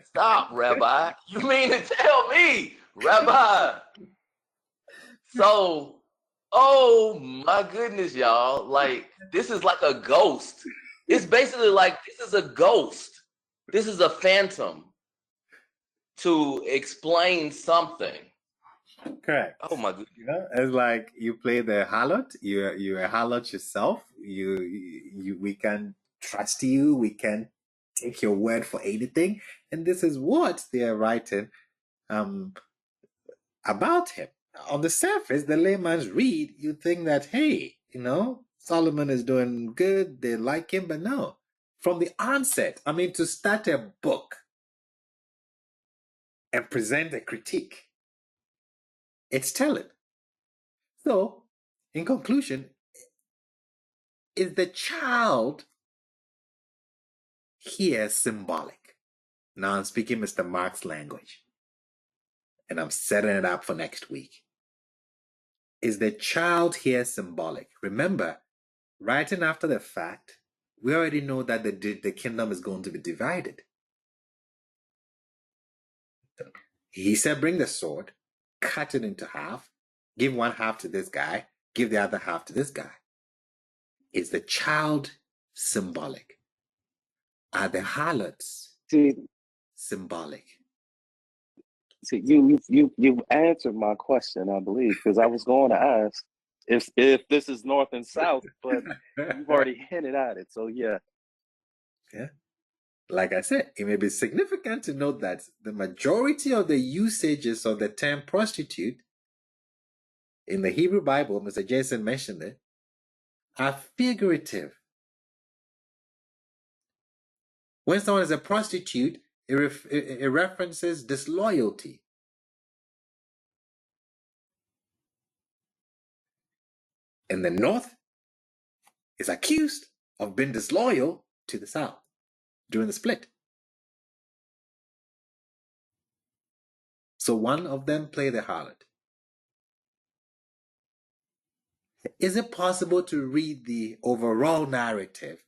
Stop, Rabbi. You mean to tell me, Rabbi? So, oh my goodness, y'all. Like, this is like a ghost. It's basically like this is a ghost. This is a phantom to explain something. Correct. Oh my goodness. You know, it's like you play the harlot. You're a harlot yourself. We can trust you. We can take your word for anything. And this is what they are writing about him. On the surface, the layman's read, you think that, hey, Solomon is doing good. They like him, but no. From the onset, to start a book and present a critique, it's telling. So, in conclusion, is the child here symbolic? Now I'm speaking Mr. Mark's language, and I'm setting it up for next week. Is the child here symbolic? Remember, writing after the fact, we already know that the kingdom is going to be divided. He said, bring the sword, cut it into half, give one half to this guy, give the other half to this guy. Is the child symbolic? Are the harlots symbolic? See, you answered my question, I believe, because I was going to ask if this is North and South, but you've already hinted at it. So yeah. Yeah. Like I said, it may be significant to note that the majority of the usages of the term prostitute in the Hebrew Bible, Mr. Jason mentioned it, are figurative. When someone is a prostitute, it references disloyalty. And the North is accused of being disloyal to the South during the split. So one of them play the harlot. Is it possible to read the overall narrative?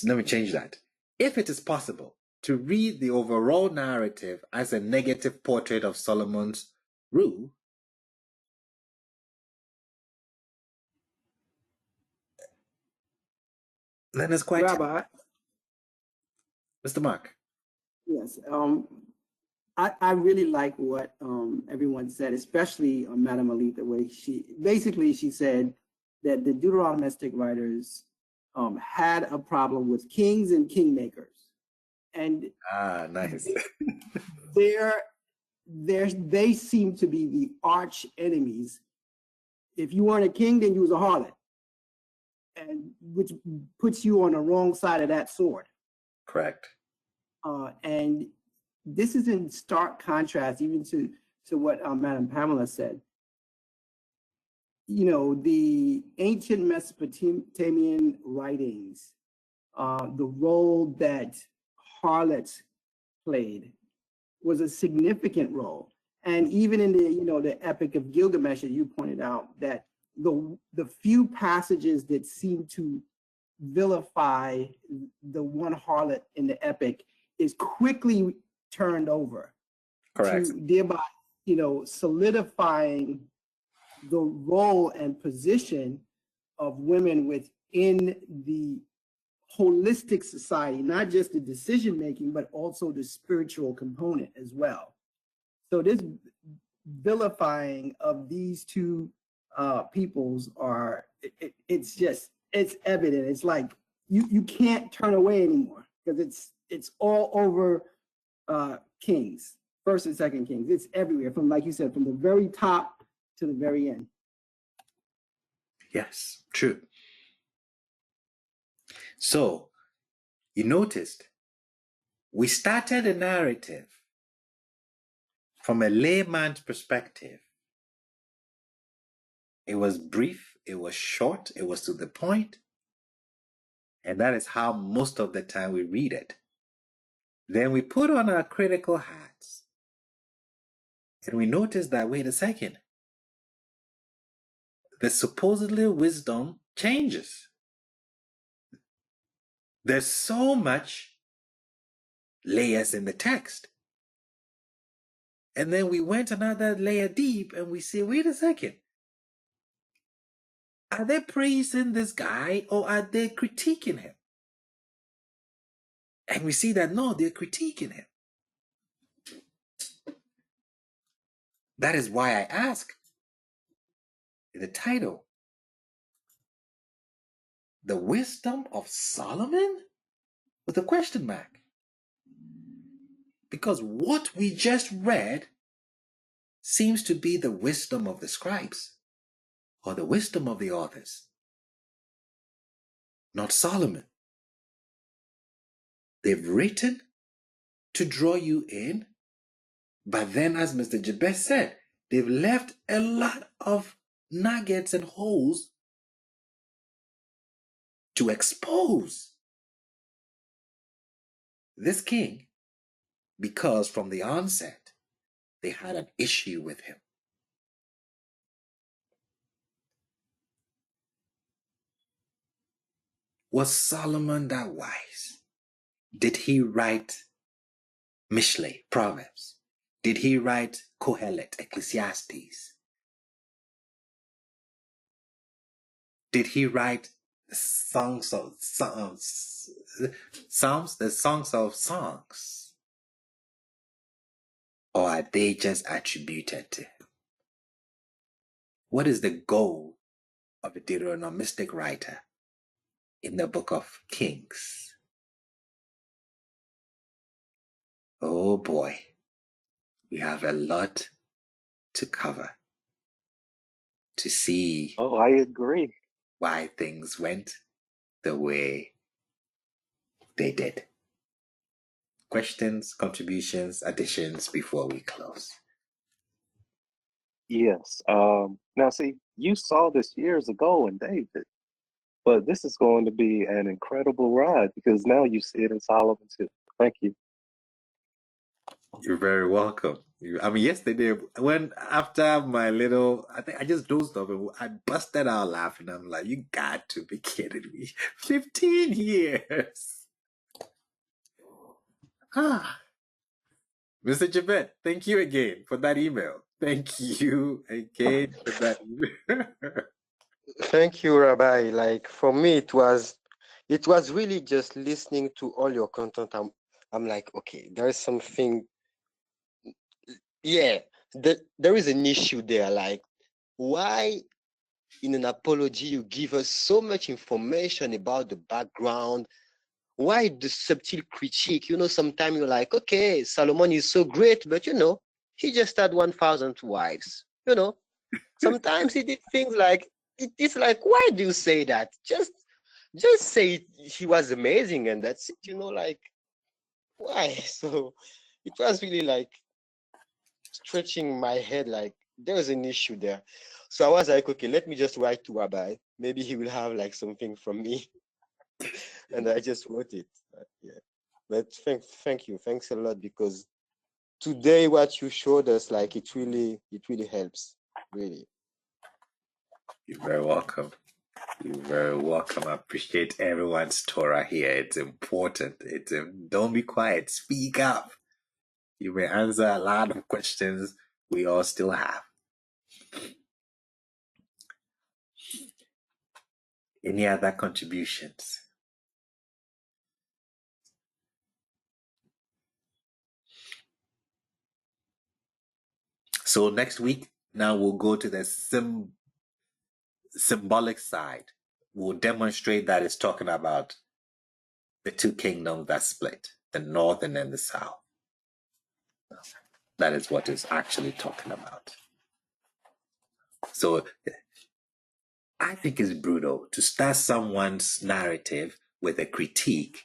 Let me change that. If it is possible to read the overall narrative as a negative portrait of Solomon's rule, then it's quite... Rabbi, Mr. Mark. yes, I really like what everyone said, especially Madam Ali, the way she said that the Deuteronomistic writers had a problem with kings and kingmakers, and nice. they seem to be the arch enemies. If you weren't a king, then you was a harlot, and which puts you on the wrong side of that sword. Correct. And this is in stark contrast even to what Madam Pamela said. The ancient Mesopotamian writings, the role that harlots played was a significant role. And even in the Epic of Gilgamesh, as you pointed out, that the few passages that seem to vilify the one harlot in the epic is quickly turned over. Correct. To thereby, solidifying the role and position of women within the holistic society, not just the decision making, but also the spiritual component as well. So this vilifying of these two peoples it's evident. It's like you can't turn away anymore because it's all over kings, first and second kings. It's everywhere, from, like you said, from the very top to the very end. Yes, true. So you noticed we started a narrative from a layman's perspective. It was brief, it was short, it was to the point, And that is how most of the time we read it. Then we put on our critical hats and we notice that, wait a second, the supposedly wisdom changes. There's so much layers in the text. And then we went another layer deep and we say, wait a second, are they praising this guy or are they critiquing him? And we see that no, they're critiquing him. That is why I ask the title, The Wisdom of Solomon? With a question mark. Because what we just read seems to be the wisdom of the scribes or the wisdom of the authors, not Solomon. They've written to draw you in, but then, as Mr. Jabez said, they've left a lot of nuggets and holes to expose this king, because from the onset, they had an issue with him. Was Solomon that wise? Did he write Mishlei, Proverbs? Did he write Kohelet, Ecclesiastes? Did he write the songs of Psalms, the songs of songs? Or are they just attributed to him? What is the goal of a Deuteronomistic writer in the book of Kings? Oh boy, we have a lot to cover to see. Oh, I agree. Why things went the way they did. Questions, contributions, additions before we close? Yes. Now, see, you saw this years ago in David, but this is going to be an incredible ride because now you see it in Solomon too. Thank you. You're very welcome. Yesterday, after my little, I think I just dozed off and I busted out laughing. I'm like, you got to be kidding me. 15 years. Mr. Javed, thank you again for that email. Thank you again for that email. Thank you, Rabbi. Like for me, it was really just listening to all your content. I'm like, okay, there is something. Yeah, there is an issue there. Like, why in an apology you give us so much information about the background? Why the subtle critique? Sometimes you're like, okay, Solomon is so great, but he just had 1,000 wives. Sometimes he did things like it's like, why do you say that? Just say he was amazing and that's it. Like why? So it was really like stretching my head. Like there's an issue there. So I was like, okay, let me just write to Rabbi. Maybe he will have like something from me. And I just wrote it. Yeah. But thank you. Thanks a lot, because today what you showed us, like it really helps. Really. You're very welcome. You're very welcome. I appreciate everyone's Torah here. It's important. Don't be quiet. Speak up. You may answer a lot of questions we all still have. Any other contributions? So next week, now we'll go to the symbolic side. We'll demonstrate that it's talking about the two kingdoms that split, the northern and the south. That is what it's actually talking about. So I think it's brutal to start someone's narrative with a critique,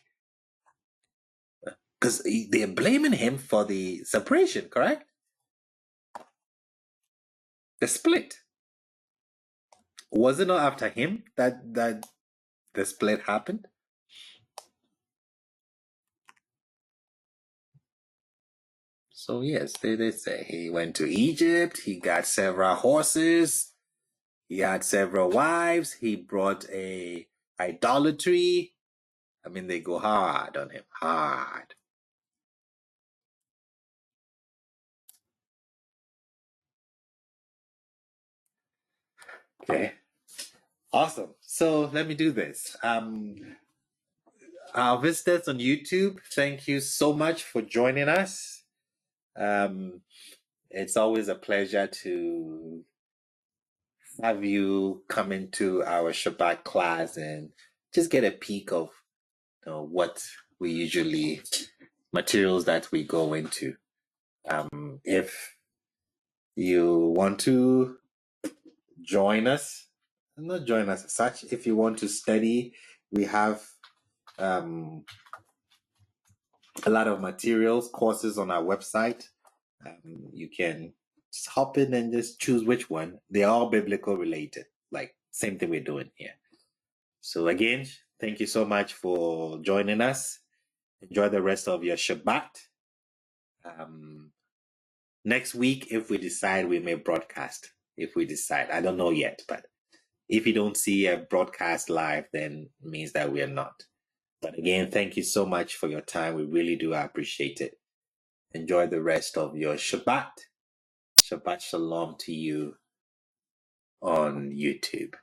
because they're blaming him for the separation, correct? The split. Was it not after him that the split happened? So yes, they say he went to Egypt, he got several horses, he had several wives, he brought a idolatry. I mean, they go hard on him, hard. Okay. Awesome. So let me do this. Our visitors on YouTube, thank you so much for joining us. It's always a pleasure to have you come into our Shabbat class and just get a peek of what we usually, materials that we go into. If you want to join us, not join us as such, if you want to study, we have a lot of materials, courses on our website. You can just hop in and just choose which one. They're all biblical related, like same thing we're doing here. So again, thank you so much for joining us. Enjoy the rest of your Shabbat. Next week, if we decide, we may broadcast. If we decide, I don't know yet, but if you don't see a broadcast live, then it means that we are not. But again, thank you so much for your time. We really do appreciate it. Enjoy the rest of your Shabbat. Shabbat Shalom to you on YouTube.